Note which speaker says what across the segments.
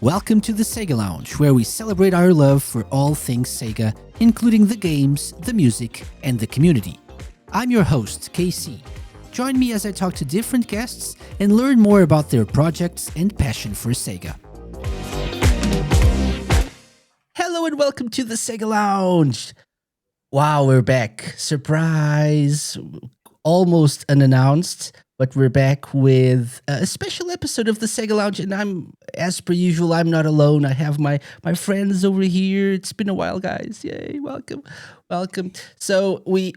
Speaker 1: Welcome to the SEGA Lounge, where we celebrate our love for all things Sega, including the games, the music, and the community. I'm your host, KC. Join me as I talk to different guests and learn more about their projects and passion for Sega. Hello and welcome to the SEGA Lounge. Wow, we're back. Surprise. Almost unannounced, but we're back with a special episode of the SEGA Lounge, and as per usual, I'm not alone. I have my friends over here. It's been a while, guys. Yay, welcome. So we've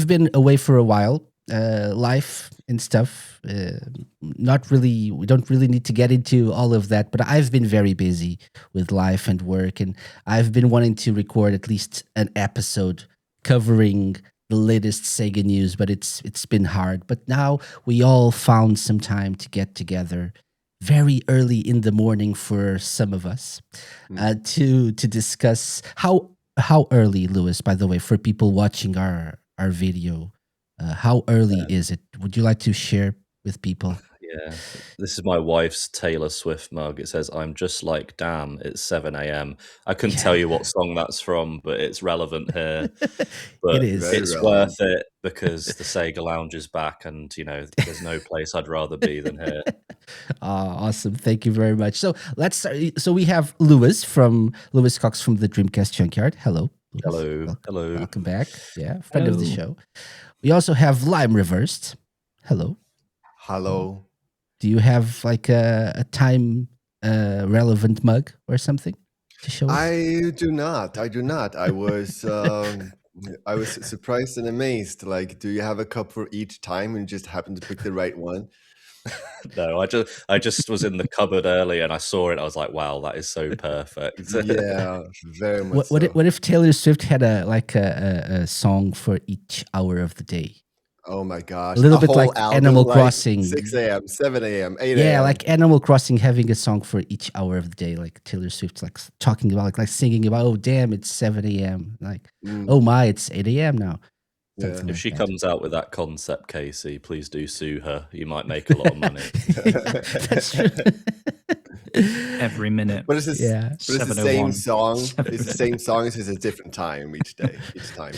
Speaker 1: been away for a while, life and stuff. Not really, we don't really need to get into all of that, but I've been very busy with life and work, and I've been wanting to record at least an episode covering the latest Sega news, but it's been hard. But now we all found some time to get together very early in the morning for some of us to discuss how early, Lewis, by the way, for people watching our video, how early is it? Would you like to share with people?
Speaker 2: Yeah, this is my wife's Taylor Swift mug. It says, "I'm just like, damn, it's 7 a.m." I couldn't tell you what song that's from, but it's relevant here. But
Speaker 1: It is.
Speaker 2: it's worth it because the Sega Lounge is back, and there's no place I'd rather be than here.
Speaker 1: Awesome. Thank you very much. So let's start. So we have Lewis Cox from the Dreamcast Junkyard. Hello. Lewis.
Speaker 2: Hello.
Speaker 1: Welcome back. Yeah, friend of the show. We also have Lime Reversed. Hello. Do you have like a time relevant mug or something to show us?
Speaker 3: I do not. I was surprised and amazed. Like, do you have a cup for each time and just happen to pick the right one?
Speaker 2: No, I just was in the cupboard early and I saw it. I was like, wow, that is so perfect.
Speaker 3: Yeah, very much.
Speaker 1: What if Taylor Swift had a song for each hour of the day?
Speaker 3: Oh my gosh.
Speaker 1: A little bit like
Speaker 3: album,
Speaker 1: Animal
Speaker 3: like
Speaker 1: Crossing.
Speaker 3: 6 a.m., 7 a.m., 8 a.m.
Speaker 1: Yeah, like Animal Crossing having a song for each hour of the day. Like Taylor Swift's like talking about, like singing about, oh, damn, it's 7 a.m. Like, oh my, it's 8 a.m. now.
Speaker 3: Yeah.
Speaker 2: If she comes out with that concept, Casey, please do sue her. You might make a lot of money.
Speaker 1: That's true.
Speaker 4: Every minute.
Speaker 3: But it's the same song. It's the same song. It's just a different time each time.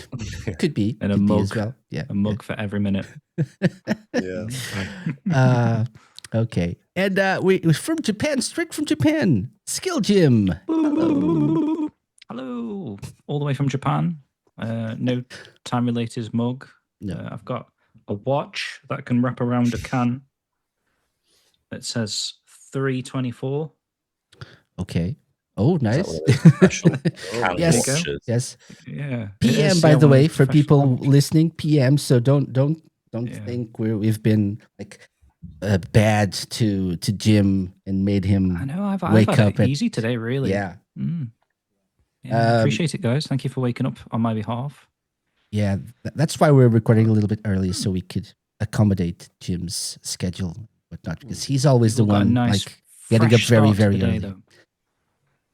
Speaker 1: Could be.
Speaker 4: And a mug
Speaker 1: as well. Yeah.
Speaker 4: A mug for every minute.
Speaker 3: Yeah.
Speaker 1: Okay. And we from Japan, straight from Japan. SkillJim.
Speaker 4: Hello. All the way from Japan. No time-related mug.
Speaker 1: No.
Speaker 4: I've got a watch that can wrap around a can. It says 324.
Speaker 1: Okay. Oh, nice. Yes.
Speaker 4: Yeah.
Speaker 1: PM, by the way, for people listening, PM. So don't think we've been like bad to Jim and made him.
Speaker 4: I know. I've
Speaker 1: wake
Speaker 4: had
Speaker 1: up
Speaker 4: it easy today, really.
Speaker 1: Yeah.
Speaker 4: Yeah, appreciate it, guys. Thank you for waking up on my behalf.
Speaker 1: Yeah, that's why we're recording a little bit early, so we could accommodate Jim's schedule and whatnot, because he's always the one like getting up very, very early.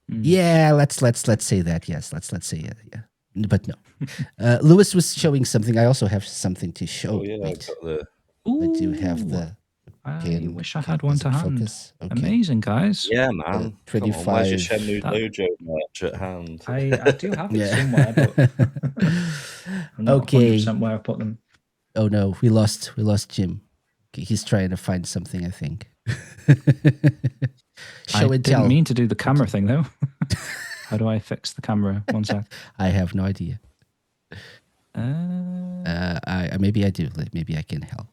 Speaker 1: Yeah, let's say that. Yes, let's say it. Yeah, but no. Lewis was showing something. I also have something to show.
Speaker 2: Oh yeah, I've got the.
Speaker 1: I do have the.
Speaker 4: I wish I had one to hand.
Speaker 1: Okay.
Speaker 4: Amazing, guys.
Speaker 2: Yeah, man.
Speaker 1: 25.
Speaker 2: Where's your Shenmue Dojo merch at hand?
Speaker 4: I do have it somewhere, but I'm not 100% where I put them.
Speaker 1: Oh no, we lost Jim. He's trying to find something, I think.
Speaker 4: I didn't mean to do the camera thing though. How do I fix the camera? One sec.
Speaker 1: I have no idea. Maybe I do. Maybe I can help.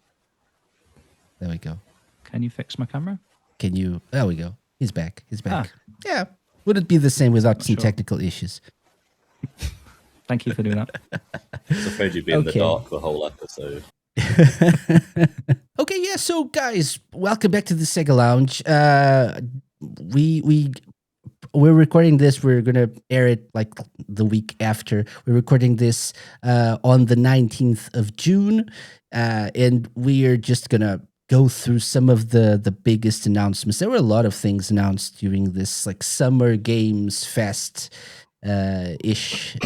Speaker 1: There we go.
Speaker 4: Can you fix my camera?
Speaker 1: Can you? There we go. He's back. Yeah. Wouldn't be the same without some technical issues.
Speaker 4: Thank you for doing that.
Speaker 2: I was afraid you'd be in the dark the whole episode.
Speaker 1: Okay, yeah. So, guys, welcome back to the SEGA Lounge. We're recording this. We're gonna air it like the week after. We're recording this on the 19th of June, and we are just gonna go through some of the biggest announcements. There were a lot of things announced during this like Summer Games Fest ish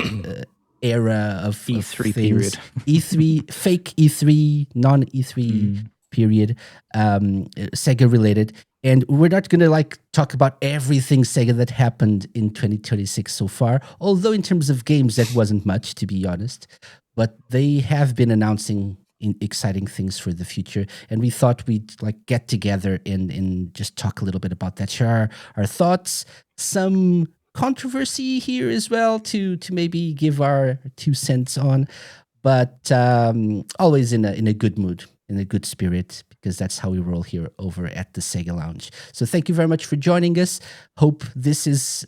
Speaker 1: era of
Speaker 4: E3
Speaker 1: of
Speaker 4: period.
Speaker 1: E3, fake E3, non E3 period, Sega related. And we're not going to like talk about everything Sega that happened in 2026 so far, although in terms of games, that wasn't much, to be honest. But they have been announcing exciting things for the future. And we thought we'd like get together and just talk a little bit about that, share our thoughts, some controversy here as well to maybe give our 2 cents on, but always in a good mood, in a good spirit, because that's how we roll here over at the SEGA Lounge. So thank you very much for joining us. Hope this is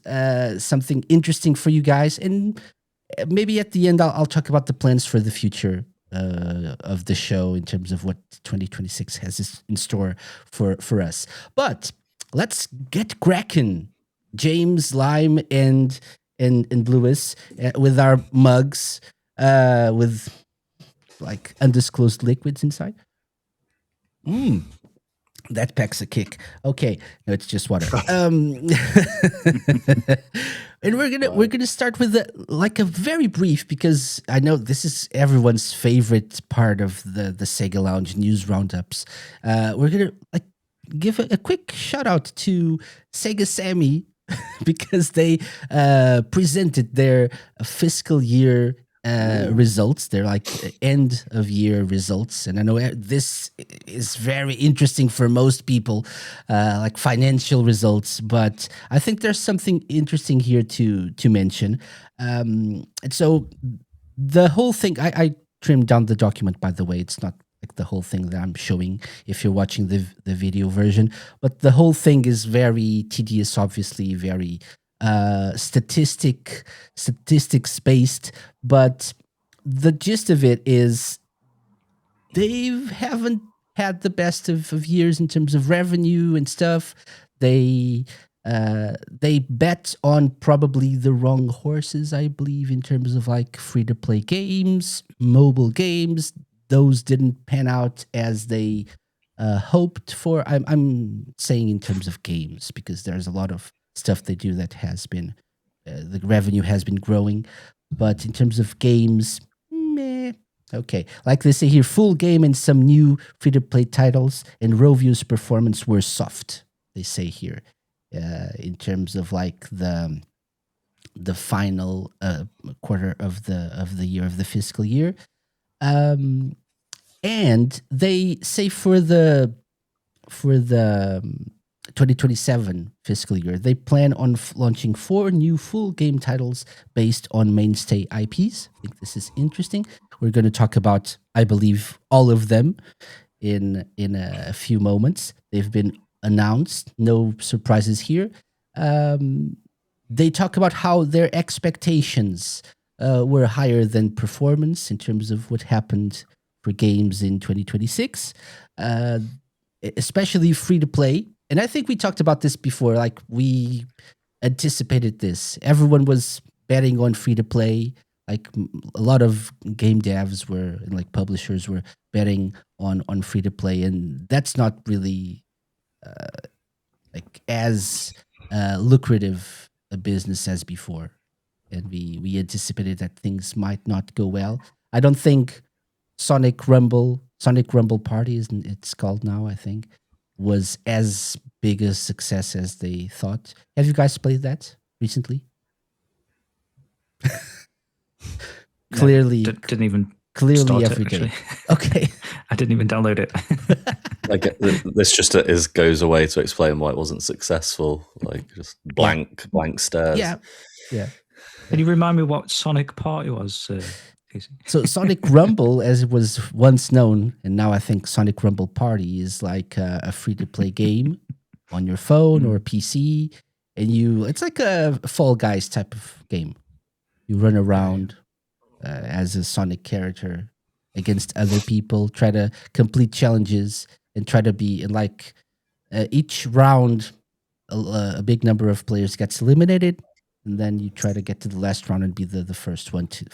Speaker 1: something interesting for you guys. And maybe at the end, I'll talk about the plans for the future of the show in terms of what 2026 has in store for us. But let's get cracking. James, Lime, and Lewis with our mugs with like undisclosed liquids inside. That packs a kick. Okay, no, it's just water. And we're gonna start with a very brief, because I know this is everyone's favorite part of the SEGA Lounge news roundups. We're gonna give a quick shout out to Sega Sammy because they presented their fiscal year results. They're like end of year results, and I know this is very interesting for most people, like financial results. But I think there's something interesting here to mention. And so the whole thing, I trimmed down the document. By the way, it's not like the whole thing that I'm showing if you're watching the video version, but the whole thing is very tedious, obviously very statistics based, but the gist of it is they haven't had the best of years in terms of revenue and stuff. They bet on probably the wrong horses, I believe, in terms of like free-to-play games, mobile games. Those didn't pan out as they hoped for. I'm saying in terms of games, because there's a lot of stuff they do that has been, the revenue has been growing. But in terms of games, meh. Okay, like they say here, full game and some new free-to-play titles, and Roview's performance were soft, they say here, in terms of like the final quarter of the year, of the fiscal year. And they say for the 2027 fiscal year, they plan on launching 4 new full game titles based on mainstay IPs. I think this is interesting. We're going to talk about, I believe, all of them in a few moments. They've been announced. No surprises here. They talk about how their expectations were higher than performance in terms of what happened for games in 2026, especially free to play. And I think we talked about this before, like we anticipated this. Everyone was betting on free to play. Like a lot of game devs were, and like publishers were betting on free to play, and that's not really like as lucrative a business as before. And we anticipated that things might not go well. I don't think Sonic Rumble Party, isn't it's called now, I think, was as big a success as they thought. Have you guys played that recently? Clearly,
Speaker 4: didn't even
Speaker 1: clearly
Speaker 4: start
Speaker 1: every
Speaker 4: it,
Speaker 1: day.
Speaker 4: actually.
Speaker 1: Okay.
Speaker 4: I didn't even download it.
Speaker 2: Like this just goes away to explain why it wasn't successful. Like just blank stares.
Speaker 1: Yeah.
Speaker 4: Can you remind me what Sonic Party was? Casey?
Speaker 1: So Sonic Rumble, as it was once known, and now I think Sonic Rumble Party is like a free-to-play game on your phone or PC, and it's like a Fall Guys type of game. You run around as a Sonic character against other people, try to complete challenges, and try to be in like each round, a big number of players gets eliminated, and then you try to get to the last round and be the first one to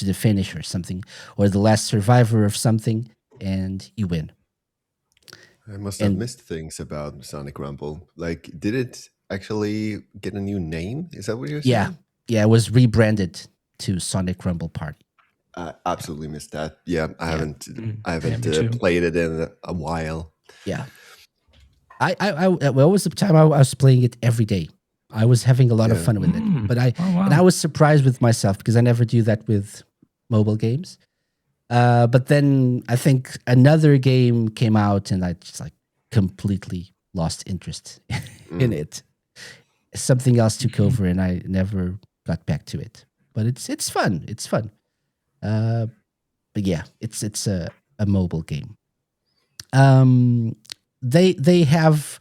Speaker 1: the finish or something, or the last survivor of something, and you win.
Speaker 3: I must have missed things about Sonic Rumble. Like, did it actually get a new name? Is that what you're saying?
Speaker 1: Yeah, it was rebranded to Sonic Rumble Party.
Speaker 3: I absolutely missed that. Yeah, I haven't
Speaker 4: me too.
Speaker 3: played it in a while.
Speaker 1: Yeah. Well, was the time I was playing it every day. I was having a lot of
Speaker 3: Yeah.
Speaker 1: fun with it, but
Speaker 4: Oh, wow.
Speaker 1: and I was surprised with myself because I never do that with mobile games. But then I think another game came out, and I just like completely lost interest in it. Something else took over, and I never got back to it. But it's fun. It's fun. But yeah, it's a mobile game. They have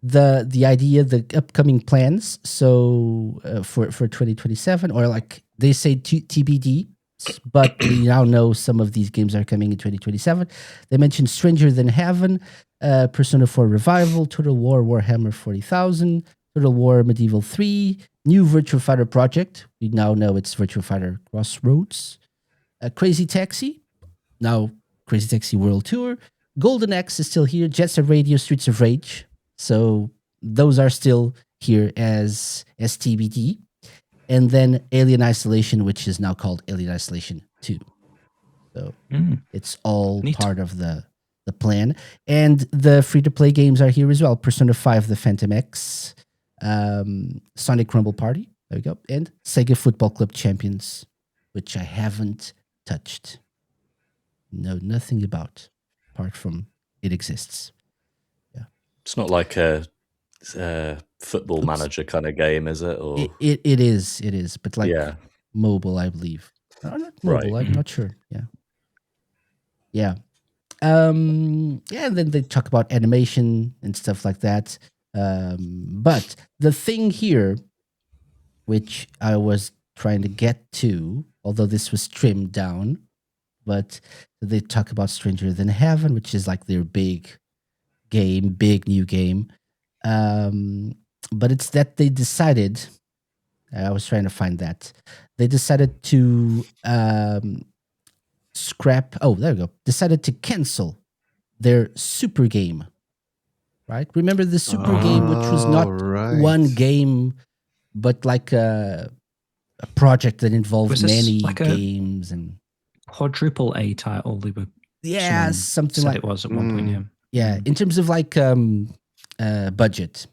Speaker 1: the idea, the upcoming plans. So for 2027, or like they say TBD, but we now know some of these games are coming in 2027. They mentioned Stranger Than Heaven, Persona 4 Revival, Total War Warhammer 40,000, Total War Medieval 3, new Virtua Fighter project. We now know it's Virtua Fighter Crossroads. Crazy Taxi, now Crazy Taxi World Tour. Golden Axe is still here. Jet Set Radio, Streets of Rage. So those are still here as TBD. And then Alien Isolation, which is now called Alien Isolation 2. So it's all
Speaker 4: Neat.
Speaker 1: part of the plan. And the free-to-play games are here as well. Persona 5, The Phantom X, Sonic Rumble Party, there we go, and Sega Football Club Champions, which I haven't touched. Know nothing about, apart from it exists.
Speaker 2: It's not like a football manager kind of game, is it? Or
Speaker 1: It is, but like mobile, I believe. Not mobile,
Speaker 2: Right.
Speaker 1: I'm not sure. Yeah. And then they talk about animation and stuff like that. But the thing here, which I was trying to get to, although this was trimmed down, but they talk about Stranger Than Heaven, which is like their big new game. But it's that they decided, I was trying to find that, they decided to decided to cancel their super game, right? Remember the super game, which was not one game, but like a project that involved
Speaker 4: Was this
Speaker 1: many
Speaker 4: like a
Speaker 1: games and
Speaker 4: quadruple A title. They were
Speaker 1: something
Speaker 4: said
Speaker 1: like
Speaker 4: it was at one point.
Speaker 1: yeah. In terms of like budget,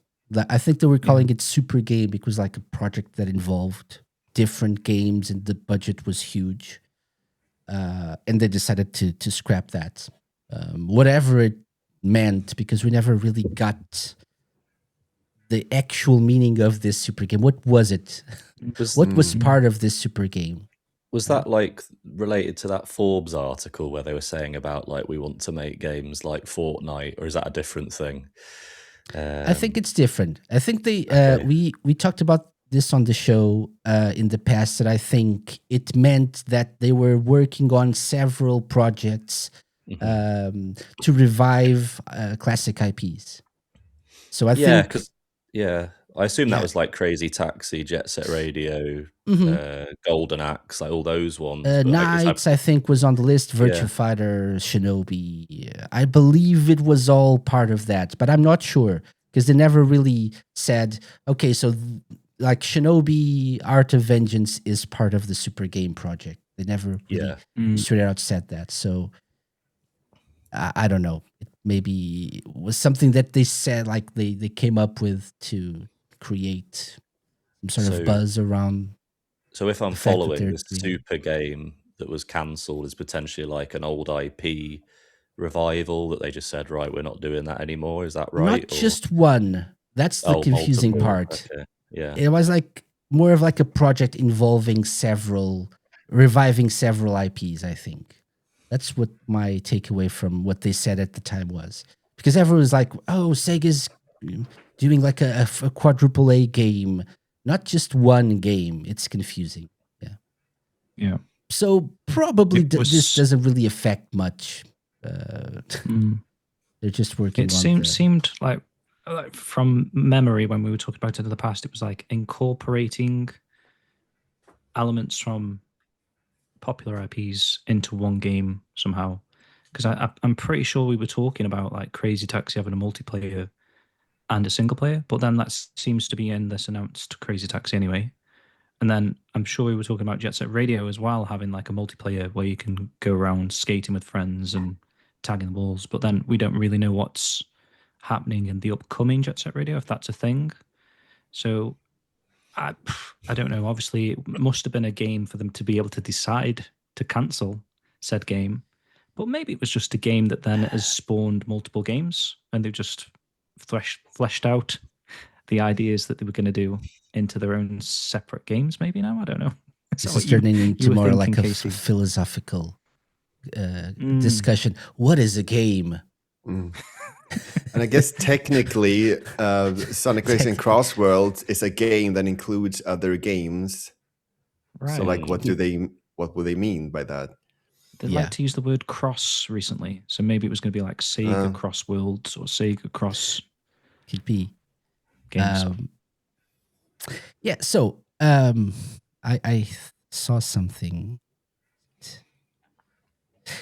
Speaker 1: I think they were calling it super game because like a project that involved different games and the budget was huge. And they decided to scrap that, whatever it meant, because we never really got the actual meaning of this super game. What was it? What was part of this super game?
Speaker 2: Was that like related to that Forbes article where they were saying about like we want to make games like Fortnite, or is that a different thing?
Speaker 1: I think it's different. I think they we talked about this on the show in the past, that I think it meant that they were working on several projects to revive classic IPs. So I think
Speaker 2: I assume that was like Crazy Taxi, Jet Set Radio, Golden Axe, like all those ones. But
Speaker 1: Knights, I think, was on the list. Virtua Fighter, Shinobi. I believe it was all part of that, but I'm not sure because they never really said, okay, so like Shinobi Art of Vengeance is part of the Super Game project. They never really straight out said that. So I don't know. It maybe was something that they said, like they came up with to create some sort of buzz around.
Speaker 2: So if I'm following, this super game that was cancelled is potentially like an old IP revival that they just said, right, we're not doing that anymore. Is that right?
Speaker 1: Not just one. That's the confusing part.
Speaker 2: Okay. Yeah.
Speaker 1: It was like more of like a project involving reviving several IPs, I think. That's what my takeaway from what they said at the time was. Because everyone was like, oh, Sega's doing like a quadruple A game, not just one game. It's confusing.
Speaker 4: Yeah.
Speaker 1: So probably this doesn't really affect much. They're just working on
Speaker 4: it seemed like from memory, when we were talking about it in the past, it was like incorporating elements from popular IPs into one game somehow. Because I'm pretty sure we were talking about like Crazy Taxi having a multiplayer and a single player, but then that seems to be in this announced Crazy Taxi anyway. And then I'm sure we were talking about Jet Set Radio as well, having like a multiplayer where you can go around skating with friends and tagging the balls. But then we don't really know what's happening in the upcoming Jet Set Radio, if that's a thing. So I don't know. Obviously, it must have been a game for them to be able to decide to cancel said game. But maybe it was just a game that then has spawned multiple games, and they've just fleshed out the ideas that they were going to do into their own separate games. Maybe now, I don't know.
Speaker 1: This is turning into more
Speaker 4: thinking,
Speaker 1: like a
Speaker 4: Casey?
Speaker 1: philosophical discussion. What is a game?
Speaker 3: And I guess technically, Sonic Racing Cross Worlds is a game that includes other games.
Speaker 4: Right.
Speaker 3: So, like, what would they mean by that?
Speaker 4: They like to use the word cross recently, so maybe it was going to be like Sega Cross Worlds or Sega Cross.
Speaker 1: Could be.
Speaker 4: Games.
Speaker 1: Yeah. So I saw something.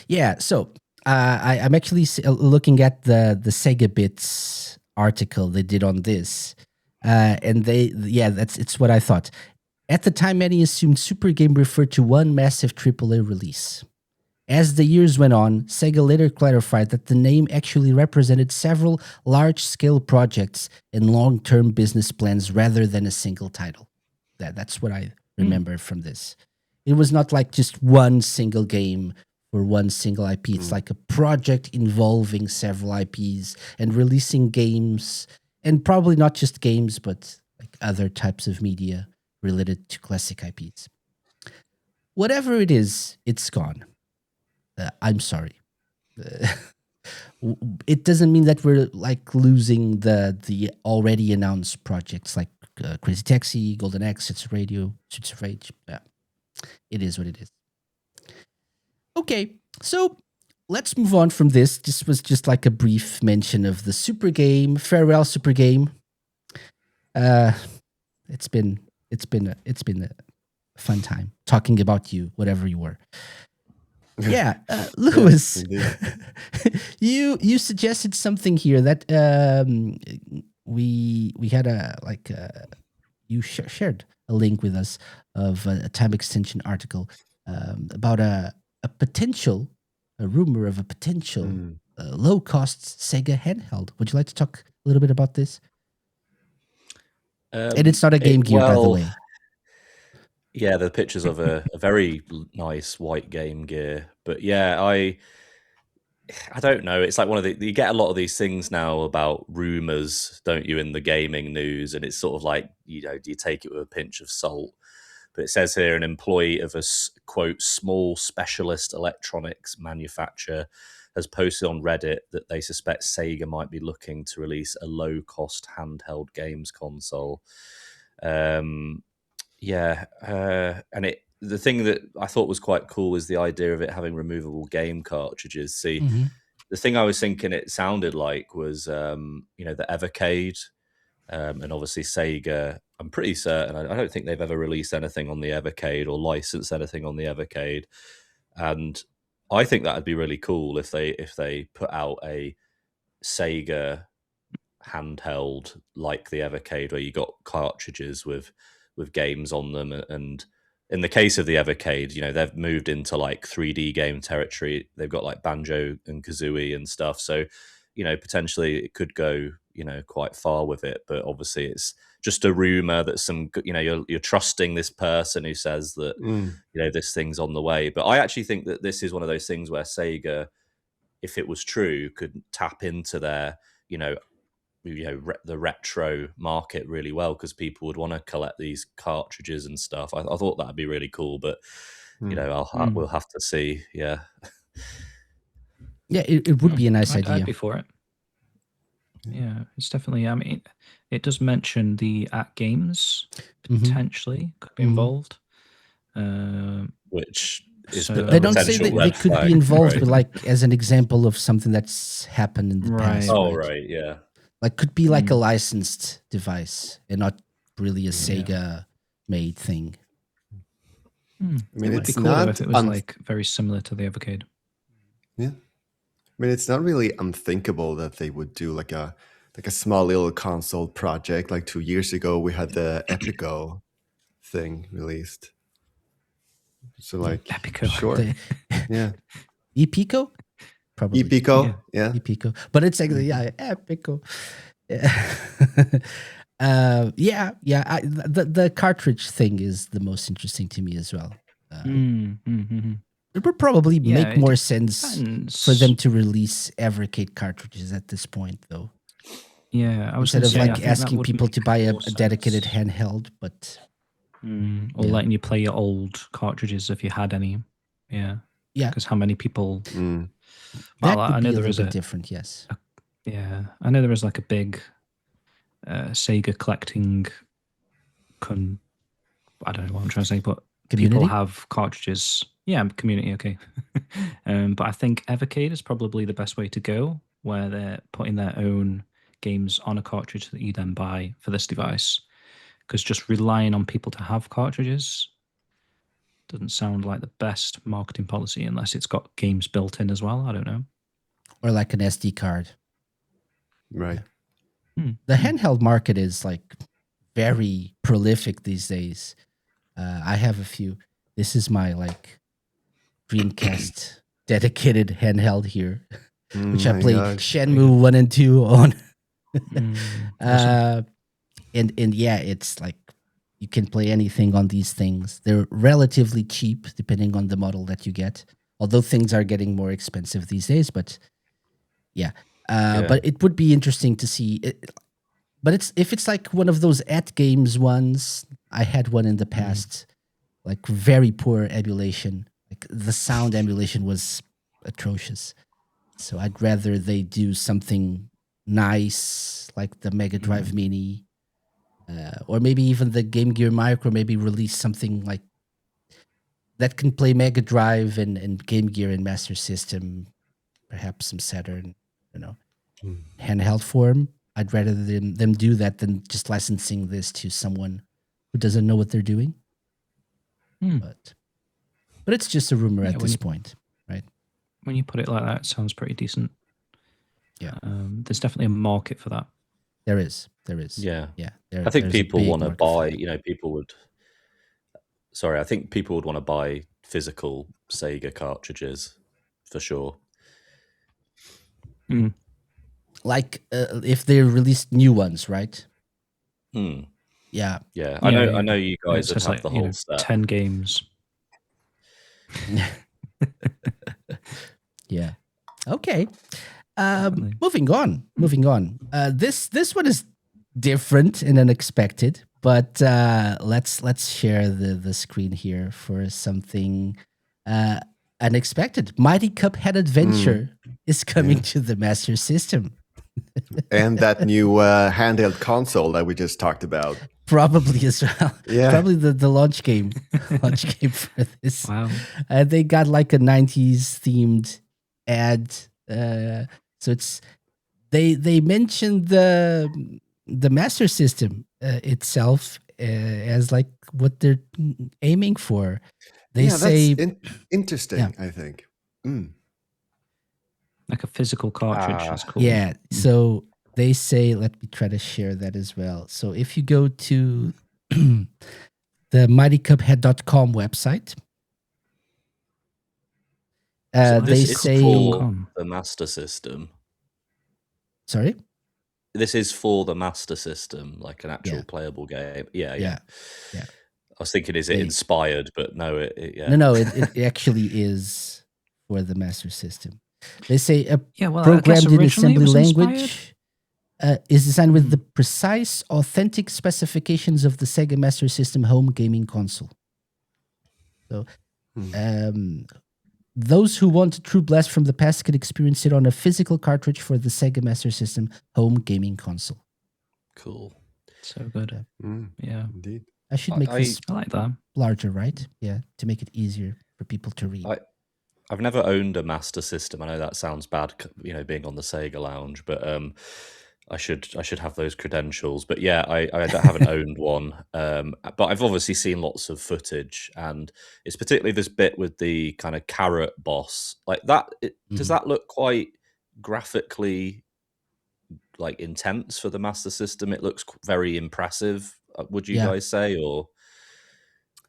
Speaker 1: Yeah. So I'm actually looking at the Sega Bits article they did on this, and it's what I thought. At the time, many assumed Super Game referred to one massive AAA release. As the years went on, Sega later clarified that the name actually represented several large-scale projects and long-term business plans rather than a single title. That's what I remember from this. It was not like just one single game for one single IP. It's like a project involving several IPs and releasing games, and probably not just games, but like other types of media related to classic IPs. Whatever it is, it's gone. I'm sorry. It doesn't mean that we're like losing the already announced projects like Crazy Taxi, Golden Axe, Streets of Rage. Yeah. It is what it is. Okay, so let's move on from this. This was just like a brief mention of the Super Game. Farewell, Super Game. It's been a fun time talking about you, whatever you were. Yeah, Lewis, you suggested something here that we had you shared a link with us of a time extension article about a rumor of a potential low cost Sega handheld. Would you like to talk a little bit about this? And it's not a Game Gear, by the way.
Speaker 2: Yeah, the pictures of a very nice white Game Gear. But yeah, I don't know. It's like one of you get a lot of these things now about rumors, don't you, in the gaming news? And it's sort of like, do you take it with a pinch of salt? But it says here an employee of a, quote, small specialist electronics manufacturer has posted on Reddit that they suspect Sega might be looking to release a low-cost handheld games console. And the thing that I thought was quite cool was the idea of it having removable game cartridges. See, the thing I was thinking it sounded like was, the Evercade, and obviously Sega. I'm pretty certain I don't think they've ever released anything on the Evercade or licensed anything on the Evercade, and I think that'd be really cool if they put out a Sega handheld like the Evercade, where you got cartridges with games on them. And in the case of the Evercade, they've moved into like 3D game territory. They've got like Banjo and Kazooie and stuff. So, potentially it could go, quite far with it. But obviously it's just a rumor that you're trusting this person who says that, this thing's on the way. But I actually think that this is one of those things where Sega, if it was true, could tap into their, the retro market really well, because people would want to collect these cartridges and stuff. I thought that'd be really cool, but we'll have to see. Yeah,
Speaker 1: it would be a nice idea.
Speaker 4: I'd be for it. Yeah, it's definitely. I mean, it does mention the games potentially could be involved,
Speaker 2: which.
Speaker 1: They don't say that they could be involved, but like as an example of something that's happened in the past.
Speaker 2: Oh, right, yeah.
Speaker 1: Like could be like a licensed device and not really a Sega made thing.
Speaker 3: I mean,
Speaker 4: it would be cool if it was like very similar to the Evercade.
Speaker 3: Yeah, I mean, it's not really unthinkable that they would do like a small little console project. Like 2 years ago, we had the Epico thing released. So like
Speaker 4: Epico,
Speaker 3: sure, yeah,
Speaker 1: Epico. probably.
Speaker 3: Epico, yeah.
Speaker 1: Epico. But it's actually, yeah, Epico. Yeah. The cartridge thing is the most interesting to me as well. It would probably make more sense for them to release Evercade cartridges at this point, though.
Speaker 4: Yeah, I was
Speaker 1: instead of
Speaker 4: say,
Speaker 1: like asking people to buy a dedicated handheld, but
Speaker 4: or letting you play your old cartridges if you had any. Yeah, because how many people?
Speaker 1: Well,
Speaker 4: that I know there is
Speaker 1: a different. Yes.
Speaker 4: I know there is like a big Sega collecting. I don't know what I'm trying to say, but
Speaker 1: community?
Speaker 4: People have cartridges. Yeah, community. Okay, but I think Evercade is probably the best way to go, where they're putting their own games on a cartridge that you then buy for this device. Because just relying on people to have cartridges doesn't sound like the best marketing policy unless it's got games built in as well. I don't know.
Speaker 1: Or like an SD card.
Speaker 3: Right.
Speaker 1: The handheld market is like very prolific these days. I have a few. This is my like Dreamcast dedicated handheld here, which I play Shenmue 1 and 2 on.
Speaker 4: Awesome.
Speaker 1: And yeah, it's like you can play anything on these things. They're relatively cheap depending on the model that you get. Although things are getting more expensive these days, but yeah. But it would be interesting to see it. But if it's like one of those at games ones, I had one in the past, like very poor emulation. Like the sound emulation was atrocious. So I'd rather they do something nice, like the Mega Drive Mini, or maybe even the Game Gear Micro. Maybe release something like that can play Mega Drive and Game Gear and Master System, perhaps some Saturn, handheld form. I'd rather them do that than just licensing this to someone who doesn't know what they're doing. But it's just a rumor at this point, right?
Speaker 4: When you put it like that, it sounds pretty decent.
Speaker 1: Yeah.
Speaker 4: There's definitely a market for that.
Speaker 1: There is.
Speaker 2: Yeah.
Speaker 1: Yeah.
Speaker 2: I think people want to buy, I think people would want to buy physical Sega cartridges for sure.
Speaker 1: Like if they released new ones, right? Yeah.
Speaker 2: Yeah. I know you guys would have the whole set.
Speaker 4: 10 games.
Speaker 1: Yeah. Okay. Moving on. This one is different and unexpected, but let's share the screen here for something unexpected. Mighty Cuphead Adventure is coming to the Master System.
Speaker 3: And that new handheld console that we just talked about.
Speaker 1: Probably as well.
Speaker 3: Yeah.
Speaker 1: Probably the launch game for this.
Speaker 4: Wow.
Speaker 1: They got like a 90s themed ad. So it's they mentioned the Master System itself as like what they're aiming for. They say
Speaker 3: that's interesting. I think.
Speaker 4: Like a physical cartridge. That's cool.
Speaker 1: Yeah. So they say, let me try to share that as well. So if you go to the mightycuphead.com website, they say
Speaker 2: for the Master System.
Speaker 1: Sorry?
Speaker 2: This is for the Master System, like an actual playable game. Yeah. I was thinking, is it inspired? But no,
Speaker 1: No, it actually is for the Master System. They say
Speaker 4: well,
Speaker 1: programmed in assembly language is designed with the precise, authentic specifications of the Sega Master System home gaming console. So, those who want a true blast from the past can experience it on a physical cartridge for the Sega Master System home gaming console.
Speaker 2: Cool.
Speaker 4: So good. Yeah.
Speaker 3: Indeed.
Speaker 1: I should make this
Speaker 4: I like that.
Speaker 1: larger, right? Yeah, to make it easier for people to read.
Speaker 2: I've never owned a Master System. I know that sounds bad, being on the Sega Lounge, but I should have those credentials. But yeah, I haven't owned one. But I've obviously seen lots of footage, and it's particularly this bit with the kind of carrot boss. Like that, does that look quite graphically like intense for the Master System? It looks very impressive. Would you guys say, or?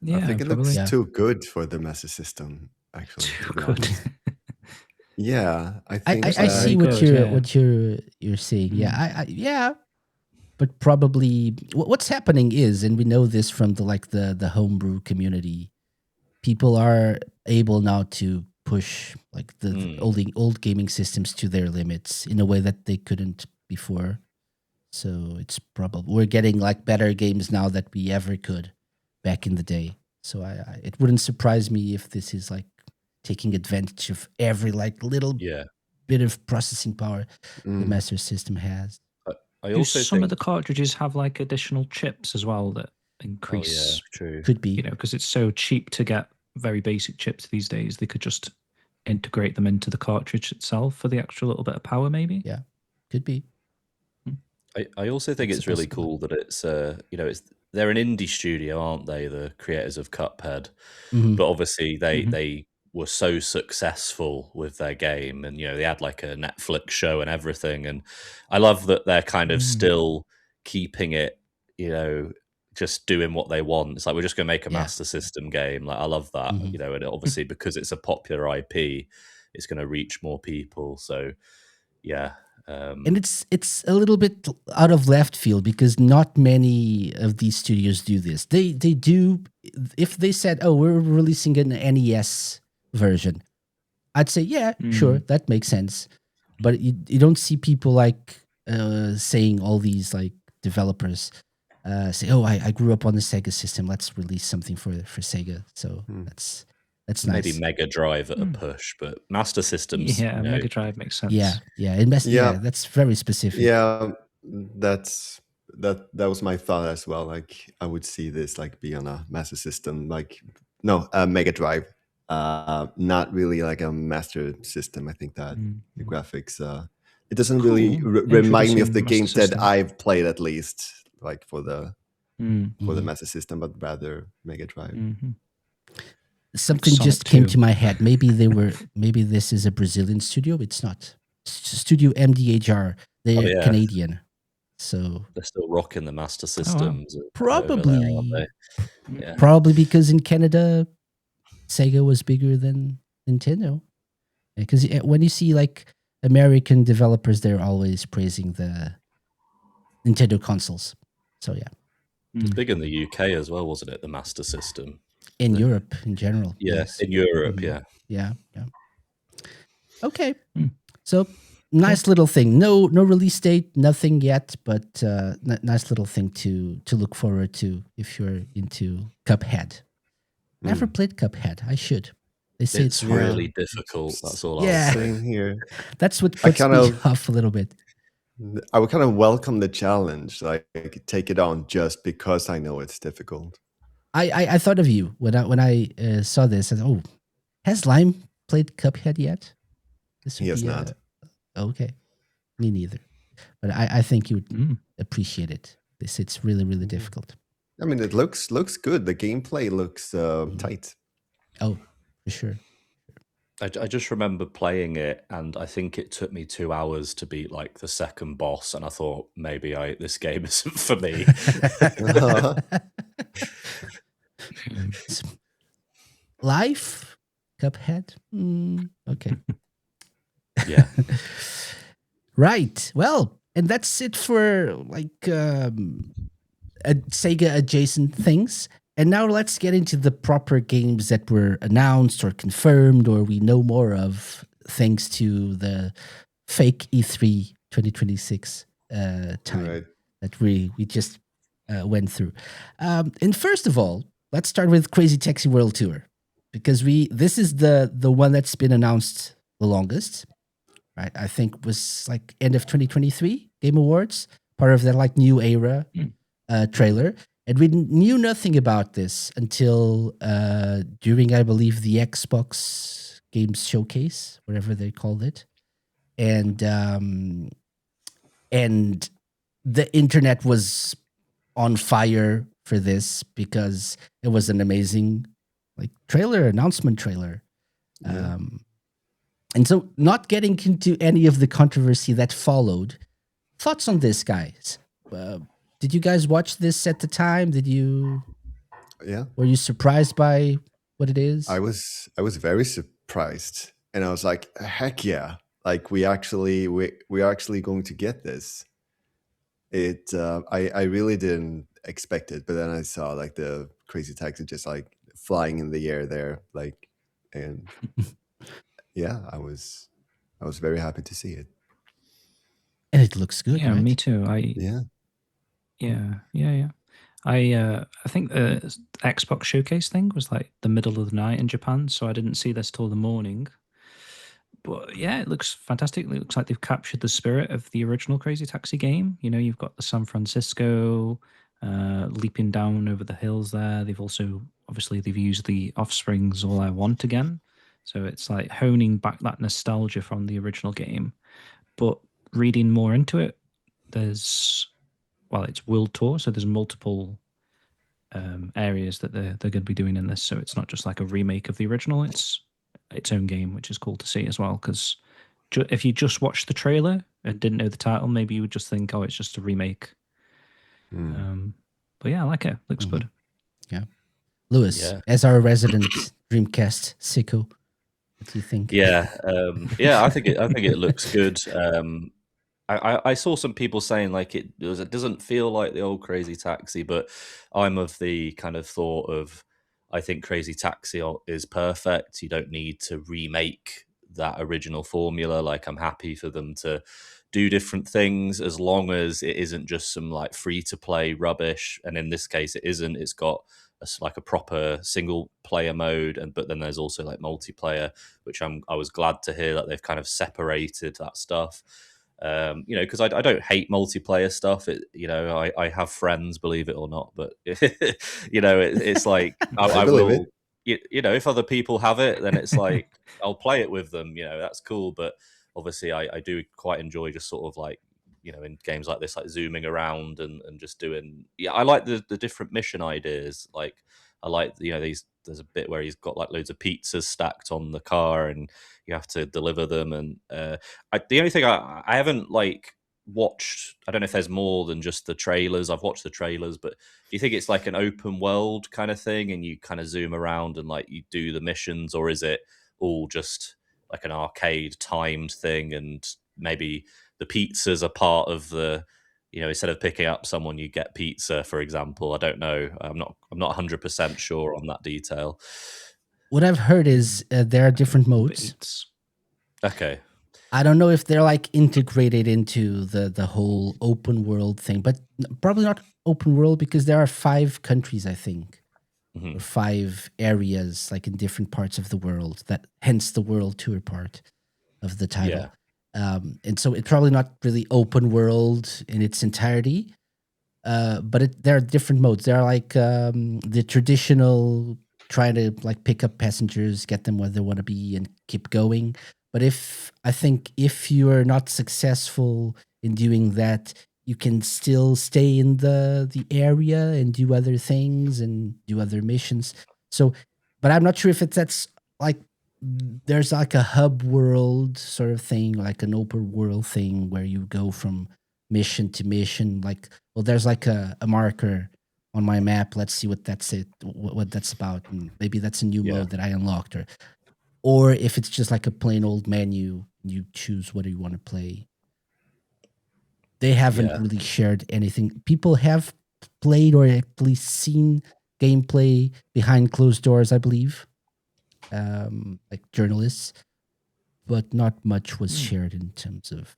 Speaker 4: Yeah,
Speaker 3: I think it looks too good for the Master System. Actually,
Speaker 4: too good.
Speaker 3: Yeah, I think
Speaker 1: I
Speaker 3: that.
Speaker 1: see
Speaker 4: very
Speaker 1: what
Speaker 4: good, yeah.
Speaker 1: you're saying. Yeah, yeah. But probably what's happening is, and we know this from the homebrew community, people are able now to push like the old gaming systems to their limits in a way that they couldn't before. So it's probably we're getting like better games now that we ever could back in the day. So it wouldn't surprise me if this is like taking advantage of every like little
Speaker 2: Yeah.
Speaker 1: bit of processing power the
Speaker 3: Mm,
Speaker 1: Master System has.
Speaker 2: I
Speaker 4: Do
Speaker 2: also
Speaker 4: some
Speaker 2: think.
Speaker 4: of the cartridges have like additional chips as well that
Speaker 2: Oh yeah,
Speaker 4: increase?
Speaker 2: true.
Speaker 1: Could be.
Speaker 4: You know, because it's so cheap to get very basic chips these days, they could just integrate them into the cartridge itself for the extra little bit of power, maybe.
Speaker 1: Yeah, could be.
Speaker 2: I also think
Speaker 1: That's
Speaker 2: it's
Speaker 1: a
Speaker 2: really
Speaker 1: possibility.
Speaker 2: cool that it's it's they're an indie studio, aren't they? The creators of Cuphead,
Speaker 1: Mhm.
Speaker 2: but obviously
Speaker 4: Mhm.
Speaker 2: they were so successful with their game, and they had like a Netflix show and everything. And I love that they're kind of still keeping it, just doing what they want. It's like we're just going to make a
Speaker 1: Yeah.
Speaker 2: Master System game. Like I love that,
Speaker 1: Mhm.
Speaker 2: and obviously because it's a popular IP, it's going to reach more people. So yeah.
Speaker 1: And it's a little bit out of left field because not many of these studios do this. They do if they said, "Oh, we're releasing an NES version," I'd say, "Yeah, sure, that makes sense." But you don't see people like saying all these like developers say, "Oh, I grew up on the Sega system. Let's release something for Sega." So
Speaker 3: mm.
Speaker 1: that's
Speaker 2: Maybe
Speaker 1: nice.
Speaker 2: Mega Drive at a push, but Master Systems,
Speaker 4: Yeah, Mega Drive makes sense.
Speaker 1: Yeah, yeah,
Speaker 3: Yeah,
Speaker 1: that's very specific.
Speaker 3: yeah, that was my thought as well. Like I would see this like be on a Master System, like no, a Mega Drive. Not really like a Master System. I think that the graphics, it doesn't really
Speaker 4: Cool.
Speaker 3: remind me of the
Speaker 4: Introducing Master
Speaker 3: games that
Speaker 4: System.
Speaker 3: I've played, at least like for the
Speaker 1: Mhm.
Speaker 3: Master System, but rather Mega Drive.
Speaker 1: Something
Speaker 4: Sonic
Speaker 1: just came
Speaker 4: 2.
Speaker 1: to my head. Maybe this is a Brazilian studio. It's not. Studio MDHR. They're
Speaker 2: yeah.
Speaker 1: Canadian. So
Speaker 2: They're still rocking the Master
Speaker 4: wow.
Speaker 2: Systems over there, aren't
Speaker 1: probably
Speaker 2: they? Yeah.
Speaker 1: probably because in Canada Sega was bigger than Nintendo. Because when you see like American developers, they're always praising the Nintendo consoles. So yeah,
Speaker 2: It was big in the UK as well, wasn't it? The Master System.
Speaker 1: in Europe in general,
Speaker 2: Yeah,
Speaker 1: yes.
Speaker 2: in Europe,
Speaker 1: Mhm.
Speaker 2: yeah.
Speaker 1: Yeah. Okay. So nice little thing. No release date, nothing yet, but nice little thing to look forward to if you're into Cuphead. Never played Cuphead. I should. They say it's hard.
Speaker 2: really difficult. That's all I'll
Speaker 1: Yeah.
Speaker 2: say.
Speaker 3: Same here.
Speaker 1: That's what
Speaker 3: I
Speaker 1: puts
Speaker 3: kind
Speaker 1: me
Speaker 3: of-
Speaker 1: off a little bit.
Speaker 3: I would kind of welcome the challenge, like take it on just because I know it's difficult.
Speaker 1: I thought of you when I saw this. I thought, oh, has Lime played Cuphead yet? This
Speaker 3: He
Speaker 1: would
Speaker 3: has
Speaker 1: be
Speaker 3: not.
Speaker 1: okay. Me neither. But I think you would appreciate it. They say it's really, really difficult.
Speaker 3: I mean, it looks good. The gameplay looks tight.
Speaker 1: Oh, for sure.
Speaker 2: I just remember playing it, and I think it took me 2 hours to beat like the second boss, and I thought maybe this game isn't for me.
Speaker 1: Life? Cuphead? Okay.
Speaker 2: Yeah.
Speaker 1: Right. Well, and that's it for like Sega adjacent things. And now let's get into the proper games that were announced or confirmed or we know more of thanks to the fake E3 2026 time
Speaker 3: Right.
Speaker 1: that we just went through. And first of all, let's start with Crazy Taxi World Tour because this is the one that's been announced the longest. Right, I think was like end of 2023 Game Awards, part of that like new era trailer, and we knew nothing about this until during, I believe, the Xbox Games Showcase, whatever they called it, and the internet was on fire for this because it was an amazing like announcement trailer.
Speaker 3: Yeah.
Speaker 1: And so, not getting into any of the controversy that followed, thoughts on this, guys? Did you guys watch this at the time?
Speaker 3: Yeah.
Speaker 1: Were you surprised by what it is?
Speaker 3: I was very surprised, and I was like, heck yeah! Like we're actually going to get this. I really didn't expect it, but then I saw like the Crazy Taxi just like flying in the air there, like, and yeah, I was very happy to see it.
Speaker 1: And it looks good,
Speaker 4: Yeah,
Speaker 1: right?
Speaker 4: me too.
Speaker 3: Yeah.
Speaker 4: I think the Xbox showcase thing was like the middle of the night in Japan, so I didn't see this till the morning. But yeah, it looks fantastic. It looks like they've captured the spirit of the original Crazy Taxi game. You know, you've got the San Francisco leaping down over the hills there. They've also, obviously, they've used the Offspring's All I Want again. So it's like honing back that nostalgia from the original game. But reading more into it, it's world tour, so there's multiple areas that they're going to be doing in this. So it's not just like a remake of the original; it's its own game, which is cool to see as well. Because if you just watched the trailer and didn't know the title, maybe you would just think, "Oh, it's just a remake." But yeah, I like it. Looks good.
Speaker 1: Yeah, Lewis, as our resident Dreamcast sicko, what do you think?
Speaker 2: Yeah, I think it looks good. I saw some people saying like it doesn't feel like the old Crazy Taxi, but I'm of the kind of thought of I think Crazy Taxi is perfect. You don't need to remake that original formula. Like I'm happy for them to do different things as long as it isn't just some like free to play rubbish. And in this case, it isn't. It's got like a proper single player mode, but then there's also like multiplayer, which I was glad to hear that they've kind of separated that stuff. Because I don't hate multiplayer stuff. I have friends, believe it or not, but it's like I will. If other people have it, then it's like I'll play it with them. That's cool. But obviously, I do quite enjoy just sort of like in games like this, like zooming around and just doing. Yeah, I like the different mission ideas. Like I like there's a bit where he's got like loads of pizzas stacked on the car and you have to deliver them. And the only thing I haven't like watched, I don't know if there's more than just the trailers. I've watched the trailers, but do you think it's like an open world kind of thing and you kind of zoom around and like you do the missions, or is it all just like an arcade timed thing and maybe the pizzas are part of the instead of picking up someone, you get pizza, for example? I don't know. I'm not 100% sure on that detail.
Speaker 1: What I've heard is there are different modes.
Speaker 2: Okay.
Speaker 1: I don't know if they're like integrated into the whole open world thing, but probably not open world because there are 5 countries, I think, or 5 areas like in different parts of the world. That hence the world tour part of the title.
Speaker 2: Yeah.
Speaker 1: And so it's probably not really open world in its entirety, but there are different modes. There are like the traditional trying to like pick up passengers, get them where they want to be, and keep going. But if you are not successful in doing that, you can still stay in the area and do other things and do other missions. So, but I'm not sure if that's like there's like a hub world sort of thing, like an open world thing where you go from mission to mission. Like, well, there's like a marker on my map. Let's see what that's about. And maybe that's a new mode that I unlocked, or if it's just like a plain old menu, you choose what you want to play. They haven't really shared anything. People have played or at least seen gameplay behind closed doors, I believe. Like journalists, but not much was shared in terms of,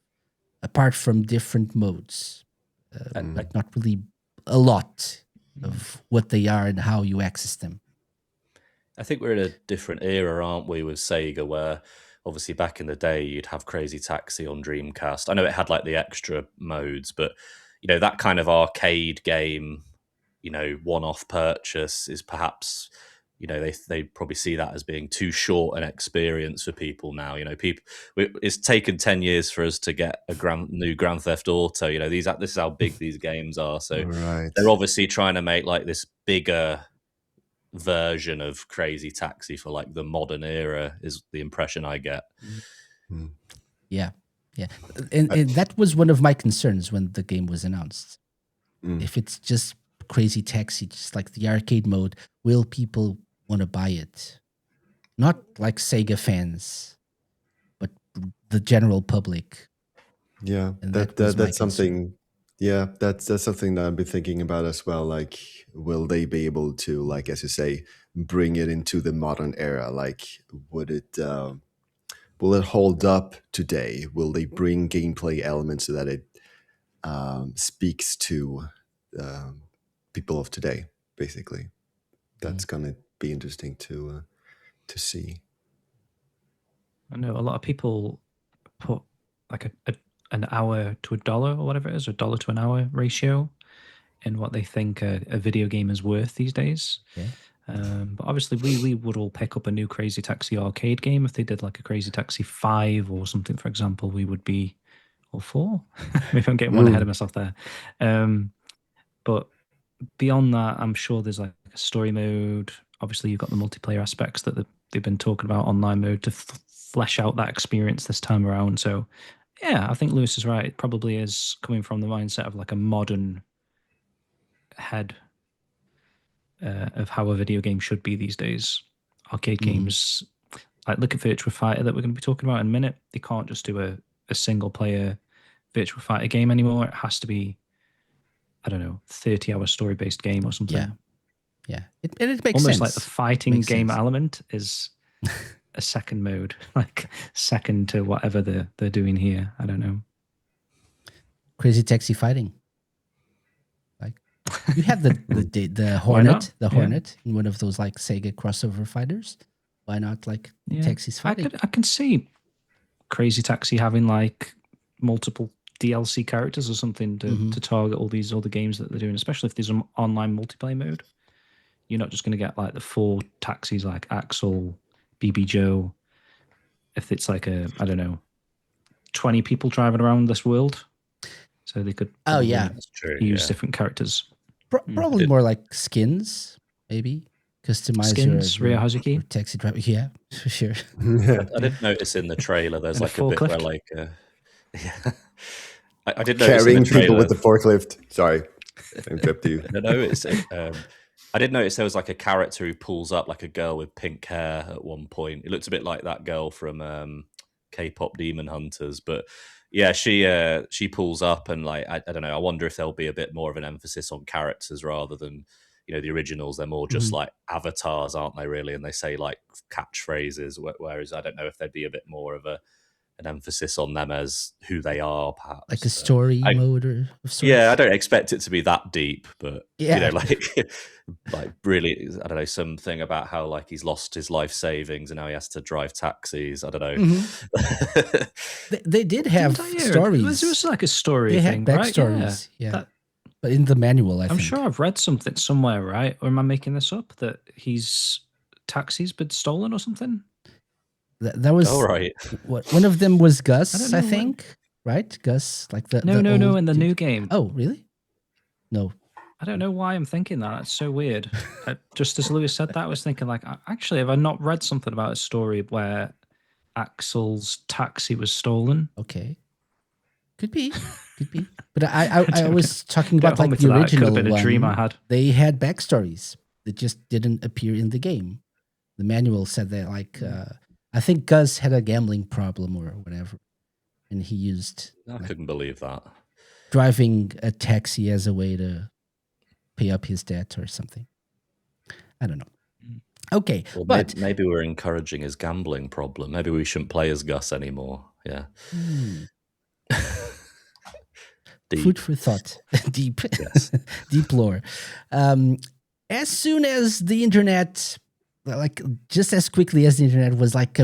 Speaker 1: apart from different modes, like not really a lot of what they are and how you access them.
Speaker 2: I think we're in a different era, aren't we, with Sega, where obviously back in the day you'd have Crazy Taxi on Dreamcast. I know it had like the extra modes, but that kind of arcade game, one-off purchase is perhaps they probably see that as being too short an experience for people now. It's taken 10 years for us to get a new Grand Theft Auto. This is how big these games are. So they're obviously trying to make like this bigger version of Crazy Taxi for like the modern era, is the impression I get.
Speaker 1: Yeah. And that was one of my concerns when the game was announced. If it's just Crazy Taxi, just like the arcade mode, will people want to buy it? Not like Sega fans. the general public.
Speaker 3: Yeah,
Speaker 1: And that was my
Speaker 3: that's something. Yeah, that's something that I've been thinking about as well. Like, will they be able to, like, as you say, bring it into the modern era? Like, would it will it hold up today? Will they bring gameplay elements so that it speaks to people of today? Basically, that's gonna be interesting to see.
Speaker 4: I know a lot of people put like an hour to $1 or whatever it is, $1 to an hour ratio in what they think a video game is worth these days.
Speaker 1: Yeah.
Speaker 4: But obviously, we would all pick up a new Crazy Taxi arcade game if they did like a Crazy Taxi 5 or something, for example. We would be, or 4. Maybe I'm getting one ahead of myself there. But beyond that, I'm sure there's like a story mode. Obviously, you've got the multiplayer aspects that they've been talking about, online mode, to flesh out that experience this time around. So, yeah, I think Lewis is right. It probably is coming from the mindset of like a modern head of how a video game should be these days. Arcade games, like look at Virtua Fighter that we're going to be talking about in a minute. They can't just do a single player Virtua Fighter game anymore. It has to be, I don't know, 30-hour story-based game or something.
Speaker 1: Yeah. And it makes
Speaker 4: almost
Speaker 1: sense.
Speaker 4: Like the fighting
Speaker 1: Makes
Speaker 4: game
Speaker 1: sense.
Speaker 4: element is a second mode, like second to whatever they're doing here. I don't know.
Speaker 1: Crazy Taxi Fighting. Like, you have the
Speaker 4: Why not?
Speaker 1: the Hornet in one of those like Sega crossover fighters. Why not like Taxis Fighting?
Speaker 4: I can see Crazy Taxi having like multiple DLC characters or something to target all these other games that they're doing, especially if there's an online multiplayer mode. You're not just going to get like the 4 taxis like Axel, BB Joe. If it's like I don't know, 20 people driving around this world, so they could
Speaker 2: That's true,
Speaker 4: use different characters.
Speaker 1: Probably more like skins, maybe. Customize
Speaker 4: Skins,
Speaker 1: your
Speaker 4: Ryo Hazuki.
Speaker 1: taxi driver. Yeah, for sure.
Speaker 2: I did notice in the trailer there's
Speaker 4: And a
Speaker 2: like a bit where
Speaker 4: forklift.
Speaker 2: like I did notice in
Speaker 3: Carrying
Speaker 2: the trailer,
Speaker 3: people with the forklift. Sorry, I interrupted you.
Speaker 2: No, it's I did notice there was like a character who pulls up like a girl with pink hair at one point. It looked a bit like that girl from K-pop Demon Hunters, but yeah, she pulls up and like I don't know. I wonder if there'll be a bit more of an emphasis on characters rather than the originals. They're more just like avatars, aren't they? Really, and they say like catchphrases. Whereas I don't know if there'd be a bit more of an emphasis on them as who they are, perhaps.
Speaker 1: Like a story mode or of sorts.
Speaker 2: Yeah, I don't expect it to be that deep, but
Speaker 1: Yeah.
Speaker 2: like really, I don't know, something about how like he's lost his life savings and now he has to drive taxis. I don't know.
Speaker 1: They did have stories.
Speaker 4: It was like a story
Speaker 1: They
Speaker 4: thing,
Speaker 1: had
Speaker 4: right?
Speaker 1: backstories, yeah. But in the manual,
Speaker 4: I'm
Speaker 1: think.
Speaker 4: sure I've read something somewhere, right? Or am I making this up? That taxi's been stolen or something?
Speaker 1: That was
Speaker 2: right.
Speaker 1: One of them was Gus, I think, right? Gus, like the
Speaker 4: no,
Speaker 1: old
Speaker 4: in the
Speaker 1: dude.
Speaker 4: new game.
Speaker 1: Oh, really? No.
Speaker 4: I don't know why I'm thinking that. That's so weird. Just as Lewis said that, I was thinking like, actually, have I not read something about a story where Axel's taxi was stolen?
Speaker 1: Okay. Could be. But I was talking about like the
Speaker 4: original
Speaker 1: original
Speaker 4: Could have been
Speaker 1: one.
Speaker 4: a dream I had.
Speaker 1: They had backstories that just didn't appear in the game. The manual said that like I think Gus had a gambling problem or whatever, and he used
Speaker 2: I couldn't believe that.
Speaker 1: Driving a taxi as a way to pay up his debt or something. I don't know. Okay,
Speaker 2: well,
Speaker 1: but
Speaker 2: maybe we're encouraging his gambling problem. Maybe we shouldn't play as Gus anymore. Yeah.
Speaker 1: Food for thought. Deep.
Speaker 2: Yes.
Speaker 1: Deep lore. As soon as the internet, like just as quickly as the internet was like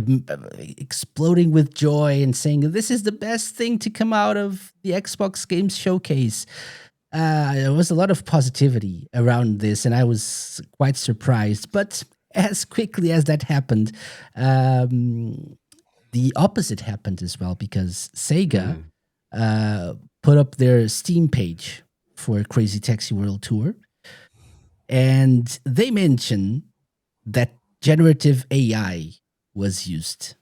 Speaker 1: exploding with joy and saying this is the best thing to come out of the Xbox Games Showcase, there was a lot of positivity around this, and I was quite surprised. But as quickly as that happened, the opposite happened as well, because Sega put up their Steam page for Crazy Taxi World Tour, and they mentioned that generative AI was used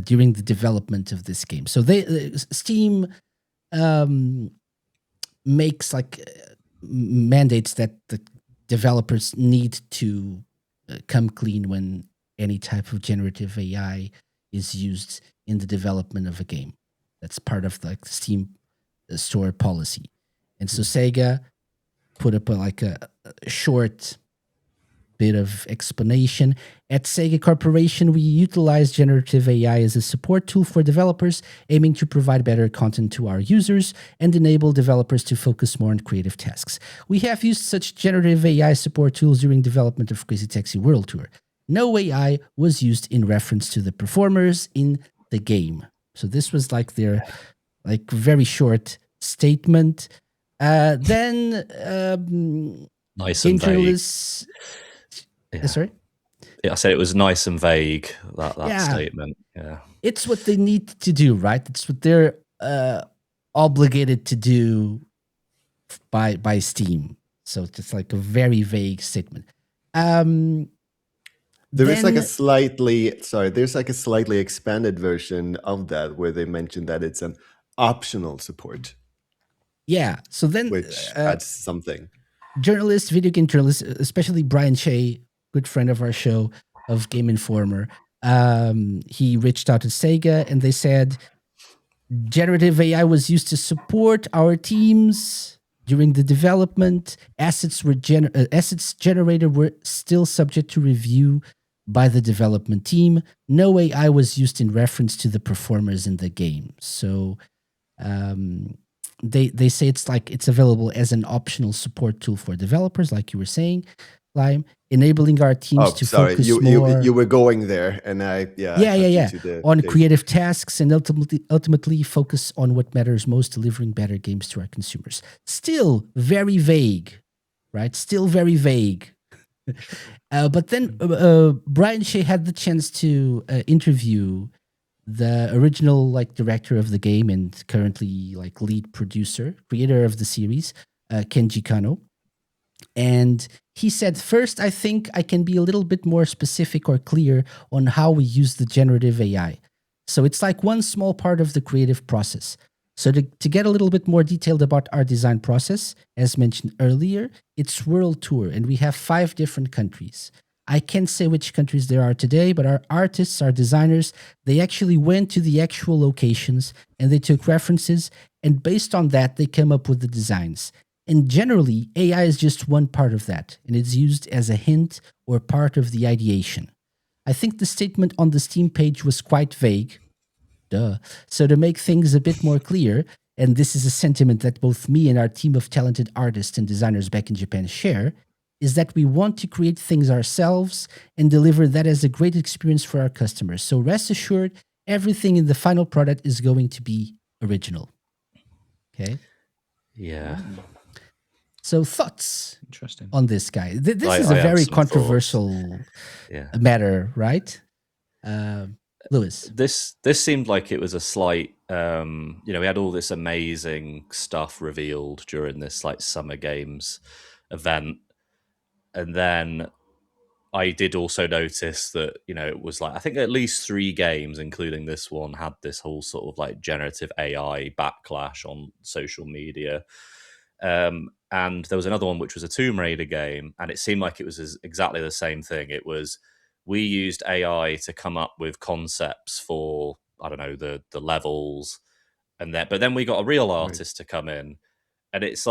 Speaker 1: during the development of this game. So Steam makes like mandates that the developers need to come clean when any type of generative AI is used in the development of a game. That's part of like the Steam store policy. And so Sega put up a short bit of explanation. At Sega Corporation, we utilize generative AI as a support tool for developers, aiming to provide better content to our users and enable developers to focus more on creative tasks. We have used such generative AI support tools during development of Crazy Taxi World Tour. No AI was used in reference to the performers in the game. So this was like their very short statement. Then
Speaker 2: Nice
Speaker 1: game
Speaker 2: and vague.
Speaker 1: journalists.
Speaker 2: Yeah.
Speaker 1: Sorry?
Speaker 2: Yeah, I said it was nice and vague, that
Speaker 1: Yeah.
Speaker 2: statement. Yeah.
Speaker 1: It's what they need to do, right? It's what they're obligated to do by Steam. So it's just like a very vague statement.
Speaker 3: There's like a slightly expanded version of that where they mention that it's an optional support,
Speaker 1: yeah. So then,
Speaker 3: which adds something.
Speaker 1: Journalists, video game journalists, especially Brian Shea, good friend of our show of Game Informer, he reached out to Sega and they said generative AI was used to support our teams during the development. Assets generated were still subject to review by the development team. No AI was used in reference to the performers in the game. So they say it's available as an optional support tool for developers, like you were saying, Lime, enabling our teams to focus more.
Speaker 3: You were going there, and I
Speaker 1: on creative tasks and ultimately focus on what matters most, delivering better games to our consumers. Still very vague, right? Still very vague. But then Brian Shea had the chance to interview the original director of the game and currently lead producer, creator of the series, Kenji Kano. And he said, first, I think I can be a little bit more specific or clear on how we use the generative AI. So it's like one small part of the creative process. So to get a little bit more detailed about our design process, as mentioned earlier, it's World Tour, and we have 5 different countries. I can't say which countries there are today, but our artists, our designers, they actually went to the actual locations and they took references, and based on that, they came up with the designs. And generally, AI is just one part of that, and it's used as a hint or part of the ideation. I think the statement on the Steam page was quite vague. Duh. So to make things a bit more clear, and this is a sentiment that both me and our team of talented artists and designers back in Japan share, is that we want to create things ourselves and deliver that as a great experience for our customers. So rest assured, everything in the final product is going to be original. Okay?
Speaker 2: Yeah.
Speaker 1: So thoughts
Speaker 4: Interesting
Speaker 1: on this guy. This is a very controversial matter, right? Lewis.
Speaker 2: This seemed like it was a slight, we had all this amazing stuff revealed during this Summer Games event. And then I did also notice that, it was I think at least 3 games, including this one, had this whole sort of generative AI backlash on social media. And there was another one, which was a Tomb Raider game. And it seemed like it was exactly the same thing. It was, we used AI to come up with concepts for, I don't know, the levels. But then we got a real artist to come in. And it's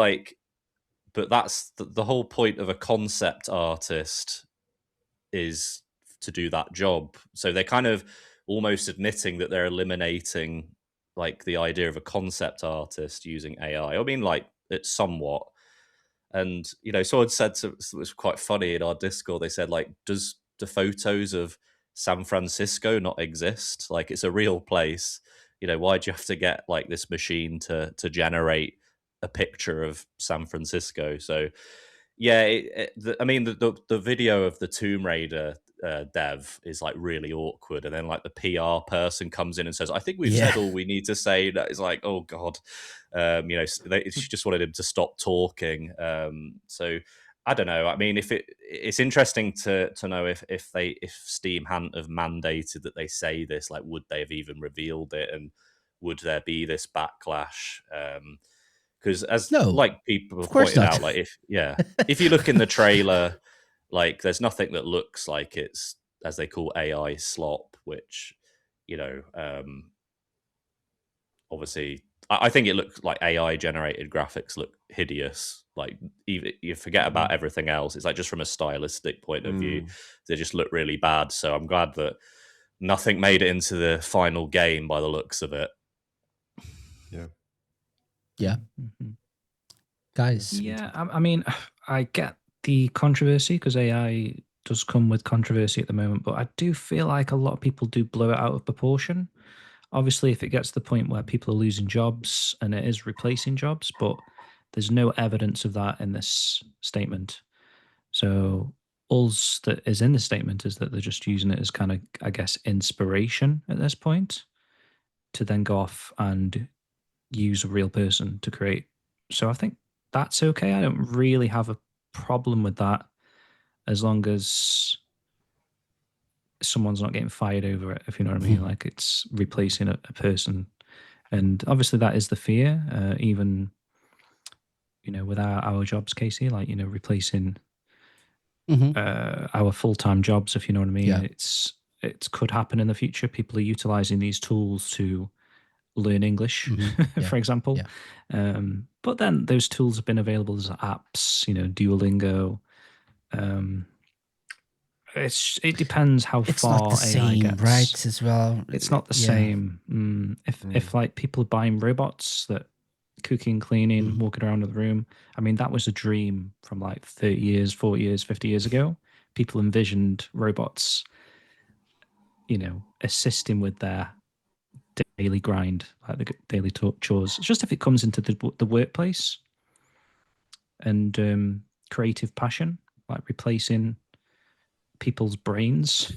Speaker 2: but that's the whole point of a concept artist, is to do that job. So they're kind of almost admitting that they're eliminating the idea of a concept artist using AI. I mean, it's somewhat. And, someone said, it was quite funny in our Discord, they said, does the photos of San Francisco not exist? It's a real place. Why do you have to get this machine to generate a picture of San Francisco? So yeah, the video of the Tomb Raider dev is really awkward, and then the PR person comes in and says, I think we've said all we need to say. That is oh god. She just wanted him to stop talking. So I don't know. I mean, it's interesting to know if Steam hadn't have mandated that they say this, would they have even revealed it, and would there be this backlash? Because people have pointed out, if you look in the trailer, there's nothing that looks like it's, as they call AI slop, which obviously, I think it looks like AI generated graphics look hideous. Like, even you forget about everything else. It's like, just from a stylistic point of view, they just look really bad. So I'm glad that nothing made it into the final game by the looks of it.
Speaker 1: Yeah. Guys.
Speaker 4: Yeah, I mean, I get the controversy because AI does come with controversy at the moment, but I do feel like a lot of people do blow it out of proportion. Obviously, if it gets to the point where people are losing jobs and it is replacing jobs, but there's no evidence of that in this statement. So all that is in the statement is that they're just using it as kind of, I guess, inspiration at this point to then go off and use a real person to create. So I think that's okay. I don't really have a problem with that as long as someone's not getting fired over it, if you know what I mean. Like, it's replacing a person. And obviously that is the fear, even, with our jobs, Casey, like, replacing our full-time jobs, if you know what I mean.
Speaker 1: Yeah.
Speaker 4: It could happen in the future. People are utilizing these tools to learn English, for example.
Speaker 1: Yeah.
Speaker 4: But then those tools have been available as apps, Duolingo. It depends how
Speaker 1: It's
Speaker 4: far
Speaker 1: not the
Speaker 4: AI
Speaker 1: same,
Speaker 4: gets.
Speaker 1: right? As well.
Speaker 4: It's not the same. If like people are buying robots that cooking, cleaning, walking around the room, I mean, that was a dream from like 30 years, 40 years, 50 years ago. People envisioned robots, assisting with their daily grind, like the daily chores. It's just if it comes into the workplace and creative passion, like replacing people's brains.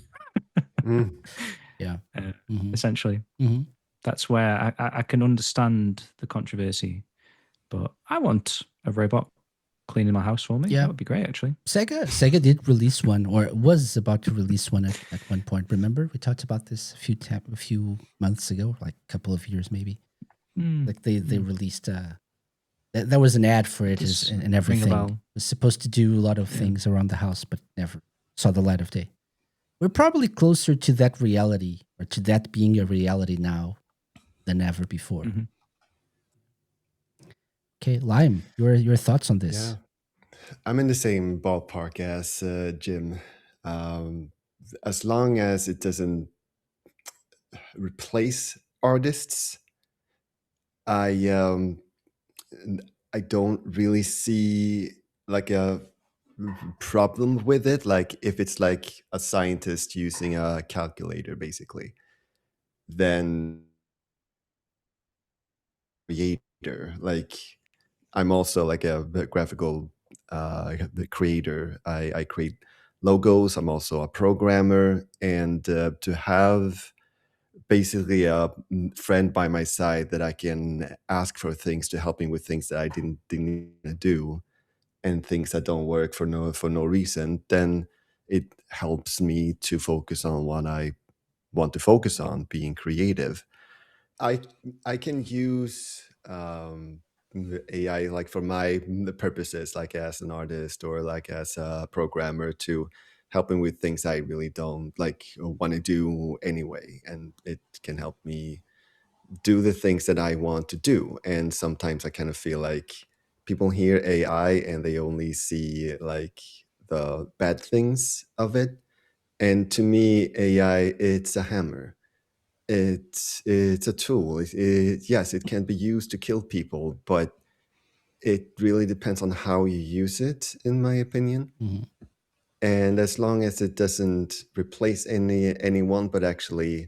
Speaker 1: Yeah.
Speaker 4: Essentially. That's where I can understand the controversy, but I want a robot cleaning my house for me.
Speaker 1: Yeah.
Speaker 4: That would be great, actually.
Speaker 1: Sega did release one, or was about to release one at one point. Remember, we talked about this a few months ago, like a couple of years maybe. Like they released there was an ad for it and everything. It was supposed to do a lot of things around the house, but never saw the light of day. We're probably closer to that reality, or to that being a reality now, than ever before. Okay, Lime, your thoughts on this?
Speaker 3: Yeah, I'm in the same ballpark as Jim. As long as it doesn't replace artists, I don't really see like a problem with it. Like, if it's like a scientist using a calculator, basically, then creator. Like, I'm also like a graphical creator. I create logos. I'm also a programmer, and to have basically a friend by my side that I can ask for things to help me with things that I didn't do, and things that don't work for no reason, then it helps me to focus on what I want to focus on, being creative. I can use the AI like for my purposes, like as an artist or like as a programmer, to helping with things I really don't like want to do anyway, and it can help me do the things that I want to do. And sometimes I kind of feel like people hear AI and they only see like the bad things of it. And to me, AI, it's a hammer. It's a tool. Yes, it can be used to kill people, but it really depends on how you use it, in my opinion. And as long as it doesn't replace anyone, but actually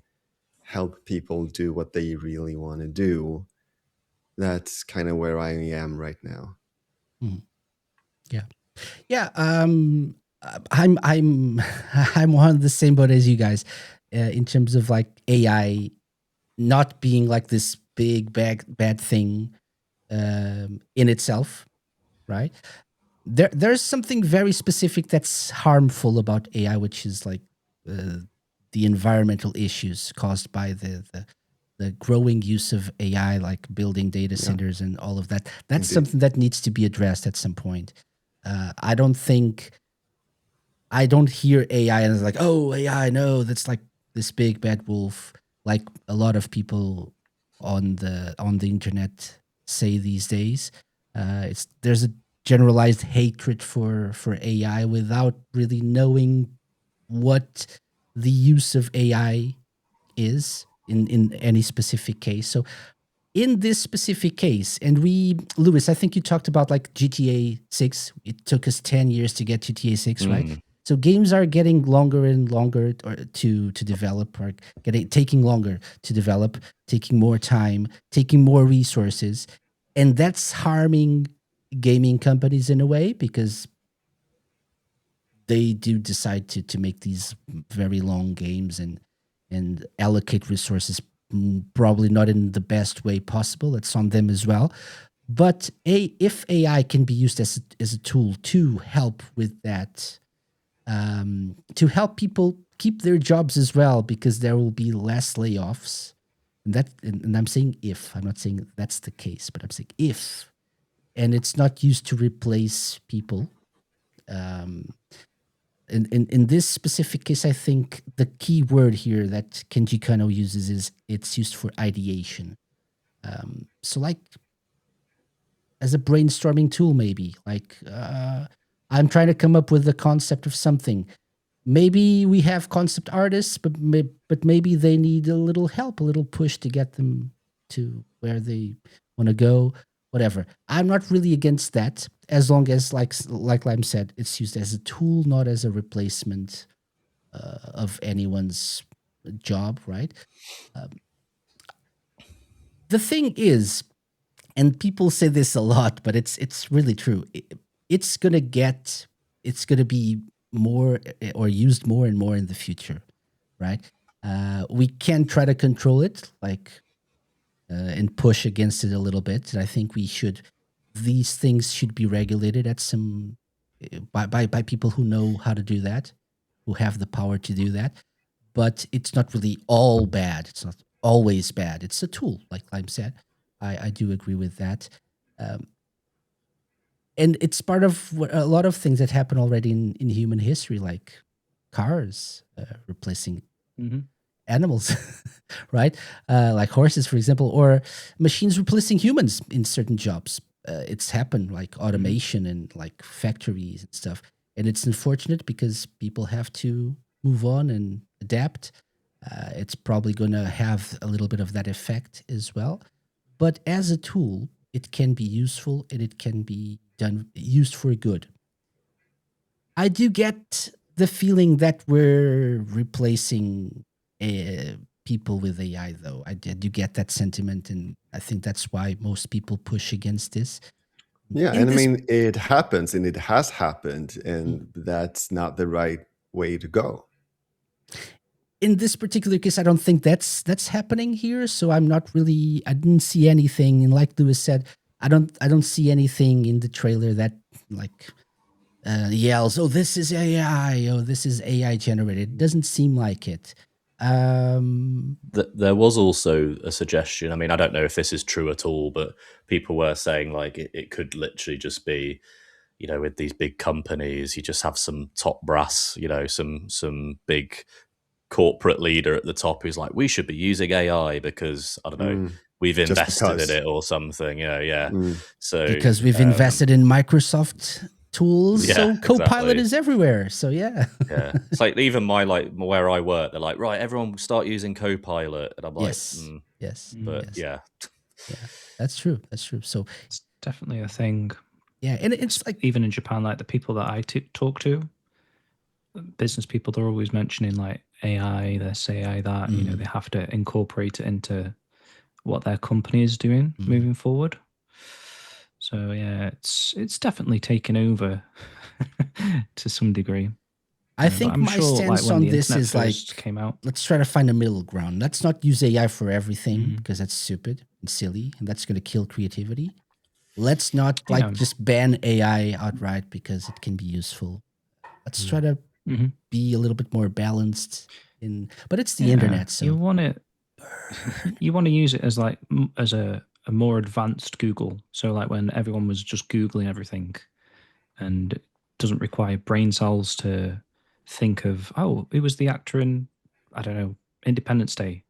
Speaker 3: help people do what they really want to do, that's kind of where I am right now.
Speaker 1: Yeah. I'm I'm on the same boat as you guys, in terms of like AI not being like this big bad thing in itself, right? There's something very specific that's harmful about AI, which is like the environmental issues caused by the growing use of AI, like building data centers and all of that. That's something that needs to be addressed at some point. I don't hear AI and it's like, oh, AI, no, that's like this big bad wolf. like a lot of people on the internet say these days. There's a generalized hatred for AI without really knowing what the use of AI is in any specific case. So in this specific case, and Lewis, I think you talked about like GTA 6. It took us 10 years to get GTA 6, right? So games are getting longer and longer to develop, or taking longer to develop, taking more time, taking more resources, and that's harming gaming companies in a way, because they do decide to make these very long games and allocate resources probably not in the best way possible. It's on them as well. But if AI can be used as a tool to help with that, to help people keep their jobs as well, because there will be less layoffs. And I'm saying if, I'm not saying that's the case, but I'm saying if, and it's not used to replace people. In this specific case, I think the key word here that Kenji Kano uses is it's used for ideation. So like as a brainstorming tool, maybe like I'm trying to come up with the concept of something. Maybe we have concept artists, but maybe they need a little help, a little push to get them to where they want to go, whatever. I'm not really against that, as long as, like Lime said, it's used as a tool, not as a replacement of anyone's job, right? The thing is, and people say this a lot, but it's really true. It's gonna be more or used more and more in the future, right? We can try to control it, like, and push against it a little bit. And I think these things should be regulated at some by people who know how to do that, who have the power to do that. But it's not really all bad. It's not always bad. It's a tool, like Lime said. I do agree with that. And it's part of a lot of things that happen already in human history, like cars replacing animals, right? Like horses, for example, or machines replacing humans in certain jobs. It's happened, like automation and like factories and stuff. And it's unfortunate because people have to move on and adapt. It's probably going to have a little bit of that effect as well. But as a tool, it can be useful and it can be used for good. I do get the feeling that we're replacing people with AI, though. I do get that sentiment, and I think that's why most people push against this.
Speaker 3: Yeah, and I mean, it happens, and it has happened, and that's not the right way to go.
Speaker 1: In this particular case, I don't think that's happening here. So I didn't see anything. And like Lewis said, I don't see anything in the trailer that like yells, "Oh, this is AI! Oh, this is AI generated." It doesn't seem like it.
Speaker 2: There was also a suggestion. I mean, I don't know if this is true at all, but people were saying like it could literally just be, you know, with these big companies, you just have some top brass, you know, some big corporate leader at the top who's like, we should be using AI because, I don't know, we've invested in it or something, you know, yeah. So
Speaker 1: because we've invested in Microsoft tools, so Copilot is everywhere. So yeah.
Speaker 2: Yeah. It's like even where I work, they're like, right, everyone start using Copilot. And I'm like,
Speaker 1: yes.
Speaker 2: But
Speaker 1: yeah, that's true. So
Speaker 4: it's definitely a thing.
Speaker 1: Yeah, and it's like
Speaker 4: even in Japan, like the people that I talk to, business people, they're always mentioning like AI, this AI, that, you know, they have to incorporate it into what their company is doing moving forward. So yeah, it's definitely taken over to some degree.
Speaker 1: I think my stance on this is like,
Speaker 4: came out,
Speaker 1: let's try to find a middle ground. Let's not use AI for everything because that's stupid and silly, and that's going to kill creativity. Let's not just ban AI outright because it can be useful. Let's try to be a little bit more balanced. But it's the internet, so
Speaker 4: you want to use it as like as a more advanced Google. So like when everyone was just Googling everything, and it doesn't require brain cells to think of, oh, it was the actor in, I don't know, Independence Day.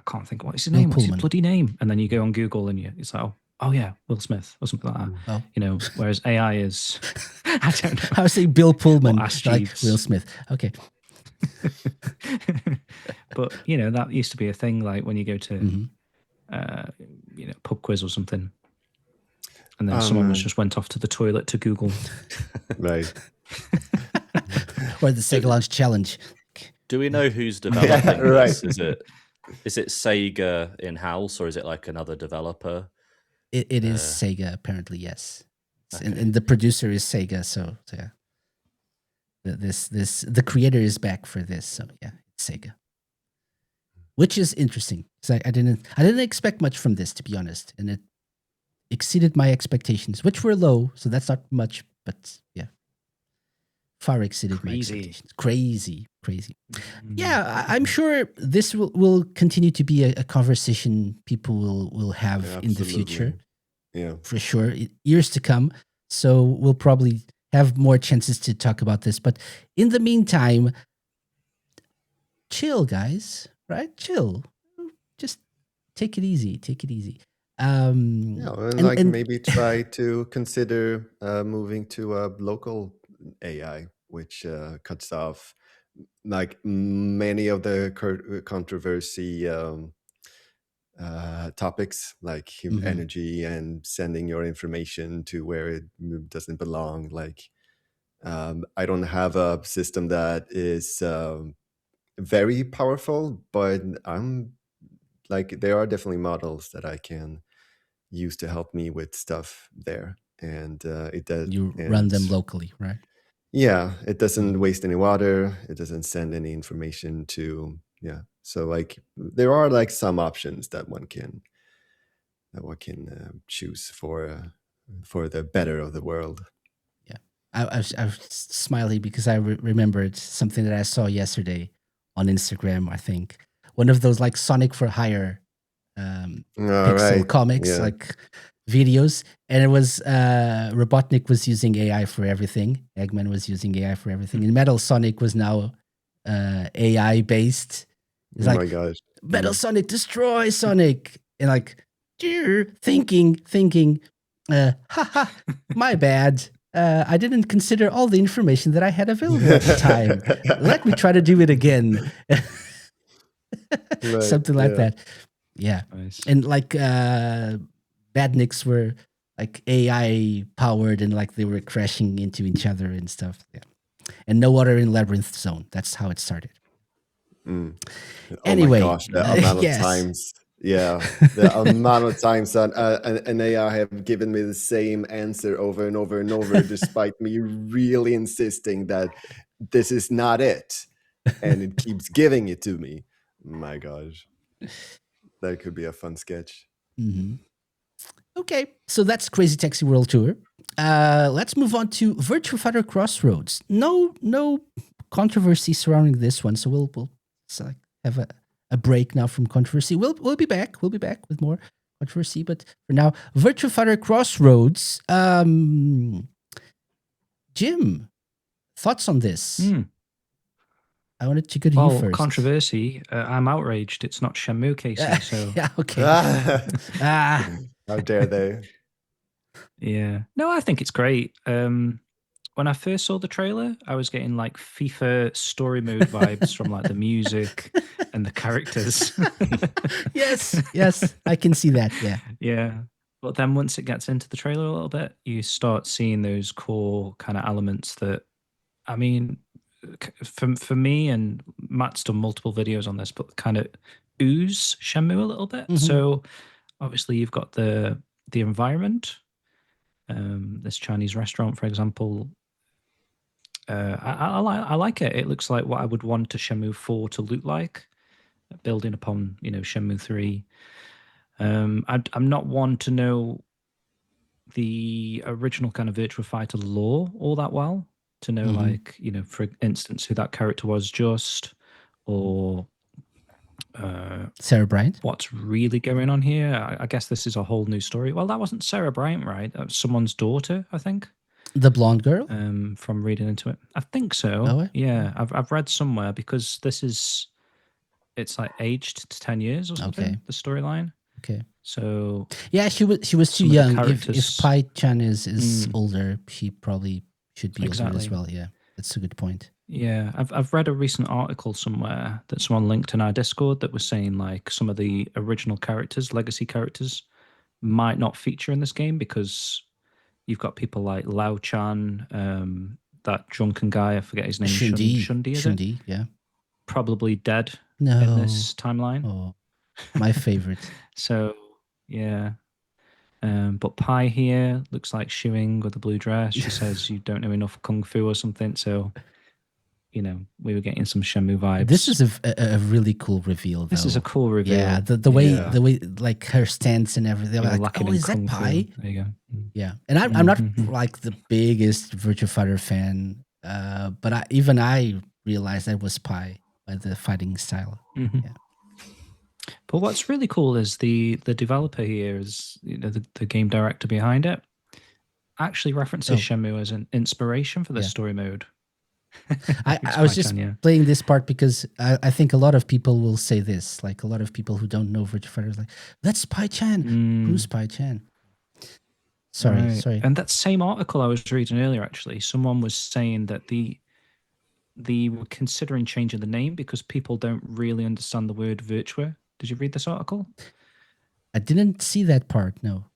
Speaker 4: can't think what is his
Speaker 1: Bill
Speaker 4: name. What's his
Speaker 1: Pullman.
Speaker 4: bloody name? And then you go on Google and it's like, oh yeah, Will Smith or something like that.
Speaker 1: Oh.
Speaker 4: You know, whereas AI is, I don't know.
Speaker 1: I was saying Bill Pullman,
Speaker 4: Ask
Speaker 1: like
Speaker 4: Jeeves.
Speaker 1: Will Smith. Okay.
Speaker 4: But you know, that used to be a thing. Like when you go to, you know, pub quiz or something, and then someone just went off to the toilet to Google.
Speaker 3: Right.
Speaker 1: Or the Sega Lounge challenge.
Speaker 2: Do we know who's developing
Speaker 3: right.
Speaker 2: this? Is it Sega in-house, or is it like another developer?
Speaker 1: It is Sega, apparently, yes. And the producer is Sega, so yeah. The creator is back for this, so yeah, it's Sega. Which is interesting. So I didn't expect much from this, to be honest. And it exceeded my expectations, which were low, so that's not much, but yeah. Far exceeded my expectations. Crazy. Yeah, I'm sure this will continue to be a conversation people will have in the future.
Speaker 3: Yeah.
Speaker 1: For sure. Years to come. So we'll probably have more chances to talk about this. But in the meantime, chill, guys. Right? Chill. Just take it easy.
Speaker 3: And maybe try to consider moving to a local AI, which cuts off like many of the controversy topics, like energy and sending your information to where it doesn't belong. Like, I don't have a system that is very powerful, but I'm like, there are definitely models that I can use to help me with stuff there. And it does.
Speaker 1: You run them locally, right?
Speaker 3: Yeah, it doesn't waste any water. It doesn't send any information to, yeah. So like there are like some options that one can choose for the better of the world.
Speaker 1: Yeah, I was smiling because I remembered something that I saw yesterday on Instagram. I think one of those like Sonic for Hire pixel comics, like videos, and it was Robotnik was using AI for everything. Eggman was using AI for everything, and Metal Sonic was now AI based. It's
Speaker 3: my
Speaker 1: like,
Speaker 3: gosh,
Speaker 1: Metal Sonic, destroy Sonic, and like, thinking, haha, my bad. I didn't consider all the information that I had available at the time. Let me try to do it again. Something like that. Yeah.
Speaker 4: Nice.
Speaker 1: And like badniks were like AI powered and like they were crashing into each other and stuff. Yeah. And no water in Labyrinth Zone. That's how it started. Anyway,
Speaker 3: oh my gosh, the amount of times. Yeah, the amount of times that an AI have given me the same answer over and over and over, despite me really insisting that this is not it, and it keeps giving it to me. My gosh, that could be a fun sketch.
Speaker 1: Okay, so that's Crazy Taxi World Tour. Let's move on to Virtua Fighter Crossroads. No controversy surrounding this one, so we'll have a break now from controversy. We'll be back. We'll be back with more controversy, but for now, Virtua Fighter Crossroads. Jim, thoughts on this? I wanted to go to you first.
Speaker 4: Controversy. I'm outraged. It's not Shenmue, Casey. So
Speaker 1: yeah, okay.
Speaker 3: How dare they?
Speaker 4: Yeah. No, I think it's great. When I first saw the trailer, I was getting like FIFA story mode vibes from like the music and the characters.
Speaker 1: Yes, I can see that. Yeah.
Speaker 4: Yeah. But then once it gets into the trailer a little bit, you start seeing those core kind of elements that, I mean, for me, and Matt's done multiple videos on this, but kind of ooze Shenmue a little bit. So obviously you've got the environment. This Chinese restaurant, for example, I like it. It looks like what I would want a Shenmue 4 to look like, building upon Shenmue 3. I'm not one to know the original kind of Virtua Fighter lore all that well, to know like for instance who that character was, Just, or
Speaker 1: Sarah Bryant.
Speaker 4: What's really going on here? I guess this is a whole new story. Well, that wasn't Sarah Bryant, right? That was someone's daughter, I think.
Speaker 1: The blonde girl?
Speaker 4: From reading into it. I think so.
Speaker 1: Oh,
Speaker 4: yeah, I've read somewhere, because this is it's like aged to 10 years or something.
Speaker 1: Okay.
Speaker 4: The storyline.
Speaker 1: Okay.
Speaker 4: So
Speaker 1: yeah, she was too
Speaker 4: some of the
Speaker 1: young. If
Speaker 4: characters-
Speaker 1: Pai-chan is
Speaker 4: Mm.
Speaker 1: older, she probably should be older as
Speaker 4: Exactly.
Speaker 1: well. Yeah, that's a good point.
Speaker 4: Yeah, I've read a recent article somewhere that someone linked in our Discord that was saying like some of the original characters, legacy characters, might not feature in this game because you've got people like Lao Chan, that drunken guy, I forget his name, Shundi, is it?
Speaker 1: Shundi, yeah.
Speaker 4: Probably dead
Speaker 1: No.
Speaker 4: in this timeline.
Speaker 1: Oh, my favorite.
Speaker 4: So yeah. But Pai here looks like Shuing with a blue dress. She says you don't know enough kung fu or something. So, you know, we were getting some Shenmue vibes.
Speaker 1: This is a really cool reveal, though.
Speaker 4: This is a cool reveal.
Speaker 1: Yeah, the way like her stance and everything.
Speaker 4: Yeah,
Speaker 1: Like,
Speaker 4: lacking
Speaker 1: oh,
Speaker 4: in
Speaker 1: is that
Speaker 4: kung fu.
Speaker 1: Pai?
Speaker 4: There you go.
Speaker 1: Yeah, and I'm not
Speaker 4: Mhm.
Speaker 1: like the biggest Virtua Fighter fan, but I realized that was Pai by the fighting style.
Speaker 4: Mhm.
Speaker 1: Yeah.
Speaker 4: But what's really cool is the developer here is, you know, the game director behind it actually references Shenmue as an inspiration for the story mode.
Speaker 1: I was just playing this part because I think a lot of people will say this. Like a lot of people who don't know Virtua Fighter is like, that's Pai-chan. Who's Pai-chan? Sorry,
Speaker 4: Right.
Speaker 1: sorry.
Speaker 4: And that same article I was reading earlier, actually, someone was saying that they were considering changing the name because people don't really understand the word Virtua. Did you read this article?
Speaker 1: I didn't see that part. No.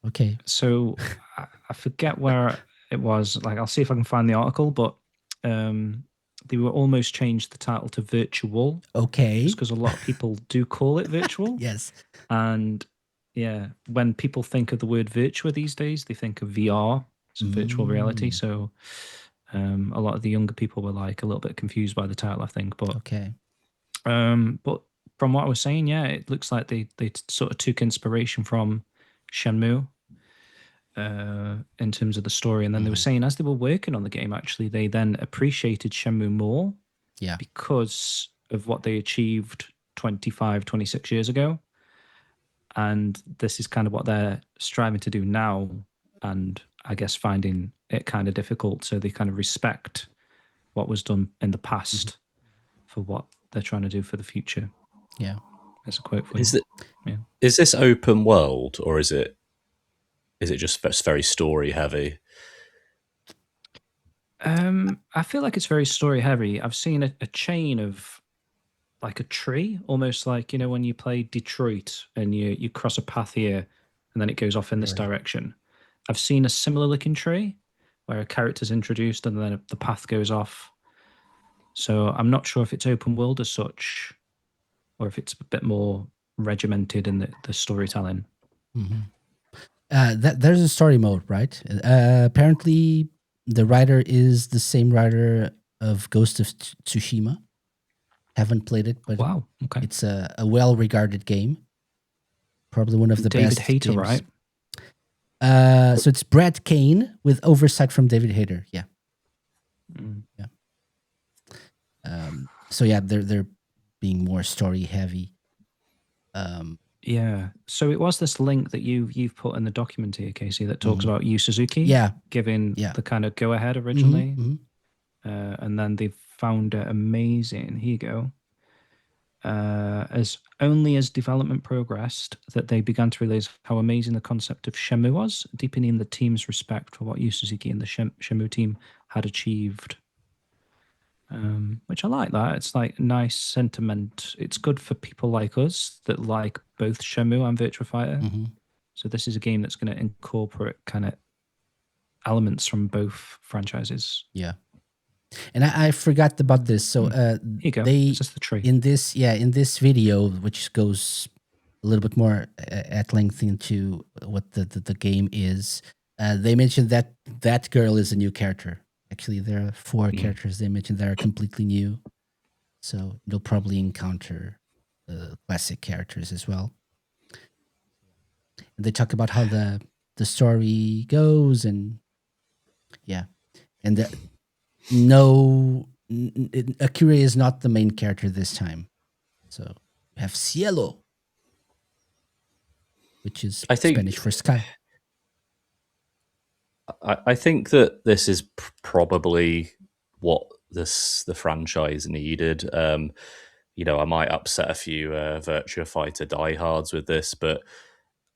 Speaker 1: Okay.
Speaker 4: So I forget where it was. Like, I'll see if I can find the article, but they were almost changed the title to Virtual.
Speaker 1: Okay.
Speaker 4: Just because a lot of people do call it virtual.
Speaker 1: Yes.
Speaker 4: And yeah, when people think of the word Virtua these days, they think of VR, so virtual reality. So a lot of the younger people were like a little bit confused by the title, I think. But
Speaker 1: okay.
Speaker 4: But from what I was saying, yeah, it looks like they sort of took inspiration from Shenmue in terms of the story. And then they were saying as they were working on the game, actually, they then appreciated Shenmue more because of what they achieved 25, 26 years ago. And this is kind of what they're striving to do now. And I guess finding it kind of difficult. So they kind of respect what was done in the past for what they're trying to do for the future.
Speaker 1: Yeah.
Speaker 4: That's a quote for you.
Speaker 2: Is this open world or is it just very story heavy?
Speaker 4: I feel like it's very story heavy. I've seen a chain of like a tree, almost like, you know, when you play Detroit and you cross a path here and then it goes off in this direction. I've seen a similar looking tree where a character's introduced and then the path goes off. So I'm not sure if it's open world as such or if it's a bit more regimented in the storytelling.
Speaker 1: There's a story mode, right? Apparently, the writer is the same writer of Ghost of Tsushima. Haven't played it, but
Speaker 4: wow, okay.
Speaker 1: It's a well-regarded game. Probably one of the
Speaker 4: David
Speaker 1: best
Speaker 4: Hayter,
Speaker 1: games.
Speaker 4: Right?
Speaker 1: So it's Brad Kane with oversight from David Hayter. Yeah. Yeah. So yeah, they're being more story heavy.
Speaker 4: Yeah. So it was this link that you've put in the document here, Casey, that talks about Yu Suzuki giving the kind of go ahead originally. And then they found it amazing. Here you go. As development progressed, that they began to realize how amazing the concept of Shenmue was, deepening the team's respect for what Yu Suzuki and the Shenmue team had achieved. Which I like that. It's like nice sentiment. It's good for people like us that like both Shenmue and Virtua Fighter. So this is a game that's going to incorporate kind of elements from both franchises.
Speaker 1: Yeah. And I forgot about this. So
Speaker 4: here you go.
Speaker 1: They
Speaker 4: it's just the tree.
Speaker 1: in this video, which goes a little bit more at length into what the game is, they mentioned that girl is a new character. Actually, there are 4 characters they mentioned that are completely new. So you'll probably encounter classic characters as well. And they talk about how the story goes and Akira is not the main character this time. So we have Cielo, which is Spanish for sky.
Speaker 2: I think that this is probably what the franchise needed. I might upset a few Virtua Fighter diehards with this, but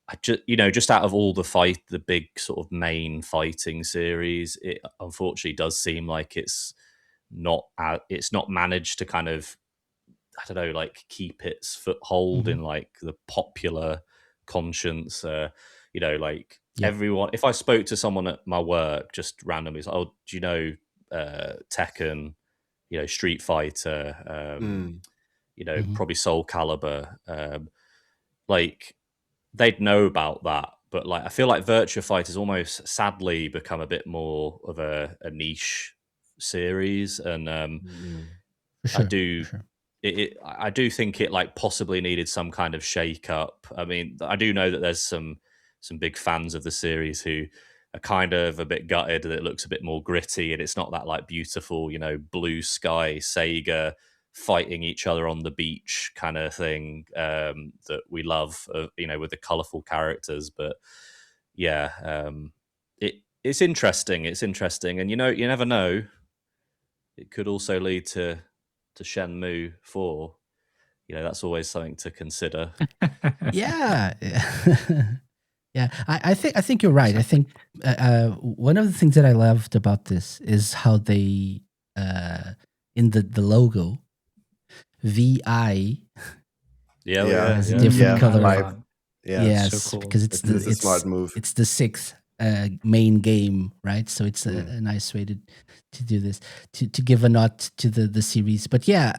Speaker 2: I just out of all the big sort of main fighting series, it unfortunately does seem like it's not managed to kind of, I don't know, like keep its foothold in like the popular conscience. Like everyone. If I spoke to someone at my work just randomly, it's like, oh, do you know Tekken? Street Fighter. Probably Soul Calibur. Like they'd know about that, but like I feel like Virtua Fighter's almost sadly become a bit more of a niche series, and
Speaker 1: For sure,
Speaker 2: I do.
Speaker 1: for sure.
Speaker 2: I do think it like possibly needed some kind of shake up. I mean, I do know that there's some big fans of the series who are kind of a bit gutted that it looks a bit more gritty and it's not that like beautiful, blue sky Sega fighting each other on the beach kind of thing that we love, with the colorful characters. But yeah, it's interesting. It's interesting, and you never know. It could also lead to Shenmue 4. That's always something to consider.
Speaker 1: Yeah. Yeah, I think you're right. I think one of the things that I loved about this is how they in the logo VI has a different color. Yes,
Speaker 4: so cool.
Speaker 1: because it's
Speaker 3: a smart move.
Speaker 1: It's the sixth main game, right? So it's a nice way to do this, to give a nod to the series. But yeah,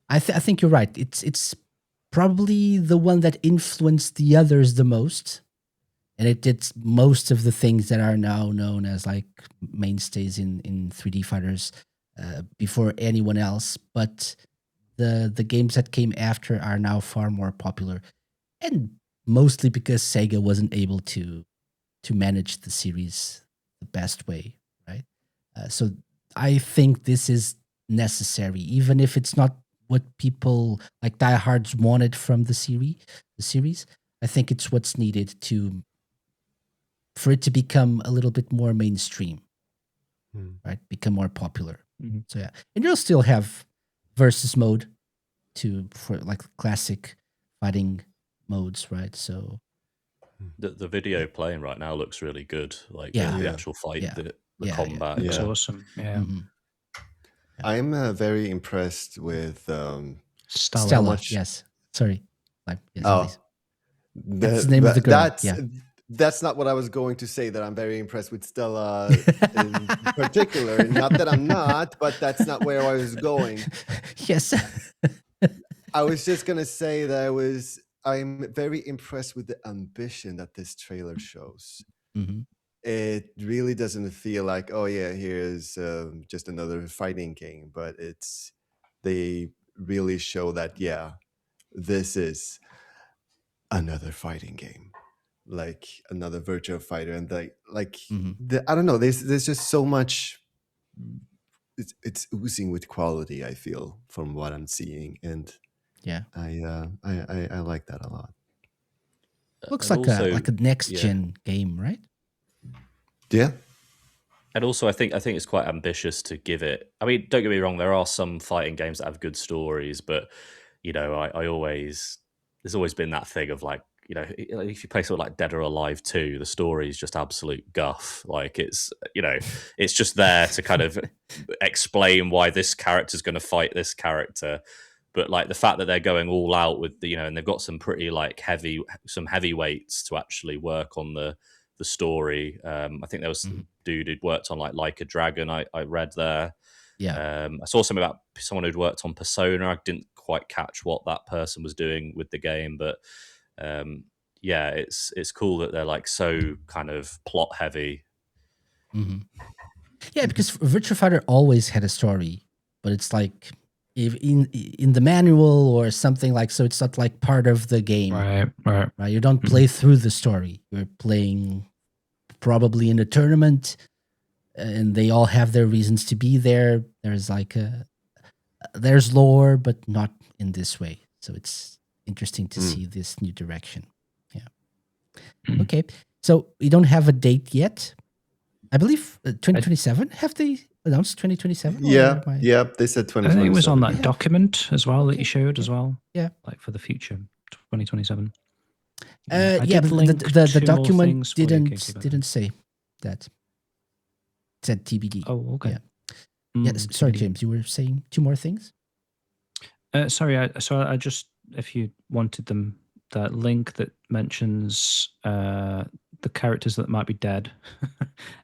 Speaker 1: I think you're right. It's probably the one that influenced the others the most, and it did most of the things that are now known as like mainstays in 3D fighters before anyone else. But the games that came after are now far more popular, and mostly because Sega wasn't able to manage the series the best way, right? So I think this is necessary, even if it's not what people like diehards wanted from the series. I think it's what's needed for it to become a little bit more mainstream, right? Become more popular. So yeah, and you'll still have versus mode for like classic fighting modes, right? So
Speaker 2: the video playing right now looks really good. Like
Speaker 1: Yeah.
Speaker 2: the actual fight, the combat.
Speaker 4: It's
Speaker 3: Yeah.
Speaker 4: awesome. Yeah.
Speaker 3: I'm very impressed with
Speaker 1: Stella.
Speaker 3: much-
Speaker 1: Yes. Sorry. Like, yes,
Speaker 3: Oh,
Speaker 1: please. That's the name of the girl.
Speaker 3: That's not what I was going to say, that I'm very impressed with Stella in particular. Not that I'm not, but that's not where I was going.
Speaker 1: Yes.
Speaker 3: I was just going to say that I'm very impressed with the ambition that this trailer shows. It really doesn't feel like, oh yeah, here's just another fighting game, but they really show that, yeah, this is another fighting game, like another Virtua Fighter, and I don't know, there's just so much. It's oozing with quality, I feel, from what I'm seeing, and
Speaker 1: Yeah.
Speaker 3: I like that a lot.
Speaker 1: Looks
Speaker 2: And
Speaker 1: like
Speaker 2: also-
Speaker 1: a next gen game, right?
Speaker 3: Yeah.
Speaker 2: And also, I think it's quite ambitious to give it. I mean, don't get me wrong. There are some fighting games that have good stories, but there's always been that thing of like, if you play sort of like Dead or Alive 2, the story is just absolute guff. Like it's just there to kind of explain why this character's going to fight this character. But like the fact that they're going all out with and they've got some pretty like heavyweights to actually work on the story. I think there was some dude who'd worked on like a Dragon. I read there.
Speaker 1: Yeah.
Speaker 2: I saw something about someone who'd worked on Persona. I didn't quite catch what that person was doing with the game, but yeah, it's cool that they're like so kind of plot heavy.
Speaker 1: Yeah, because Virtua Fighter always had a story, but it's like if in the manual or something, like, so it's not like part of the game.
Speaker 4: Right.
Speaker 1: You don't play through the story. You're playing probably in a tournament, and they all have their reasons to be there. There's like there's lore, but not in this way. So it's interesting to see this new direction. Yeah. Okay. So we don't have a date yet. I believe 2027. Have they announced 2027?
Speaker 3: Yeah, yeah, they said
Speaker 4: I
Speaker 3: 2027.
Speaker 4: think it was on that
Speaker 1: Yeah.
Speaker 4: document as well that you showed as
Speaker 1: okay.
Speaker 4: well.
Speaker 1: Yeah.
Speaker 4: Like for the future, 2027.
Speaker 1: Yeah,
Speaker 4: I did
Speaker 1: but
Speaker 4: link
Speaker 1: the
Speaker 4: two more
Speaker 1: document
Speaker 4: things for you, Casey, by the way.
Speaker 1: didn't say that. It said TBD.
Speaker 4: Oh, okay.
Speaker 1: Yeah. Yeah, sorry,
Speaker 4: TBD.
Speaker 1: James, you were saying two more things?
Speaker 4: Sorry, I just, if you wanted them, that link that mentions the characters that might be dead,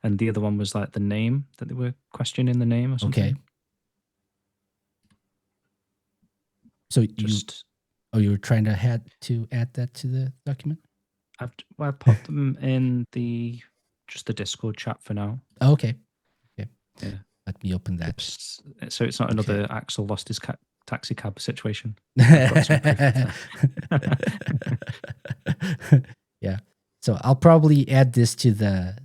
Speaker 4: and the other one was like the name that they were questioning the name or something.
Speaker 1: Okay. So
Speaker 4: Just
Speaker 1: you were trying to add that to the document?
Speaker 4: I popped them in the Discord chat for now.
Speaker 1: Oh, okay. Okay.
Speaker 4: Yeah.
Speaker 1: Let me open that.
Speaker 4: So it's not another Axel lost his taxi cab situation.
Speaker 1: Yeah. So I'll probably add this to the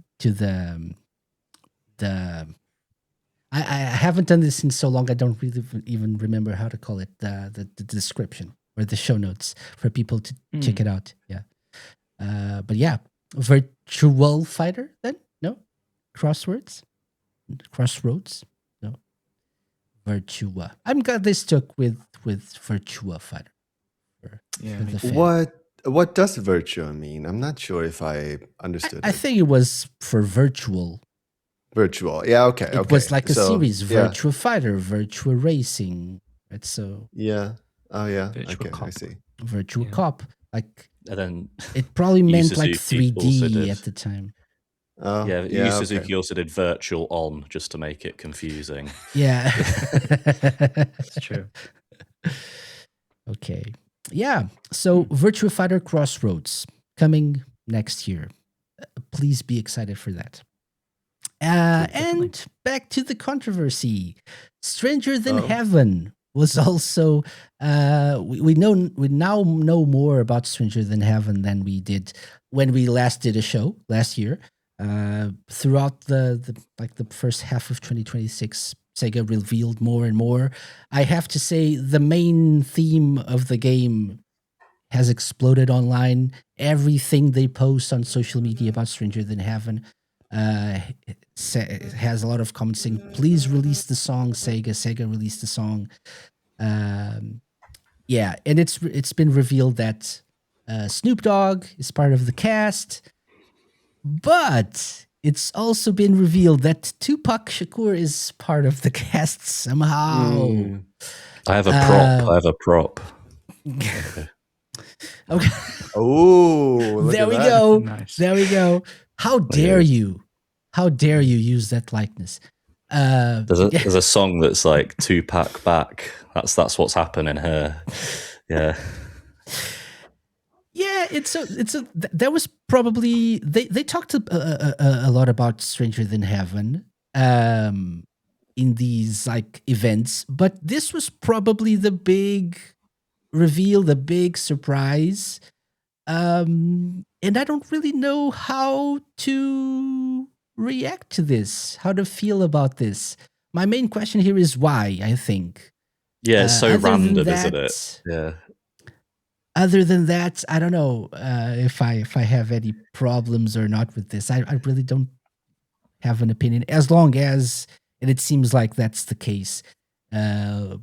Speaker 1: I haven't done this in so long I don't really even remember how to call it, the description or the show notes for people to check it out. Yeah. But yeah, Virtual Fighter then? No? Crossroads? No. Virtua. I'm glad they stuck with Virtua Fighter.
Speaker 4: Yeah.
Speaker 3: What does Virtua mean? I'm not sure if I understood
Speaker 1: I
Speaker 3: it.
Speaker 1: think it was for virtual.
Speaker 3: Virtual. Yeah, okay.
Speaker 1: It was like a series,
Speaker 3: yeah.
Speaker 1: Virtua Fighter, Virtua Racing. Right? So
Speaker 3: Yeah. Oh yeah.
Speaker 4: Virtua
Speaker 3: Okay,
Speaker 4: Cop.
Speaker 3: I see.
Speaker 1: Virtual Cop. Like
Speaker 2: And then
Speaker 1: it probably meant like
Speaker 2: Suzuki also
Speaker 1: 3D
Speaker 2: did.
Speaker 1: at the time.
Speaker 3: Oh,
Speaker 2: yeah,
Speaker 3: yeah,
Speaker 2: Suzuki also did Virtual On just to make it confusing.
Speaker 1: Yeah.
Speaker 4: It's true.
Speaker 1: Okay. Yeah. So Virtua Fighter Crossroads coming next year. Please be excited for that. And back to the controversy. Stranger Than Heaven was also we now know more about Stranger Than Heaven than we did when we last did a show last year. Throughout the first half of 2026, Sega revealed more and more. I have to say the main theme of the game has exploded online. Everything they post on social media about Stranger Than Heaven has a lot of comments saying, please release the song, Sega release the song. Yeah, and it's been revealed that Snoop Dogg is part of the cast, but it's also been revealed that Tupac Shakur is part of the cast somehow.
Speaker 2: I have a prop.
Speaker 1: Okay.
Speaker 3: Oh,
Speaker 1: there we go.
Speaker 4: Nice.
Speaker 1: There we go. How dare you? How dare you use that likeness?
Speaker 2: There's a song that's like Tupac back. That's what's happening here. Yeah.
Speaker 1: Yeah, that was probably they talked a lot about Stranger Than Heaven in these like events, but this was probably the big reveal, the big surprise. And I don't really know how to react to this, how to feel about this. My main question here is why, I think.
Speaker 2: Yeah, it's so random, isn't it? Yeah.
Speaker 1: Other than that, I don't know if I have any problems or not with this. I really don't have an opinion, as long as, and it seems like that's the case, the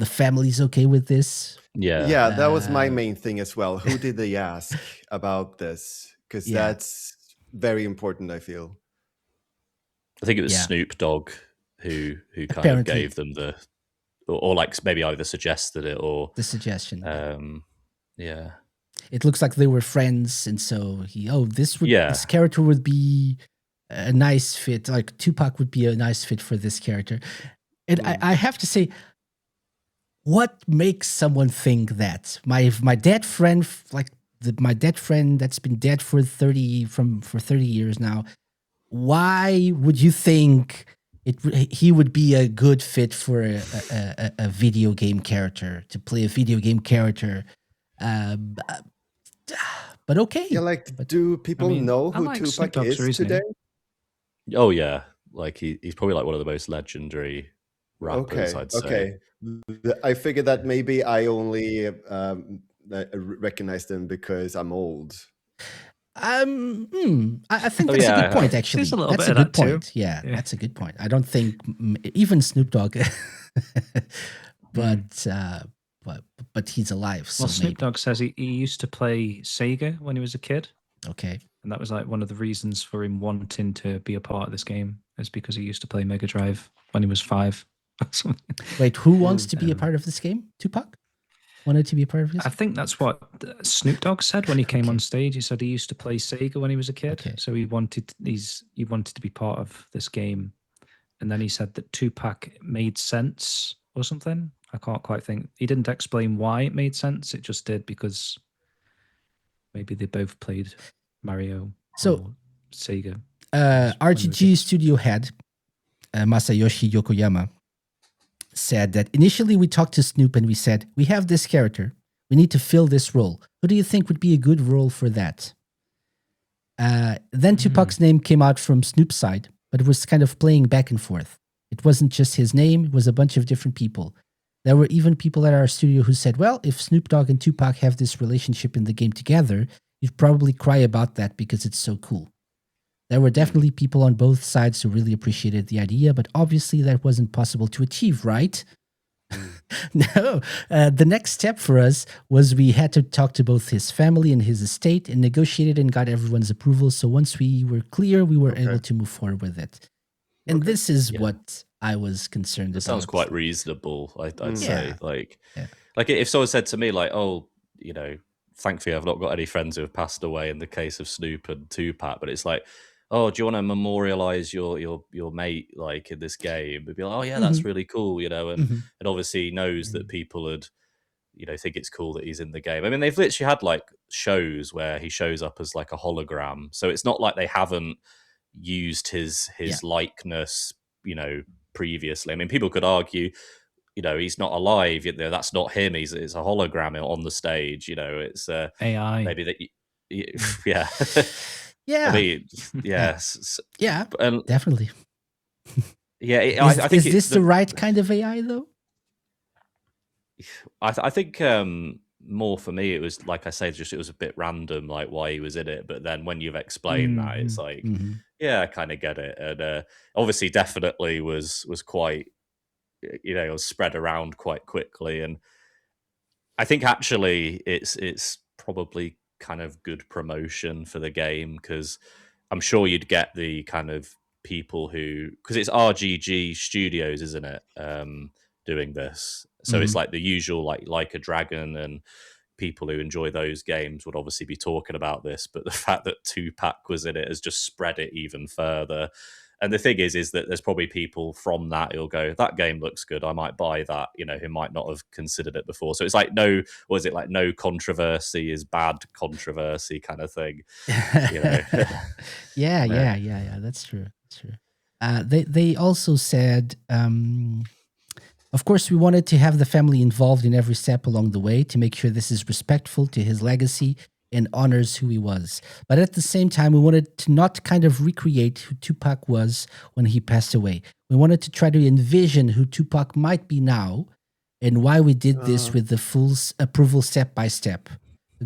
Speaker 1: family's okay with this.
Speaker 3: Yeah, that was my main thing as well. Who did they ask about this? Because that's very important, I feel.
Speaker 2: I think it was Snoop Dogg who kind of gave them or like maybe either suggested it or
Speaker 1: the suggestion.
Speaker 2: Yeah.
Speaker 1: It looks like they were friends, and so this character would be a nice fit. Like Tupac would be a nice fit for this character. And I have to say, what makes someone think that? My dead friend, my dead friend that's been dead for 30 years now. Why would you think he would be a good fit for a video game character, to play a video game character? But okay.
Speaker 3: Yeah, do people know who Tupac is today?
Speaker 2: Oh yeah, like he's probably like one of the most legendary rappers. I'd say.
Speaker 3: Okay, I figured that maybe I only recognize them because I'm old.
Speaker 1: I think
Speaker 2: Oh,
Speaker 1: that's a
Speaker 2: yeah,
Speaker 1: good point.
Speaker 2: I-
Speaker 1: Actually,
Speaker 4: There's a little
Speaker 1: that's
Speaker 4: bit
Speaker 1: a
Speaker 4: of
Speaker 1: good
Speaker 4: that too.
Speaker 1: point. Yeah,
Speaker 4: Yeah.
Speaker 1: that's a good point. I don't think even Snoop Dogg, but but he's alive, so
Speaker 4: Well, Snoop
Speaker 1: maybe.
Speaker 4: Dogg says he used to play Sega when he was a kid,
Speaker 1: Okay.
Speaker 4: and that was like one of the reasons for him wanting to be a part of this game, is because he used to play Mega Drive when he was 5 or something.
Speaker 1: Wait, who wants to be a part of this game? Tupac wanted to be a part of this.
Speaker 4: I think that's what Snoop Dogg said when he came
Speaker 1: Okay.
Speaker 4: on stage. He said he used to play Sega when he was a kid,
Speaker 1: Okay.
Speaker 4: so he wanted to be part of this game. And then he said that Tupac made sense or something. I can't quite think. He didn't explain why it made sense. It just did because maybe they both played Mario
Speaker 1: So,
Speaker 4: or Sega.
Speaker 1: RGG studio head Masayoshi Yokoyama said that initially we talked to Snoop and we said, we have this character. We need to fill this role. Who do you think would be a good role for that? Then Tupac's name came out from Snoop's side, but it was kind of playing back and forth. It wasn't just his name, it was a bunch of different people. There were even people at our studio who said, well, if Snoop Dogg and Tupac have this relationship in the game together, you'd probably cry about that because it's so cool. There were definitely people on both sides who really appreciated the idea, but obviously that wasn't possible to achieve, right? No. The next step for us was we had to talk to both his family and his estate and negotiated and got everyone's approval. So once we were clear, we were able to move forward with it. And this is what I was concerned about.
Speaker 2: It sounds quite reasonable, I'd say.
Speaker 1: Yeah.
Speaker 2: Like if someone said to me, like, oh, thankfully I've not got any friends who have passed away in the case of Snoop and Tupac, but it's like, oh, do you want to memorialize your mate like in this game? We'd be like, oh yeah, that's really cool, and obviously he knows that people would, think it's cool that he's in the game. I mean, they've literally had like shows where he shows up as like a hologram, so it's not like they haven't used his likeness, previously. I mean, people could argue, he's not alive. That's not him. It's a hologram on the stage. It's
Speaker 4: AI.
Speaker 2: maybe that. Yeah.
Speaker 1: Yeah.
Speaker 2: I mean, yes.
Speaker 1: Yeah,
Speaker 2: And
Speaker 1: definitely.
Speaker 2: yeah,
Speaker 1: I think is this the right kind of AI though?
Speaker 2: I think more for me, it was like I say, just it was a bit random, like why he was in it. But then when you've explained that, it's like, yeah, I kind of get it. And obviously, definitely was quite, was spread around quite quickly. And I think actually, it's probably kind of good promotion for the game, because I'm sure you'd get the kind of people who, because it's RGG Studios, isn't it, doing this, so it's like the usual like a Dragon and people who enjoy those games would obviously be talking about this, but the fact that Tupac was in it has just spread it even further. And the thing is that there's probably people from that who'll go, that game looks good, I might buy that, who might not have considered it before. So it's like no controversy is bad controversy kind of thing.
Speaker 1: Yeah. That's true. They also said, of course, we wanted to have the family involved in every step along the way to make sure this is respectful to his legacy and honors who he was. But at the same time, we wanted to not kind of recreate who Tupac was when he passed away. We wanted to try to envision who Tupac might be now and why we did this with the full approval step by step,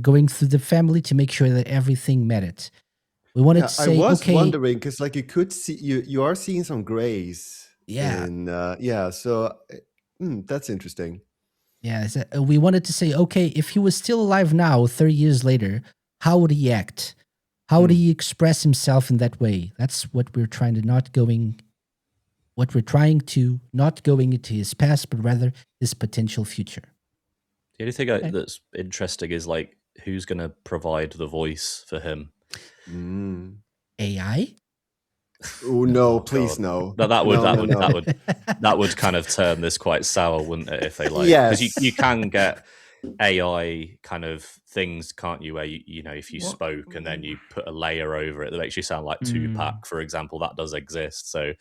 Speaker 1: going through the family to make sure that everything met it. We wanted to say,
Speaker 3: I was wondering, because like you could see, you are seeing some grays.
Speaker 1: Yeah.
Speaker 3: So that's interesting.
Speaker 1: Yeah, we wanted to say, okay, if he was still alive now, 30 years later, how would he act? How would he express himself in that way? That's what we're trying to not going into his past, but rather his potential future.
Speaker 2: The only thing that's interesting is like who's going to provide the voice for him.
Speaker 1: AI?
Speaker 3: Oh no! Please no.
Speaker 2: That would kind of turn this quite sour, wouldn't it? If they like, because you can get AI kind of things, can't you? Where if you spoke and then you put a layer over it that makes you sound like Tupac, for example, that does exist. So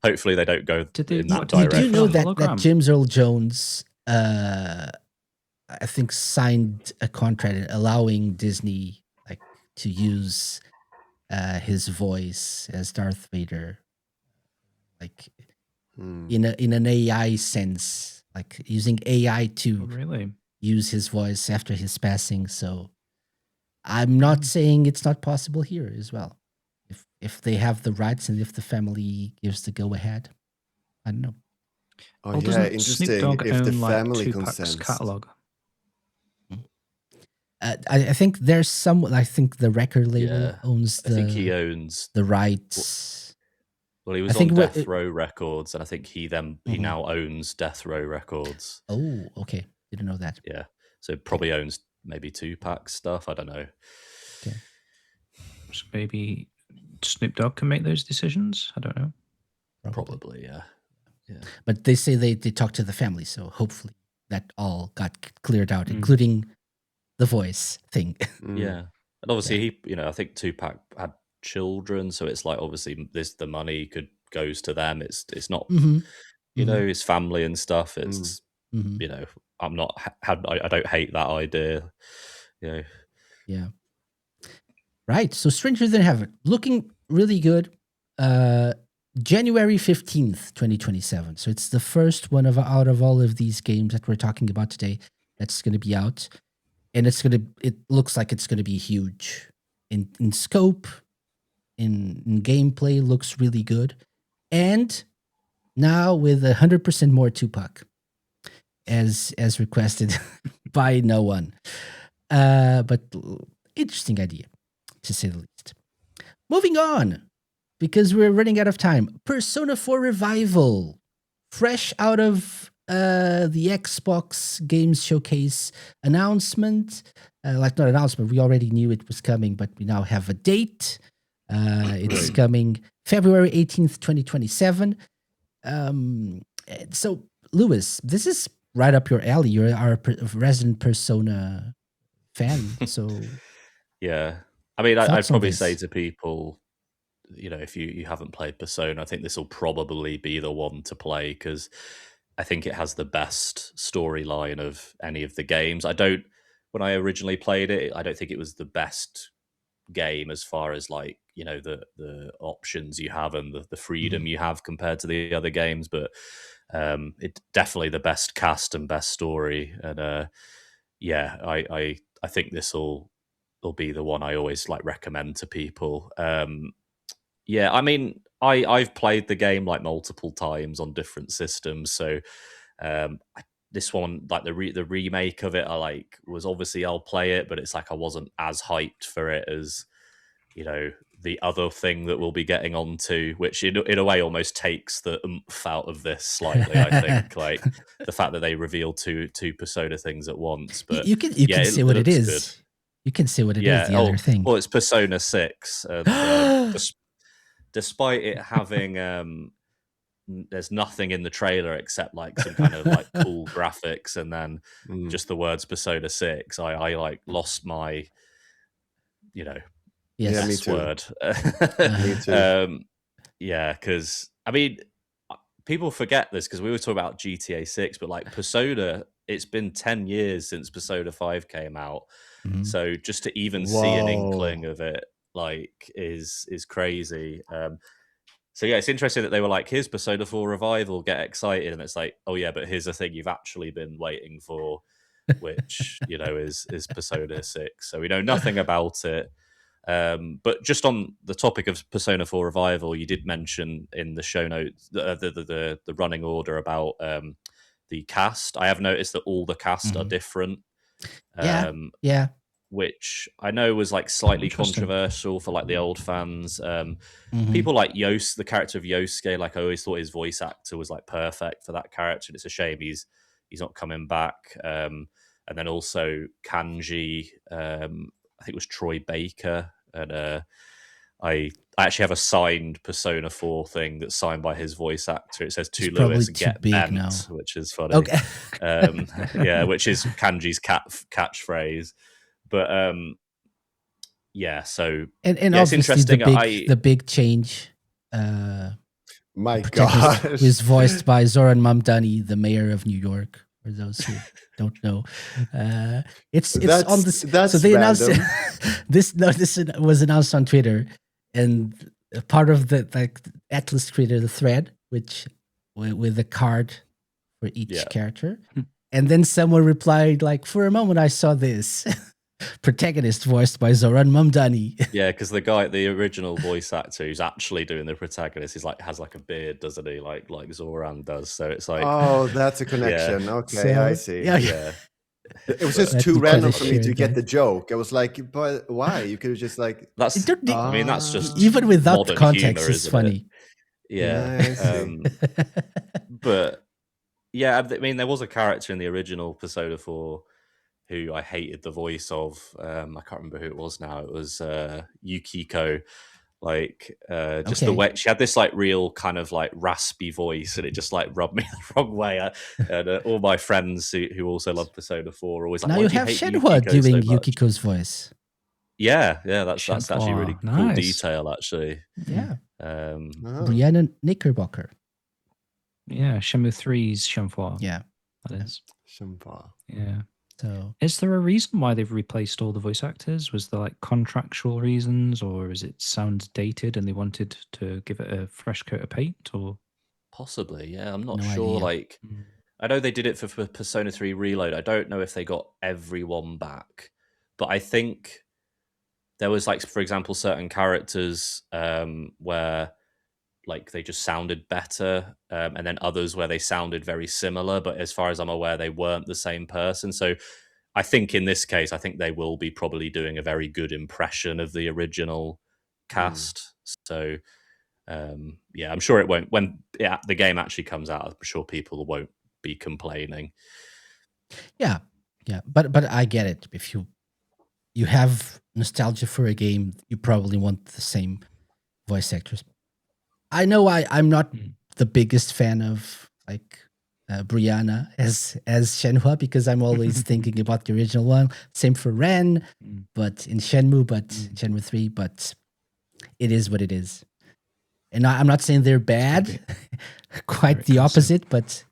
Speaker 2: hopefully they don't go in that direction.
Speaker 1: You do know that James Earl Jones, I think, signed a contract allowing Disney to use his voice as Darth Vader, in an AI sense, like using AI to use his voice after his passing. So I'm not saying it's not possible here as well. If they have the rights and if the family gives the go ahead, I don't know.
Speaker 3: Oh
Speaker 4: Well,
Speaker 3: yeah,
Speaker 4: doesn't Snoop
Speaker 3: interesting.
Speaker 4: Dogg
Speaker 3: If the
Speaker 4: own like
Speaker 3: family
Speaker 4: Tupac's
Speaker 3: consents.
Speaker 4: catalog?
Speaker 1: I think there's some. I think the record label
Speaker 2: Yeah.
Speaker 1: owns
Speaker 2: I think he owns.
Speaker 1: the rights.
Speaker 2: Well, he was
Speaker 1: I think
Speaker 2: on
Speaker 1: what-
Speaker 2: Death Row Records, and I think he now owns Death Row Records.
Speaker 1: Oh, okay. Didn't know that.
Speaker 2: Yeah, so probably owns maybe Tupac stuff. I don't know.
Speaker 1: Okay.
Speaker 4: So maybe Snoop Dogg can make those decisions. I don't know.
Speaker 2: Probably, yeah.
Speaker 1: But they say they talked to the family, so hopefully that all got cleared out,
Speaker 4: Mm.
Speaker 1: including the voice thing.
Speaker 3: Mm.
Speaker 2: Yeah, and obviously I think Tupac had children, so it's like obviously the money goes to them. It's not
Speaker 1: Mm-hmm.
Speaker 2: his family and stuff. It's
Speaker 1: Mm-hmm.
Speaker 2: I'm not I don't hate that idea.
Speaker 1: Yeah. Right. So Stranger Than Heaven, looking really good. January 15th, 2027. So it's the first one out of all of these games that we're talking about today that's going to be out. And it looks like it's going to be huge in scope, in gameplay, looks really good. And now with 100% more Tupac as requested by no one. But interesting idea, to say the least. Moving on, because we're running out of time. Persona 4 Revival, fresh out of the Xbox Games Showcase announcement. Not announcement, we already knew it was coming, but we now have a date. It's coming February 18th, 2027. So, Lewis, this is right up your alley. You're our resident Persona fan, so
Speaker 2: Yeah. I mean,
Speaker 1: Thoughts
Speaker 2: I'd
Speaker 1: on
Speaker 2: probably
Speaker 1: this?
Speaker 2: say to people, if you haven't played Persona, I think this will probably be the one to play because I think it has the best storyline of any of the games. When I originally played it, I don't think it was the best game as far as like, the options you have and the freedom you have compared to the other games, but it's definitely the best cast and best story. And I think this will be the one I always like recommend to people. I mean, I've played the game like multiple times on different systems, so this one, like the remake of it, I was obviously I'll play it, but it's like I wasn't as hyped for it as the other thing that we'll be getting onto, which in a way almost takes the oomph out of this slightly. I think like the fact that they reveal two Persona things at once. But
Speaker 1: you can say what it
Speaker 2: looks
Speaker 1: is.
Speaker 2: good.
Speaker 1: You can say what it is. The other thing.
Speaker 2: Well, it's Persona 6. Despite it having, there's nothing in the trailer except like some kind of like cool graphics, and then just the words Persona 6. I like lost my,
Speaker 1: Yes.
Speaker 3: me too.
Speaker 2: word.
Speaker 3: Me too.
Speaker 2: Because I mean, people forget this because we were talking about GTA 6, but like Persona, it's been 10 years since Persona 5 came out. So just to even see an inkling of it, like, is crazy. So yeah, it's interesting that they were like, "Here's Persona 4 Revival, get excited," and it's like, "Oh yeah, but here's the thing you've actually been waiting for, which is Persona 6." So we know nothing about it. But just on the topic of Persona 4 Revival, you did mention in the show notes the running order about the cast. I have noticed that all the cast are different.
Speaker 1: Yeah.
Speaker 2: Which I know was like slightly controversial for like the old fans. People like the character of Yosuke, like I always thought his voice actor was like perfect for that character, and it's a shame he's not coming back. And then also Kanji, I think it was Troy Baker, and I actually have a signed Persona 4 thing that's signed by his voice actor. It says to Lewis, "Get bent," now, which is funny.
Speaker 1: Okay.
Speaker 2: Which is Kanji's catchphrase. But so
Speaker 1: and
Speaker 2: it's
Speaker 1: obviously
Speaker 2: interesting.
Speaker 1: The big change.
Speaker 3: My God,
Speaker 1: was voiced by Zoran Mamdani, the mayor of New York. For those who don't know, it's on this. So they announced this. No, this was announced on Twitter, and part of the Atlas created a thread, which with a card for each character, and then someone replied like, "For a moment, I saw this." Protagonist voiced by Zoran Mamdani.
Speaker 2: Yeah, because the original voice actor who's actually doing the protagonist, has like a beard, doesn't he? Like Zoran does. So it's like,
Speaker 3: Oh, that's a connection. Okay, I see.
Speaker 2: yeah.
Speaker 3: It was just
Speaker 1: But
Speaker 3: too
Speaker 1: you
Speaker 3: random
Speaker 1: kinda
Speaker 3: for me to
Speaker 1: shared
Speaker 3: get
Speaker 1: that.
Speaker 3: the joke. I was like, but why? You could have just like,
Speaker 2: That's.
Speaker 1: It don't need-
Speaker 2: I mean, that's just
Speaker 1: Even without
Speaker 2: modern
Speaker 1: context,
Speaker 2: humor,
Speaker 1: it's
Speaker 2: isn't
Speaker 1: funny.
Speaker 2: it? Yeah.
Speaker 3: I see.
Speaker 2: But yeah, I mean, there was a character in the original Persona 4 who I hated the voice of. I can't remember who it was now. It was Yukiko. Like just the
Speaker 1: Okay.
Speaker 2: way she had this like real kind of like raspy voice, and it just like rubbed me the wrong way. And all my friends who also love Persona 4 are always like,
Speaker 1: Now
Speaker 2: "Why
Speaker 1: you
Speaker 2: do
Speaker 1: have
Speaker 2: hate
Speaker 1: Shenhua
Speaker 2: Yukiko so
Speaker 1: doing
Speaker 2: much?"
Speaker 1: Yukiko's voice.
Speaker 2: Yeah, that's actually a really
Speaker 4: Shenhua,
Speaker 2: cool
Speaker 4: nice.
Speaker 2: detail, actually.
Speaker 1: Yeah.
Speaker 3: Oh.
Speaker 1: Brianna Knickerbocker.
Speaker 4: Yeah, Shenmue 3's Shenhua.
Speaker 1: Yeah.
Speaker 4: That is.
Speaker 3: Shenhua.
Speaker 4: Yeah.
Speaker 1: So
Speaker 4: Is there a reason why they've replaced all the voice actors? Was there like contractual reasons, or is it sound dated and they wanted to give it a fresh coat of paint? Or
Speaker 2: Possibly, yeah. I'm not
Speaker 1: No
Speaker 2: sure.
Speaker 1: idea.
Speaker 2: Like, I know they did it for Persona 3 Reload. I don't know if they got everyone back, but I think there was like, for example, certain characters where like they just sounded better, and then others where they sounded very similar, but as far as I'm aware, they weren't the same person. So I think in this case, I think they will be probably doing a very good impression of the original cast. So yeah, I'm sure it won't. When the game actually comes out, I'm sure people won't be complaining.
Speaker 1: yeah. But I get it. If you have nostalgia for a game, you probably want the same voice actors. I know I'm not the biggest fan of like Brianna as Shenhua, because I'm always thinking about the original one. Same for Ren, but in Shenmue, but Shenmue 3, but it is what it is. And I'm not saying they're bad, quite the opposite, but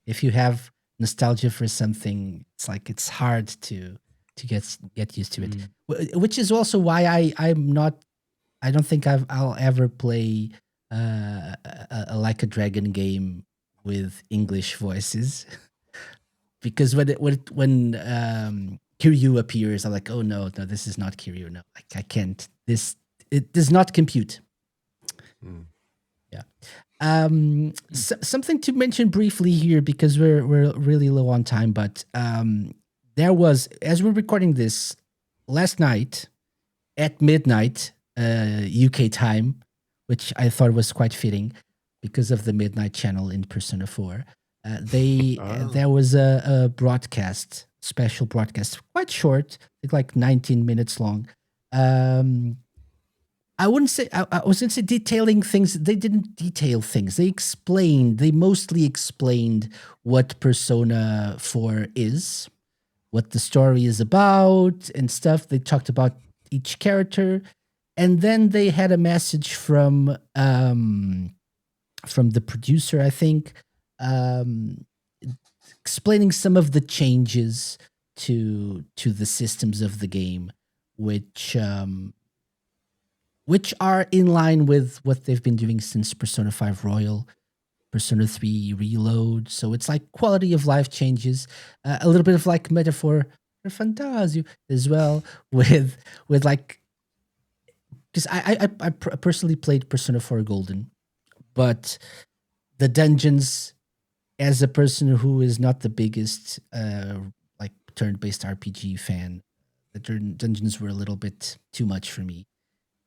Speaker 1: if you have nostalgia for something, it's like it's hard to get used to it. Which is also why I don't think I'll ever play a Like a Dragon game with English voices, because when Kiryu appears, I'm like, oh no, this is not Kiryu. No, I can't. It does not compute. Yeah. Something to mention briefly here, because we're really low on time, but there was, as we're recording this, last night at midnight UK time, which I thought was quite fitting because of the midnight channel in Persona 4. There was a broadcast, special broadcast, quite short, I think like 19 minutes long. I wouldn't say, I was going to say detailing things. They didn't detail things. They mostly explained what Persona 4 is, what the story is about and stuff. They talked about each character. And then they had a message from the producer, I think, explaining some of the changes to the systems of the game, which are in line with what they've been doing since Persona 5 Royal, Persona 3 Reload. So it's like quality of life changes, a little bit of like metaphor for Fantasio as well, with like, because I personally played Persona 4 Golden, but the dungeons, as a person who is not the biggest like turn-based RPG fan, the dungeons were a little bit too much for me.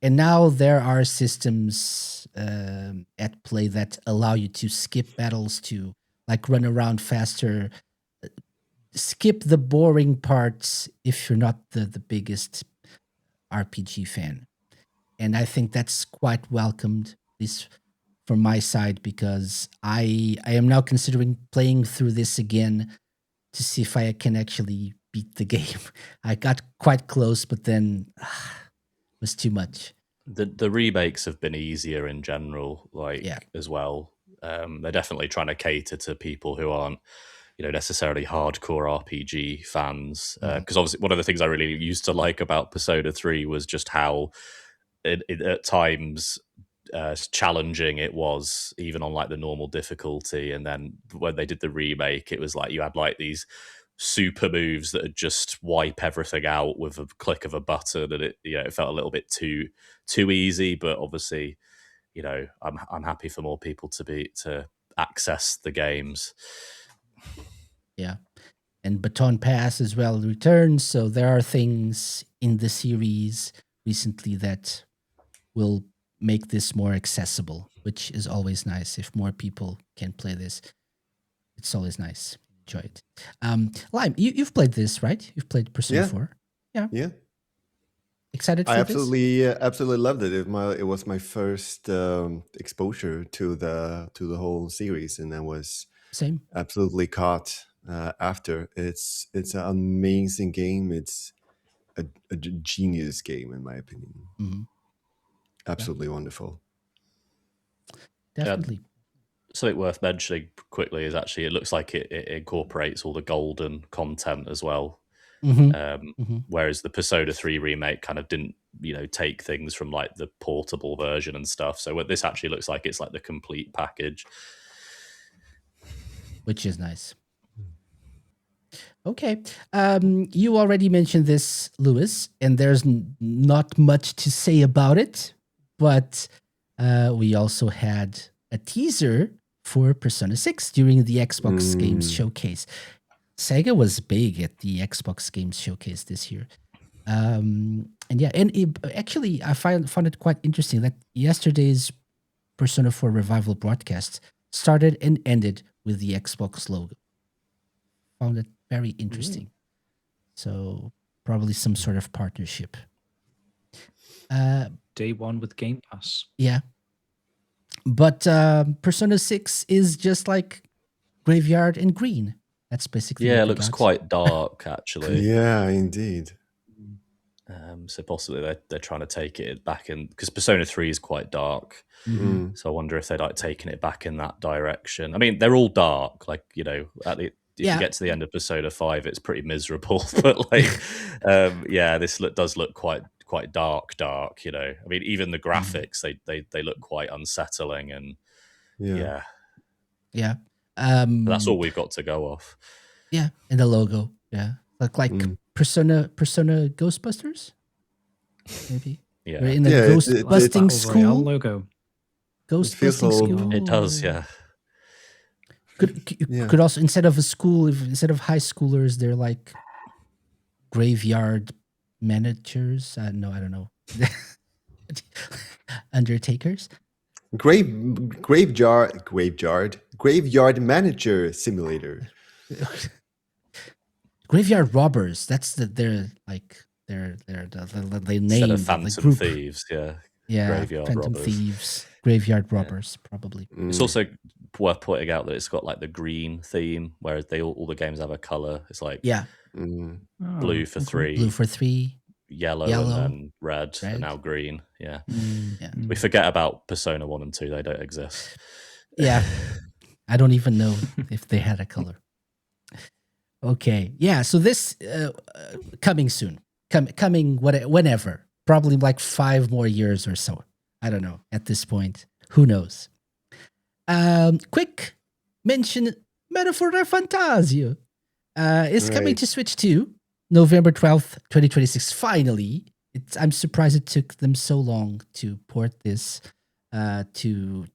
Speaker 1: And now there are systems at play that allow you to skip battles, to like run around faster, skip the boring parts if you're not the biggest RPG fan. And I think that's quite welcomed, at least from my side, because I am now considering playing through this again to see if I can actually beat the game. I got quite close, but then it was too much.
Speaker 2: The remakes have been easier in general, as well. They're definitely trying to cater to people who aren't, necessarily hardcore RPG fans. Because obviously, one of the things I really used to like about Persona 3 was just how, at times, challenging it was, even on like the normal difficulty. And then when they did the remake, it was like you had like these super moves that would just wipe everything out with a click of a button, and it felt a little bit too easy. But obviously, I'm happy for more people to access the games.
Speaker 1: Yeah. And Baton Pass as well returns. So there are things in the series recently that will make this more accessible, which is always nice. If more people can play this, it's always nice. Enjoy it. Lime, you've played this, right? You've played Persona 4.
Speaker 3: Yeah.
Speaker 1: Excited for
Speaker 3: I
Speaker 1: this?
Speaker 3: absolutely loved it. It was my first exposure to the whole series, and I was
Speaker 1: Same.
Speaker 3: absolutely caught after. It's an amazing game. It's a genius game, in my opinion.
Speaker 1: Mm-hmm.
Speaker 3: Absolutely wonderful.
Speaker 1: Definitely.
Speaker 2: Something worth mentioning quickly is actually it looks like it incorporates all the golden content as well. Whereas the Persona 3 remake kind of didn't, take things from like the portable version and stuff. So what this actually looks like, it's like the complete package,
Speaker 1: which is nice. Okay. You already mentioned this, Lewis, and there's not much to say about it, but we also had a teaser for Persona 6 during the Xbox Games Showcase. Sega was big at the Xbox Games Showcase this year. Actually, I found it quite interesting that yesterday's Persona 4 Revival broadcast started and ended with the Xbox logo. Found it very interesting. So probably some sort of partnership.
Speaker 4: Day one with Game Pass.
Speaker 1: Yeah. But Persona 6 is just like Graveyard and Green. That's basically
Speaker 2: it looks quite dark, actually.
Speaker 3: Yeah, indeed.
Speaker 2: So possibly they're trying to take it back in, because Persona 3 is quite dark. So I wonder if they're like taking it back in that direction. I mean, they're all dark. Like, if you get to the end of Persona 5, it's pretty miserable. But like, this does look quite dark. I mean, even the graphics they look quite unsettling, and
Speaker 1: yeah.
Speaker 2: But that's all we've got to go off.
Speaker 1: Yeah, and the logo. Yeah, like Persona Ghostbusters, maybe.
Speaker 2: Yeah,
Speaker 1: we're in a ghost-busting school
Speaker 4: logo.
Speaker 1: Ghost-busting school.
Speaker 2: It does, yeah.
Speaker 1: Could also, instead of a school, instead of high schoolers, they're like graveyard managers. No, I don't know. Undertakers.
Speaker 3: Graveyard manager simulator.
Speaker 1: Graveyard robbers. That's their name.
Speaker 2: Instead of Phantom Thieves,
Speaker 1: Graveyard Phantom robbers. Thieves, Graveyard robbers, probably.
Speaker 2: It's also worth pointing out that it's got like the green theme, whereas all the games have a color. It's like blue for 3, yellow and then red, and now green. Yeah. We forget about Persona 1 and 2. They don't exist.
Speaker 1: Yeah. I don't even know if they had a color. Okay. Yeah. So this coming soon. Coming whenever. Probably like 5 more years or so. I don't know at this point. Who knows? Quick mention, Metaphora Fantasio is coming to Switch 2, November 12th, 2026. Finally. I'm surprised it took them so long to port this to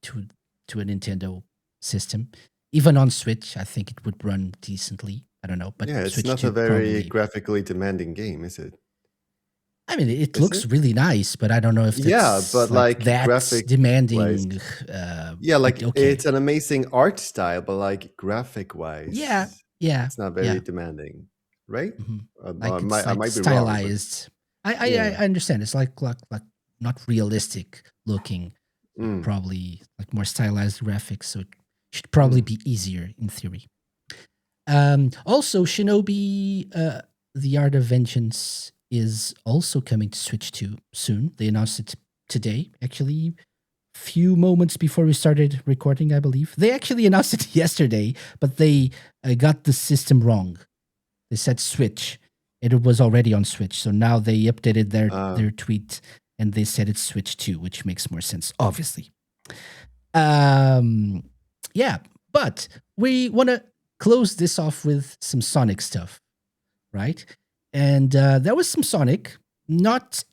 Speaker 1: a Nintendo system. Even on Switch, I think it would run decently. I don't know, but
Speaker 3: it's
Speaker 1: Switch
Speaker 3: not
Speaker 1: 2
Speaker 3: a very
Speaker 1: probably
Speaker 3: graphically demanding game, is it?
Speaker 1: I mean, it looks really nice, but I don't know if it's
Speaker 3: but like
Speaker 1: that
Speaker 3: graphic
Speaker 1: demanding.
Speaker 3: It's an amazing art style, but like graphic wise, it's not very demanding, right?
Speaker 1: Mm-hmm.
Speaker 3: I might be
Speaker 1: stylized. Wrong, I understand. It's like not realistic looking. Probably like more stylized graphics, so it should probably be easier in theory. Also, Shinobi, The Art of Vengeance is also coming to Switch 2 soon. They announced it today, actually, few moments before we started recording, I believe. They actually announced it yesterday, but they got the system wrong. They said Switch, and it was already on Switch. So now they updated their tweet, and they said it's Switch 2, which makes more sense, obviously. But we want to close this off with some Sonic stuff, right? And there was some Sonic. Not,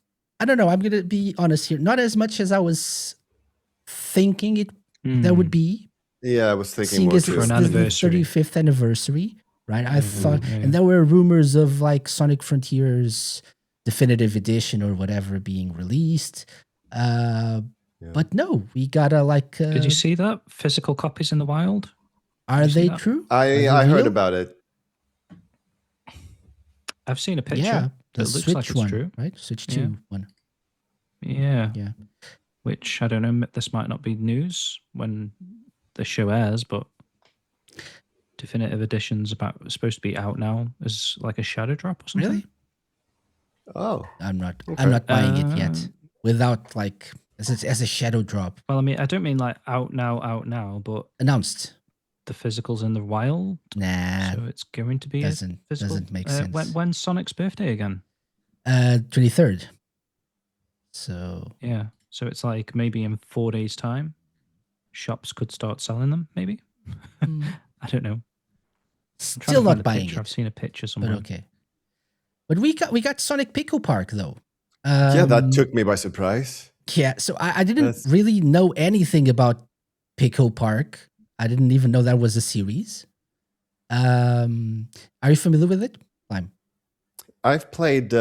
Speaker 1: I don't know. I'm gonna be honest here. Not as much as I was thinking it there would be.
Speaker 3: Yeah, I was thinking
Speaker 1: Seeing
Speaker 3: more
Speaker 1: as
Speaker 3: too.
Speaker 4: For
Speaker 1: it's
Speaker 4: an
Speaker 1: the
Speaker 4: anniversary.
Speaker 1: 35th anniversary, right? I thought,
Speaker 4: yeah.
Speaker 1: and there were rumors of like Sonic Frontiers Definitive Edition or whatever being released. But no, we gotta like.
Speaker 4: Did you see that? Physical copies in the wild?
Speaker 1: Are
Speaker 4: you see
Speaker 1: they
Speaker 4: that?
Speaker 1: true?
Speaker 3: I heard about it.
Speaker 4: I've seen a picture.
Speaker 1: Yeah, the
Speaker 4: It looks
Speaker 1: Switch
Speaker 4: like it's
Speaker 1: one,
Speaker 4: true.
Speaker 1: right? Switch
Speaker 4: Yeah.
Speaker 1: 2 one.
Speaker 4: Yeah.
Speaker 1: Yeah.
Speaker 4: Which, I don't know, this might not be news when the show airs, but definitive edition's supposed to be out now as like a shadow drop or something.
Speaker 1: Really?
Speaker 3: Oh,
Speaker 1: I'm not
Speaker 3: Okay.
Speaker 1: buying it yet without like as a shadow drop
Speaker 4: Well, I mean, I don't mean like out now, but
Speaker 1: announced.
Speaker 4: the physical's in the wild.
Speaker 1: Nah,
Speaker 4: So it's going to be
Speaker 1: doesn't
Speaker 4: a physical.
Speaker 1: make sense.
Speaker 4: When's Sonic's birthday again?
Speaker 1: 23rd. So
Speaker 4: Yeah. So it's like maybe in 4 days' time, shops could start selling them, maybe. I don't know.
Speaker 1: still not buying
Speaker 4: I've
Speaker 1: it.
Speaker 4: seen a picture
Speaker 1: But
Speaker 4: somewhere.
Speaker 1: okay. But we got Sonic Pickle Park though.
Speaker 3: yeah, that took me by surprise.
Speaker 1: Yeah, so I didn't
Speaker 3: That's-
Speaker 1: really know anything about Pickle Park. I didn't even know that was a series. Are you familiar with it? Lime.
Speaker 3: I've played.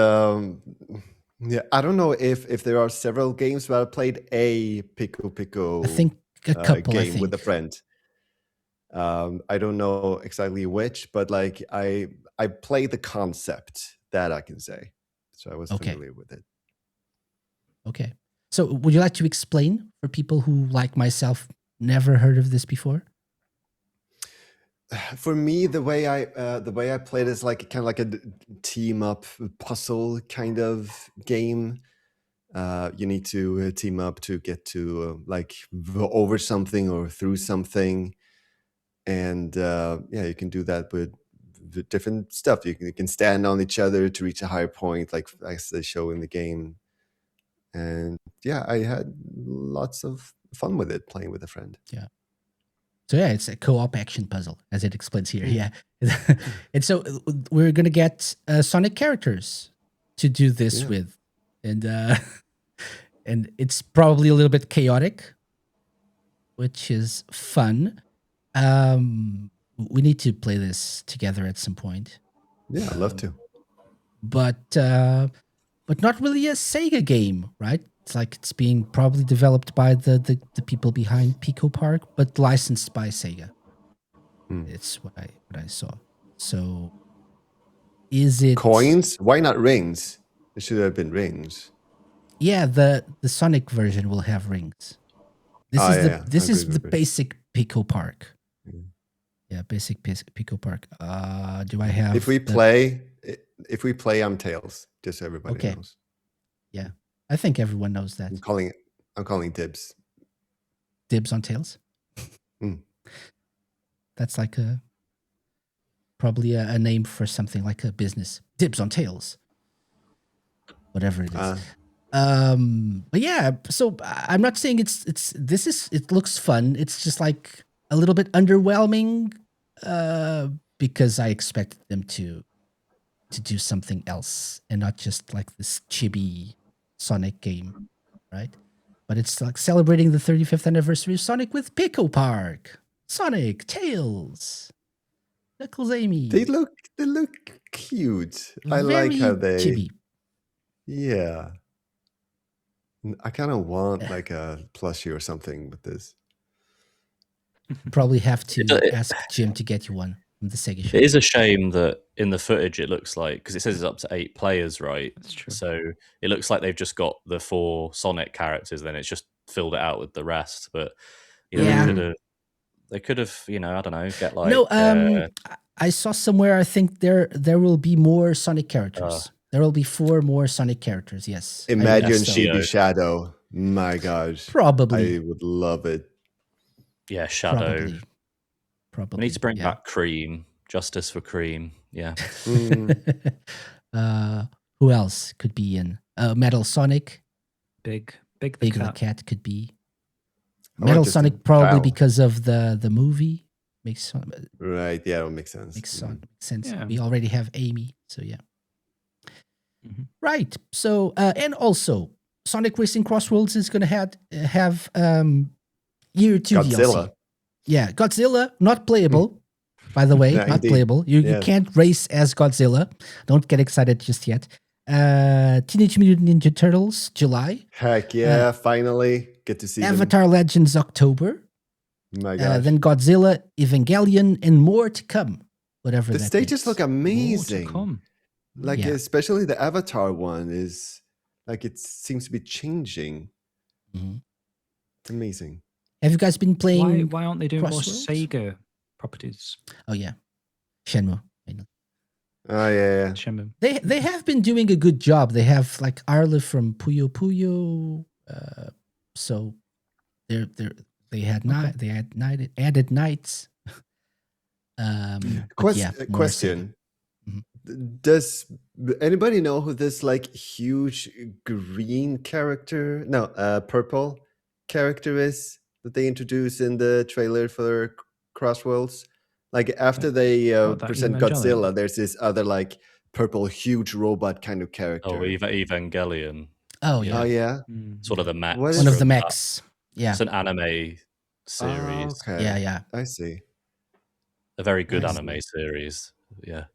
Speaker 3: Yeah, I don't know if there are several games, but I played a Pico
Speaker 1: I think a couple.
Speaker 3: game
Speaker 1: I think
Speaker 3: with a friend. I don't know exactly which, but like I played the concept, that I can say. So I was
Speaker 1: Okay.
Speaker 3: familiar with it.
Speaker 1: Okay. So would you like to explain for people who, like myself, never heard of this before?
Speaker 3: For me, the way I played is like kind of like a team up puzzle kind of game. You need to team up to get to like over something or through something, and yeah, you can do that with different stuff. You can stand on each other to reach a higher point, like as they show in the game. And yeah, I had lots of fun with it playing with a friend.
Speaker 1: So yeah, it's a co-op action puzzle, as it explains here. Yeah, and so we're gonna get Sonic characters to do this
Speaker 3: Yeah.
Speaker 1: with, and it's probably a little bit chaotic, which is fun. We need to play this together at some point,
Speaker 3: Yeah, I'd love to.
Speaker 1: but not really a Sega game, right? It's like it's being probably developed by the people behind Pico Park, but licensed by Sega.
Speaker 3: Hmm.
Speaker 1: It's what I saw. So, is it
Speaker 3: Coins? Why not rings? It should have been rings.
Speaker 1: Yeah, the Sonic version will have rings. This
Speaker 3: Oh,
Speaker 1: is
Speaker 3: yeah, yeah.
Speaker 1: this is
Speaker 3: Agreed,
Speaker 1: the
Speaker 3: agreed.
Speaker 1: basic Pico Park.
Speaker 3: Mm.
Speaker 1: Yeah, basic Pico Park. Do I have?
Speaker 3: If we play, I'm Tails. Just so everybody
Speaker 1: Okay.
Speaker 3: knows.
Speaker 1: I think everyone knows that.
Speaker 3: I'm calling dibs.
Speaker 1: Dibs on Tails.
Speaker 3: Mm.
Speaker 1: That's like probably a name for something like a business. Dibs on Tails. Whatever it is. But yeah, so I'm not saying it looks fun. It's just like a little bit underwhelming because I expected them to do something else and not just like this chibi Sonic game, right? But it's like celebrating the 35th anniversary of Sonic with Pico Park. Sonic, Tails, Knuckles, Amy.
Speaker 3: They look cute. I like how they.
Speaker 1: chibi.
Speaker 3: Yeah. I kind of want like a plushie or something with this.
Speaker 1: Probably have to
Speaker 2: It-
Speaker 1: ask Jim to get you one from the Sega shop.
Speaker 2: It is a shame that in the footage it looks like, because it says it's up to 8 players, right?
Speaker 4: That's true.
Speaker 2: So it looks like they've just got the 4 Sonic characters, then it's just filled it out with the rest. But you know,
Speaker 1: Yeah.
Speaker 2: they could have, you know, I don't know, get like
Speaker 1: No, I saw somewhere. I think there will be more Sonic characters. There will be 4 more Sonic characters. Yes, I
Speaker 3: Imagine
Speaker 1: believe so.
Speaker 3: Chibi Shadow. My gosh.
Speaker 1: Probably,
Speaker 3: I would love it.
Speaker 2: yeah, Shadow.
Speaker 1: probably.
Speaker 2: We need to bring
Speaker 1: yeah.
Speaker 2: back Cream. Justice for Cream. Yeah.
Speaker 3: Mm.
Speaker 1: Who else could be in? Metal Sonic,
Speaker 4: Big the
Speaker 1: Big the
Speaker 4: cat.
Speaker 1: Cat could be.
Speaker 3: I want
Speaker 1: Metal
Speaker 3: just a
Speaker 1: Sonic probably
Speaker 3: cow.
Speaker 1: because of the movie. Makes
Speaker 3: Right. Yeah, it makes sense.
Speaker 1: makes sense.
Speaker 4: Yeah.
Speaker 1: We already have Amy, so yeah.
Speaker 4: Mhm.
Speaker 1: Right. So and also Sonic Racing Crossroads is going to have year 2 DLC.
Speaker 3: Godzilla.
Speaker 1: Yeah, Godzilla not playable. By the way,
Speaker 3: Yeah,
Speaker 1: not
Speaker 3: indeed.
Speaker 1: playable. You
Speaker 3: Yeah.
Speaker 1: can't race as Godzilla. Don't get excited just yet. Teenage Mutant Ninja Turtles July.
Speaker 3: Heck yeah! Finally get to see them.
Speaker 1: Avatar Legends October.
Speaker 3: My gosh.
Speaker 1: Then Godzilla, Evangelion, and more to come. Whatever
Speaker 3: The
Speaker 1: that
Speaker 3: stages
Speaker 1: means.
Speaker 3: look
Speaker 4: More to
Speaker 3: amazing.
Speaker 4: come.
Speaker 3: Like
Speaker 1: Yeah.
Speaker 3: especially the Avatar one is like it seems to be changing.
Speaker 1: Mhm.
Speaker 3: It's amazing.
Speaker 1: Have you guys been playing?
Speaker 4: Why aren't they doing
Speaker 1: Crossroads?
Speaker 4: more Sega properties?
Speaker 1: Oh yeah, Shenmue.
Speaker 3: Oh yeah.
Speaker 4: Shenmue.
Speaker 1: They have been doing a good job. They have like Arla from Puyo Puyo. So they had added nights. But yeah, more
Speaker 3: Question.
Speaker 1: Mhm.
Speaker 3: Does anybody know who this like huge green character, purple character is that they introduced in the trailer for Crossroads? Like after they
Speaker 4: that
Speaker 3: present
Speaker 4: Evangelion?
Speaker 3: Godzilla, there's this other like purple huge robot kind of character.
Speaker 2: Oh, Evangelion.
Speaker 1: Oh yeah,
Speaker 3: Oh yeah.
Speaker 4: Mm.
Speaker 2: It's one of the mechs.
Speaker 3: What
Speaker 1: one of the
Speaker 2: from that.
Speaker 1: mechs. Yeah,
Speaker 2: It's an anime
Speaker 3: Oh,
Speaker 2: series.
Speaker 3: okay.
Speaker 1: yeah.
Speaker 3: I see.
Speaker 2: A very good
Speaker 3: Nice.
Speaker 2: anime series. Yeah.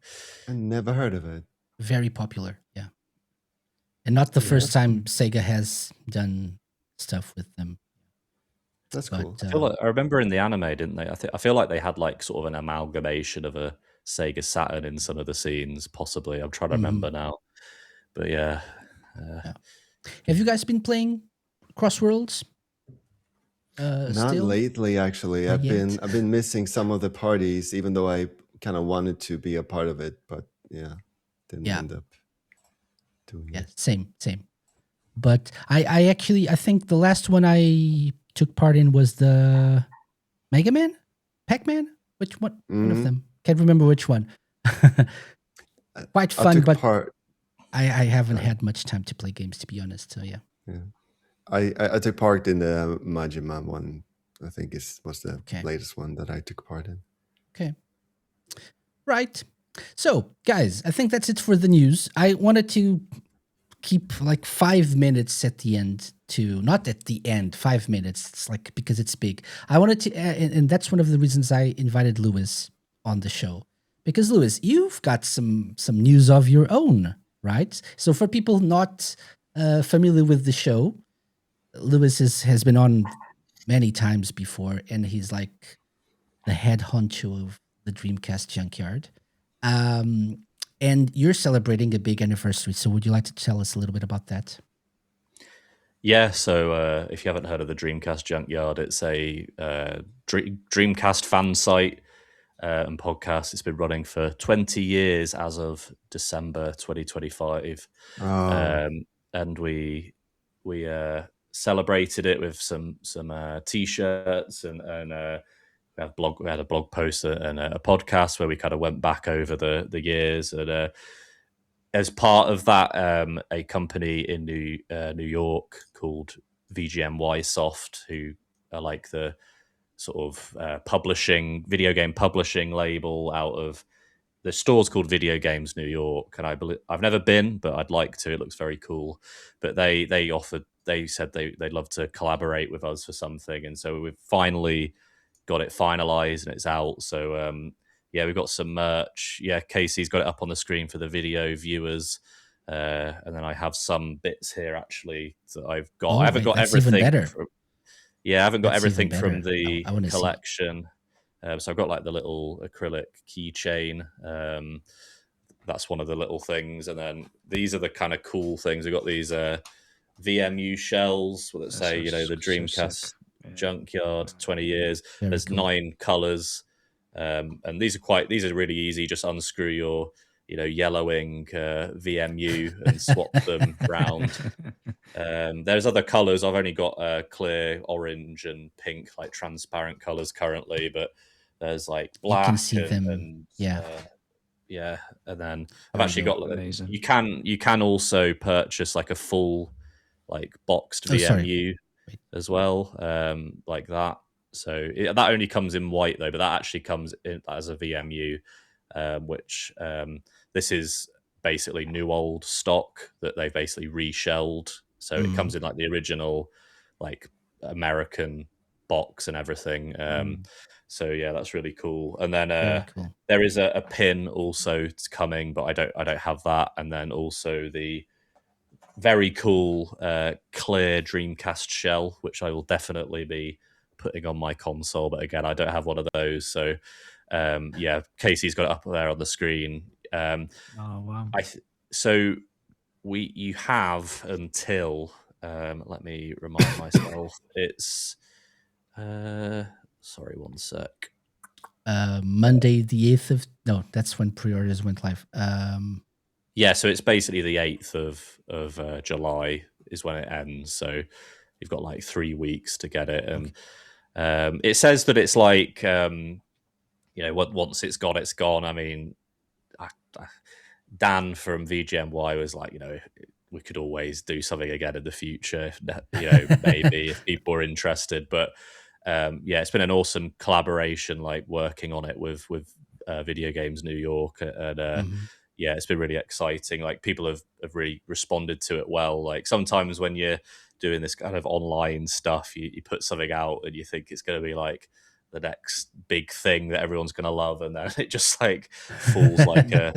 Speaker 3: I never heard of it.
Speaker 1: Very popular. Yeah, and not the
Speaker 3: Yeah,
Speaker 1: first
Speaker 3: that's
Speaker 1: time Sega has done stuff with them.
Speaker 3: That's
Speaker 1: But
Speaker 3: cool.
Speaker 2: I remember in the anime, didn't they? I feel like they had like sort of an amalgamation of a Sega Saturn in some of the scenes, possibly. I'm trying to remember now. But yeah.
Speaker 1: have you guys been playing Crossworlds?
Speaker 3: Not
Speaker 1: Still?
Speaker 3: lately, actually.
Speaker 1: Not yet?
Speaker 3: I've been missing some of the parties, even though I kind of wanted to be a part of it, but didn't
Speaker 1: Yeah.
Speaker 3: end up doing
Speaker 1: Yeah,
Speaker 3: it.
Speaker 1: same. But I actually I think the last one I took part in was the Mega Man, Pac-Man. Which one? One of
Speaker 3: Mhm.
Speaker 1: them. Can't remember which one. Quite
Speaker 3: I
Speaker 1: fun,
Speaker 3: took
Speaker 1: but
Speaker 3: part.
Speaker 1: I haven't had much time to play games, to be honest. So yeah.
Speaker 3: I took part in the Majima one. I think was the
Speaker 1: Okay.
Speaker 3: latest one that I took part in.
Speaker 1: Okay. Right. So, guys, I think that's it for the news. I wanted to keep like 5 minutes at the end not at the end, 5 minutes. It's like because it's big. I wanted to, and that's one of the reasons I invited Lewis on the show. Because Lewis, you've got some news of your own, right? So for people not familiar with the show, Lewis has been on many times before, and he's like the head honcho of the Dreamcast Junkyard. And you're celebrating a big anniversary. So would you like to tell us a little bit about that?
Speaker 2: Yeah, so if you haven't heard of the Dreamcast Junkyard, it's a Dreamcast fan site and podcast. It's been running for 20 years as of December 2025. And we celebrated it with some t-shirts and we had a blog post and a podcast where we kind of went back over the years. And as part of that, a company in New York called VGMY Soft, who are like the sort of video game publishing label out of the store's called Video Games New York, and I've never been, but I'd like to. It looks very cool. But they said they'd love to collaborate with us for something, and so we've finally got it finalized and it's out. So we've got some merch. Yeah, Casey's got it up on the screen for the video viewers. And then I have some bits here actually that I've got. I haven't got everything.
Speaker 1: Even better.
Speaker 2: I haven't got
Speaker 1: That's
Speaker 2: everything
Speaker 1: even
Speaker 2: from
Speaker 1: better.
Speaker 2: the
Speaker 1: I wanna see.
Speaker 2: collection. So I've got like the little acrylic keychain. That's one of the little things. And then these are the kind of cool things. We've got these VMU shells that say, the Dreamcast Junkyard, 20 years.
Speaker 1: Very
Speaker 2: There's
Speaker 1: cool.
Speaker 2: 9 colors. And these are really easy. Just unscrew your, yellowing VMU and swap them round. There's other colors. I've only got clear, orange, and pink, like transparent colors currently, but there's like black.
Speaker 1: You can see them.
Speaker 2: And and then I've
Speaker 1: Very
Speaker 2: actually
Speaker 1: cool.
Speaker 2: got.
Speaker 4: Amazing.
Speaker 2: You can also purchase like a full, like boxed
Speaker 1: Oh, sorry.
Speaker 2: VMU as well, like that. So that only comes in white though, but that actually comes in as a VMU, which this is basically new old stock that they basically reshelled. So it comes in like the original, like American box and everything. So yeah, that's really cool. And then
Speaker 1: cool.
Speaker 2: there is a pin also coming, but I don't have that. And then also the very cool clear Dreamcast shell, which I will definitely be putting on my console. But again, I don't have one of those. So yeah, Casey's got it up there on the screen.
Speaker 4: Oh wow!
Speaker 2: So you have until let me remind myself. It's sorry, one sec.
Speaker 1: Monday the 8th of no, that's when pre-orders went live.
Speaker 2: Yeah, so it's basically the 8th of July is when it ends. So you've got like 3 weeks to get it, and it says that it's like once it's gone, it's gone. I mean, Dan from VGMY was like, we could always do something again in the future, maybe if people are interested. But yeah, it's been an awesome collaboration, like working on it with Video Games New York, and yeah, it's been really exciting. Like people have really responded to it well. Like sometimes when you're doing this kind of online stuff, you put something out and you think it's going to be like the next big thing that everyone's going to love, and then it just like falls like a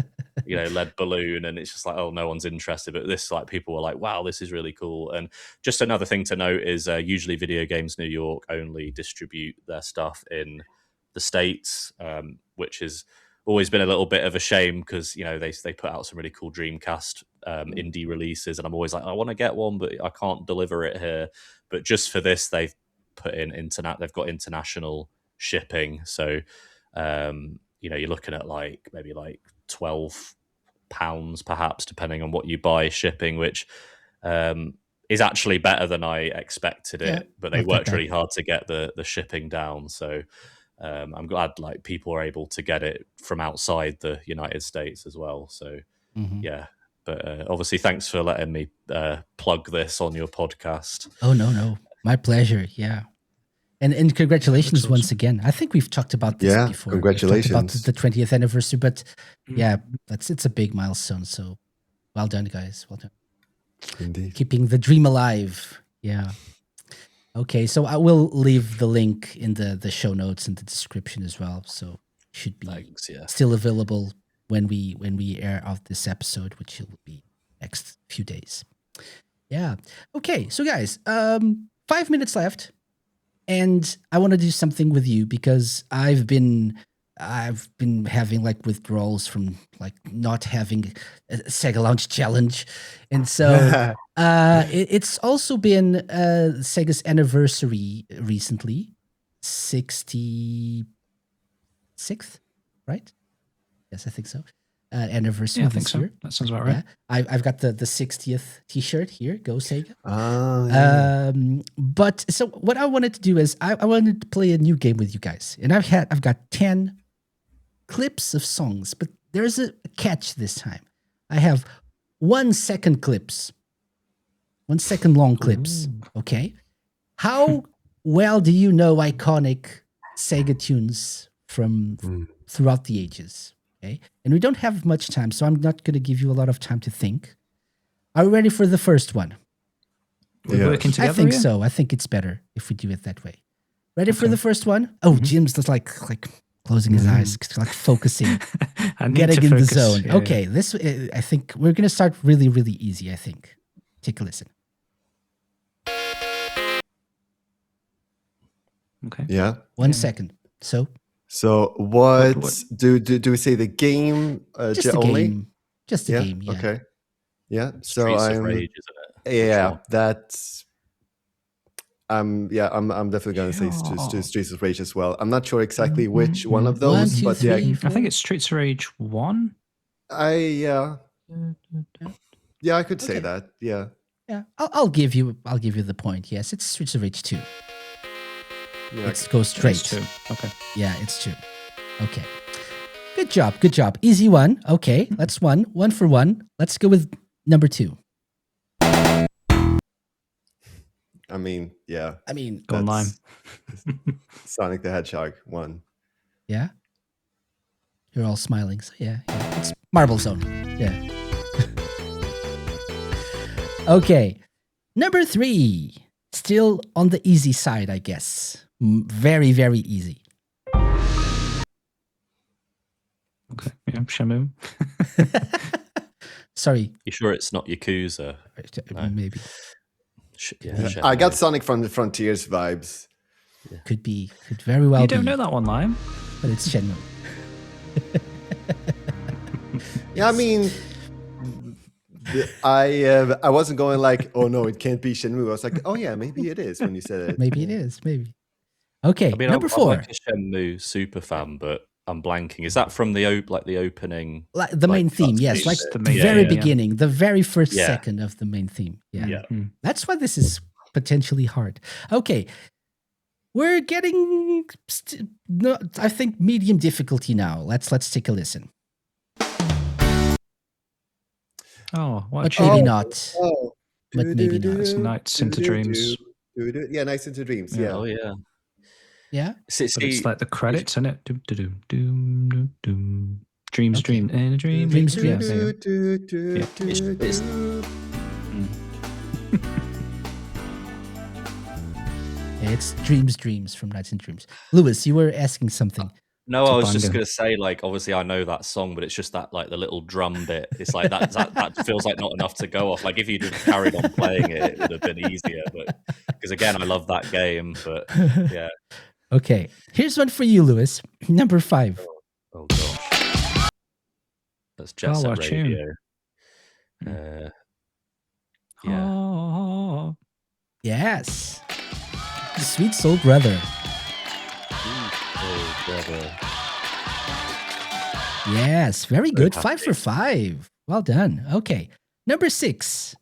Speaker 2: lead balloon, and it's just like, oh, no one's interested. But this, like, people were like, wow, this is really cool. And just another thing to note is usually Video Games New York only distribute their stuff in the States, which has always been a little bit of a shame because they put out some really cool Dreamcast indie releases, and I'm always like, I want to get one, but I can't deliver it here. But just for this, they've put in they've got international shipping. So you're looking at like maybe like £12 perhaps, depending on what you buy, shipping, which is actually better than I expected it. But they worked really hard to get the shipping down. So I'm glad like people are able to get it from outside the United States as well. So yeah, but obviously thanks for letting me plug this on your podcast.
Speaker 1: Oh no, my pleasure. Yeah. And congratulations
Speaker 4: awesome.
Speaker 1: Once again. I think we've talked about this before.
Speaker 3: Congratulations.
Speaker 1: We've talked about the 20th anniversary, but yeah, it's a big milestone. So well done, guys. Well done.
Speaker 3: Indeed.
Speaker 1: Keeping the dream alive. Yeah. Okay, so I will leave the link in the show notes and the description as well. So it should be still available when we air out this episode, which will be next few days. Yeah. Okay, so guys, 5 minutes left. And I want to do something with you because I've been having like withdrawals from like not having a SEGA Lounge challenge, and so it's also been SEGA's anniversary recently, 66th, right? Yes, I think so. Anniversary
Speaker 4: I think
Speaker 1: this
Speaker 4: so.
Speaker 1: year.
Speaker 4: That sounds about right.
Speaker 1: Yeah. I've got the 60th T-shirt here. Go Sega.
Speaker 3: Yeah.
Speaker 1: But so what I wanted to do is I wanted to play a new game with you guys, and I've got 10 clips of songs, but there's a catch this time. I have 1 second clips, 1 second long clips. Okay, how well do you know iconic Sega tunes from throughout the ages? Okay, and we don't have much time, so I'm not going to give you a lot of time to think. Are we ready for the first one?
Speaker 4: We're working together.
Speaker 1: I think so. I think it's better if we do it that way. Ready for the first one? Oh, Jim's just like closing his eyes, like focusing, getting in the zone.
Speaker 4: Yeah,
Speaker 1: okay, this I think we're going to start really, really easy. I think. Take a listen.
Speaker 4: Okay.
Speaker 3: Yeah.
Speaker 1: 1 second.
Speaker 3: So what do we say the game
Speaker 1: Just the
Speaker 3: only?
Speaker 1: game. Just the game. Yeah.
Speaker 3: Okay. Yeah. So
Speaker 2: Streets of
Speaker 3: I'm
Speaker 2: Rage, isn't it?
Speaker 3: yeah.
Speaker 2: Sure.
Speaker 3: That's I'm definitely gonna say Streets of Rage as well. I'm not sure exactly which one of those,
Speaker 1: 1, 2,
Speaker 3: but
Speaker 1: 3,
Speaker 3: yeah,
Speaker 1: 4.
Speaker 4: I think it's Streets of Rage 1.
Speaker 3: I could say
Speaker 1: Okay.
Speaker 3: that. Yeah.
Speaker 1: Yeah. I'll give you the point. Yes, it's Streets of Rage 2.
Speaker 3: Yeah.
Speaker 1: Let's go straight.
Speaker 4: It's 2. Okay.
Speaker 1: Yeah, it's 2. Okay. Good job. Easy one. Okay, that's one. 1 for 1. Let's go with number 2.
Speaker 3: I mean, yeah.
Speaker 1: I mean,
Speaker 4: Go on, Lime.
Speaker 3: Sonic the Hedgehog 1.
Speaker 1: yeah. You're all smiling. So yeah. It's Marble Zone. Yeah. Okay. Number 3. Still on the easy side, I guess. Very, very easy.
Speaker 4: Okay, yeah, Shamu.
Speaker 1: Sorry.
Speaker 2: You sure it's not Yakuza? No.
Speaker 1: Maybe.
Speaker 3: I got Sonic from the Frontiers vibes.
Speaker 1: Could very well be.
Speaker 4: You don't know that one, Lime?
Speaker 1: But it's Shenmue.
Speaker 3: Yeah, I mean, I wasn't going like, oh no, it can't be Shenmue. I was like, oh yeah, maybe it is when you said it.
Speaker 1: Maybe it is. Maybe. Okay,
Speaker 2: I mean,
Speaker 1: number 4.
Speaker 2: I'm like a Shenmue super fan, but I'm blanking. Is that from the opening?
Speaker 1: Like the main theme, yes. Like the very beginning, the very first second of the main theme. Yeah. That's why this is potentially hard. Okay. We're getting, I think, medium difficulty now. Let's take a listen.
Speaker 4: Oh, what?
Speaker 1: But maybe not. But maybe not.
Speaker 4: It's Nights into Dreams.
Speaker 3: Yeah, Nights into Dreams. Yeah.
Speaker 2: Oh yeah.
Speaker 1: Yeah.
Speaker 4: But it's like the credits, isn't it? Doom, doom, doom, doom, doom. Dreams,
Speaker 1: Okay.
Speaker 4: dream, in a dream.
Speaker 1: Dreams,
Speaker 4: yeah,
Speaker 1: dreams.
Speaker 2: It's
Speaker 1: It's Dreams from Nights and Dreams. Lewis, you were asking something.
Speaker 2: No, I was just
Speaker 4: Topanga.
Speaker 2: going to say, like, obviously I know that song, but it's just that, like, the little drum bit. It's like that feels like not enough to go off. Like, if you just carried on playing it, it would have been easier. But because again, I love that game. But yeah.
Speaker 1: Okay, here's one for you, Lewis. Number 5.
Speaker 2: Oh gosh, that's Jet Set
Speaker 4: what tune?
Speaker 2: Radio.
Speaker 4: Yeah.
Speaker 2: Yeah.
Speaker 1: Yes. Sweet Soul Brother.
Speaker 2: Oh, brother.
Speaker 1: Yes, very good.
Speaker 2: Very
Speaker 1: 5 for 5. Well done. Okay, number 6.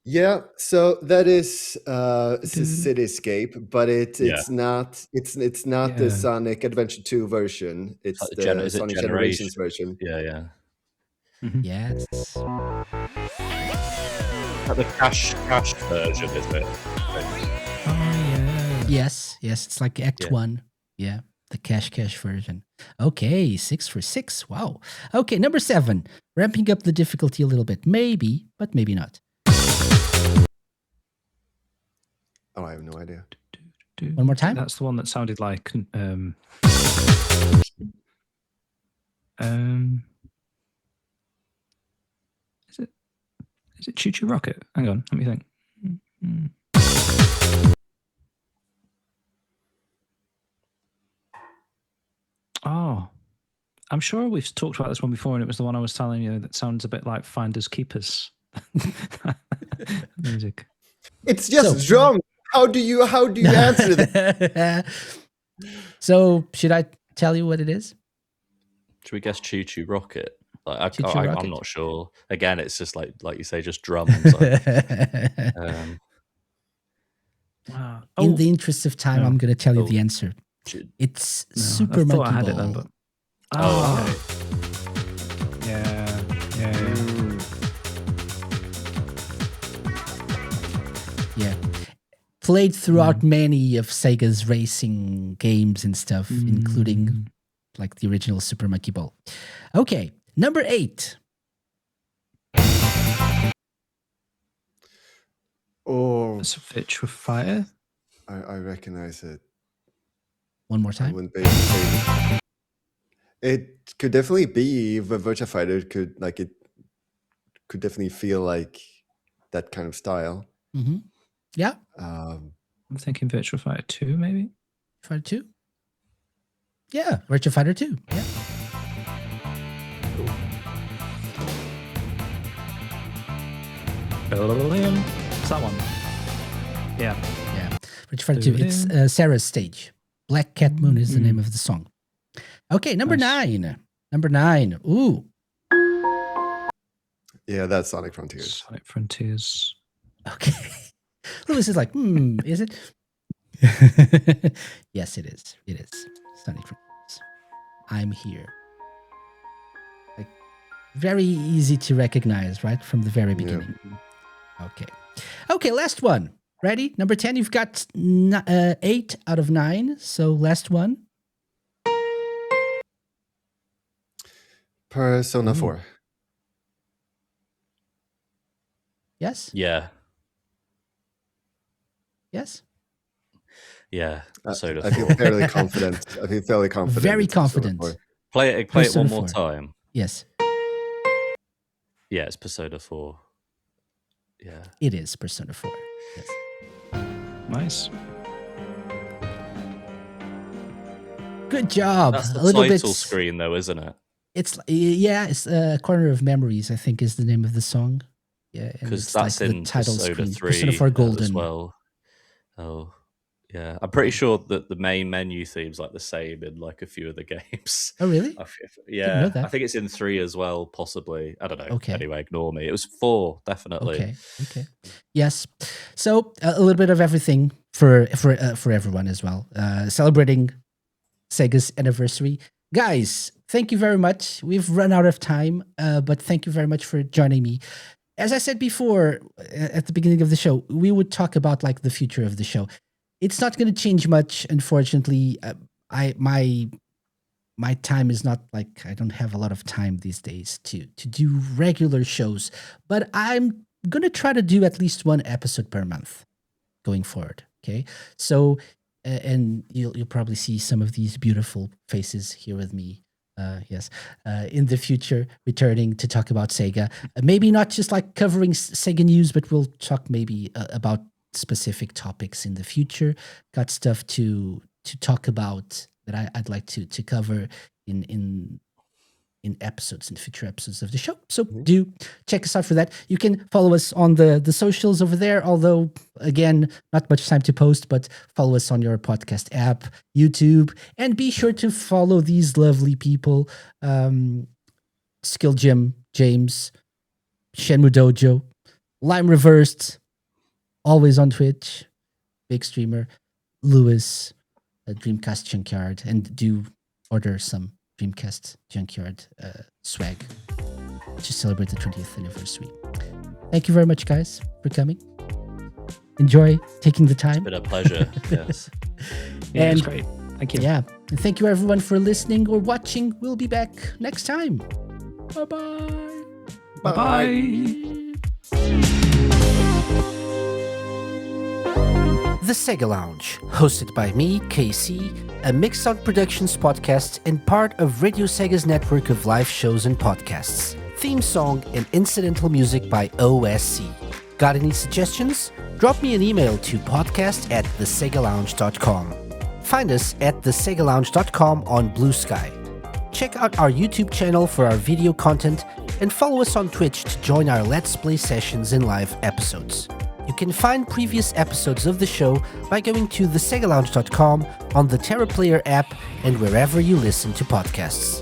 Speaker 3: Yeah, so that is Cityscape, but it's not the Sonic Adventure 2 version. It's
Speaker 2: Like
Speaker 3: the Sonic Generations version.
Speaker 2: Yeah.
Speaker 1: Yes.
Speaker 2: Like the cash version, is it?
Speaker 1: Yes. It's like Act 1. Yeah, the cash version. Okay, 6 for 6. Wow. Okay, number 7. Ramping up the difficulty a little bit. Maybe, but maybe not.
Speaker 3: Oh, I have no idea.
Speaker 1: One more time?
Speaker 4: That's the one that sounded like Is it Choo Choo Rocket? Hang on, let me think. Oh, I'm sure we've talked about this one before, and it was the one I was telling you that sounds a bit like Finders Keepers music.
Speaker 3: It's just drum. How do you answer that?
Speaker 1: So, should I tell you what it is?
Speaker 2: Should we guess Choo Choo Rocket? Like,
Speaker 1: Choo Choo Rocket.
Speaker 2: I'm not sure. Again, it's just like you say, just drums.
Speaker 1: In the interest of time, I'm going to tell you the answer. It's Super Monkey Ball.
Speaker 4: I had it then, but
Speaker 2: okay.
Speaker 4: Yeah.
Speaker 1: Yeah. Played throughout many of Sega's racing games and stuff, including like the original Super Monkey Ball. Okay, number 8.
Speaker 3: Oh,
Speaker 4: It's a Fitch with Fire.
Speaker 3: I recognize it.
Speaker 1: One more
Speaker 3: I
Speaker 1: time.
Speaker 3: wouldn't be able to say it. It could definitely be the Virtua Fighter. It could definitely feel like that kind of style.
Speaker 1: Mm-hmm. Yeah.
Speaker 4: I'm thinking Virtua Fighter 2, maybe.
Speaker 1: Fighter 2? Yeah, Virtua Fighter 2. Yeah.
Speaker 4: It's that one. Yeah.
Speaker 1: Virtua Fighter 2. It's Sarah's stage. Black Cat Moon is the name of the song. Okay, number 9. Number 9. Ooh.
Speaker 3: Yeah, that's Sonic Frontiers.
Speaker 4: Sonic Frontiers.
Speaker 1: Okay. Lewis is like, is it? Yes, it is. It is. Sonic Frontiers. I'm here. Like, Very easy to recognize, right? From the very beginning. Okay, last one. Ready? Number 10, you've got 8 out of 9. So last one.
Speaker 3: Persona 4.
Speaker 1: Yes?
Speaker 2: Yeah.
Speaker 1: Yes?
Speaker 2: Yeah. Persona
Speaker 3: I feel
Speaker 2: 4.
Speaker 3: fairly confident. Very
Speaker 1: Very confident.
Speaker 2: Play it
Speaker 1: Persona
Speaker 2: one more
Speaker 1: 4.
Speaker 2: time.
Speaker 1: Yes.
Speaker 2: Yeah, it's Persona 4. Yeah.
Speaker 1: It is Persona 4. Yes.
Speaker 4: Nice.
Speaker 1: Good job.
Speaker 2: That's the
Speaker 1: a little
Speaker 2: title
Speaker 1: bit
Speaker 2: screen, though, isn't it?
Speaker 1: It's Corner of Memories, I think, is the name of the song. Yeah,
Speaker 2: because that's in
Speaker 1: the title
Speaker 2: Persona
Speaker 1: screen.
Speaker 2: 3
Speaker 1: Persona 4 Golden
Speaker 2: as well. Oh, yeah. I'm pretty sure that the main menu theme's like the same in like a few of the games.
Speaker 1: Oh, really?
Speaker 2: know
Speaker 1: that.
Speaker 2: I think it's in 3 as well, possibly. I don't know.
Speaker 1: Okay.
Speaker 2: Anyway, ignore me. It was 4, definitely.
Speaker 1: Okay. Yes. So a little bit of everything for everyone as well. Celebrating Sega's anniversary. Guys, thank you very much. We've run out of time, but thank you very much for joining me. As I said before at the beginning of the show, we would talk about like the future of the show. It's not going to change much, unfortunately. My time is not like, I don't have a lot of time these days to do regular shows, but I'm going to try to do at least one episode per month going forward. Okay. So, and you'll probably see some of these beautiful faces here with me. In the future, returning to talk about Sega. Maybe not just like covering Sega news, but we'll talk maybe about specific topics in the future. Got stuff to talk about that I'd like to cover in episodes, in future episodes of the show. So do check us out for that. You can follow us on the socials over there, although again, not much time to post, but follow us on your podcast app, YouTube, and be sure to follow these lovely people. SkillJim, James, Shenmue Dojo, Lime Reversed, always on Twitch, big streamer, Lewis, Dreamcast Junkyard, and do order some Dreamcast Junkyard swag to celebrate the 20th anniversary. Thank you very much, guys, for coming. Enjoy taking the time.
Speaker 2: It's been a pleasure. Yes.
Speaker 4: Yeah, it's great. Thank you.
Speaker 1: Yeah. And thank you, everyone, for listening or watching. We'll be back next time. Bye-bye.
Speaker 4: Bye-bye.
Speaker 1: The SEGA Lounge, hosted by me, KC, a Mixed Sound Productions podcast and part of Radio Sega's network of live shows and podcasts. Theme song and incidental music by OSC. Got any suggestions? Drop me an email to podcast@thesegalounge.com. Find us at thesegalounge.com on Blue Sky. Check out our YouTube channel for our video content and follow us on Twitch to join our Let's Play sessions and live episodes. You can find previous episodes of the show by going to thesegalounge.com on the TerraPlayer app and wherever you listen to podcasts.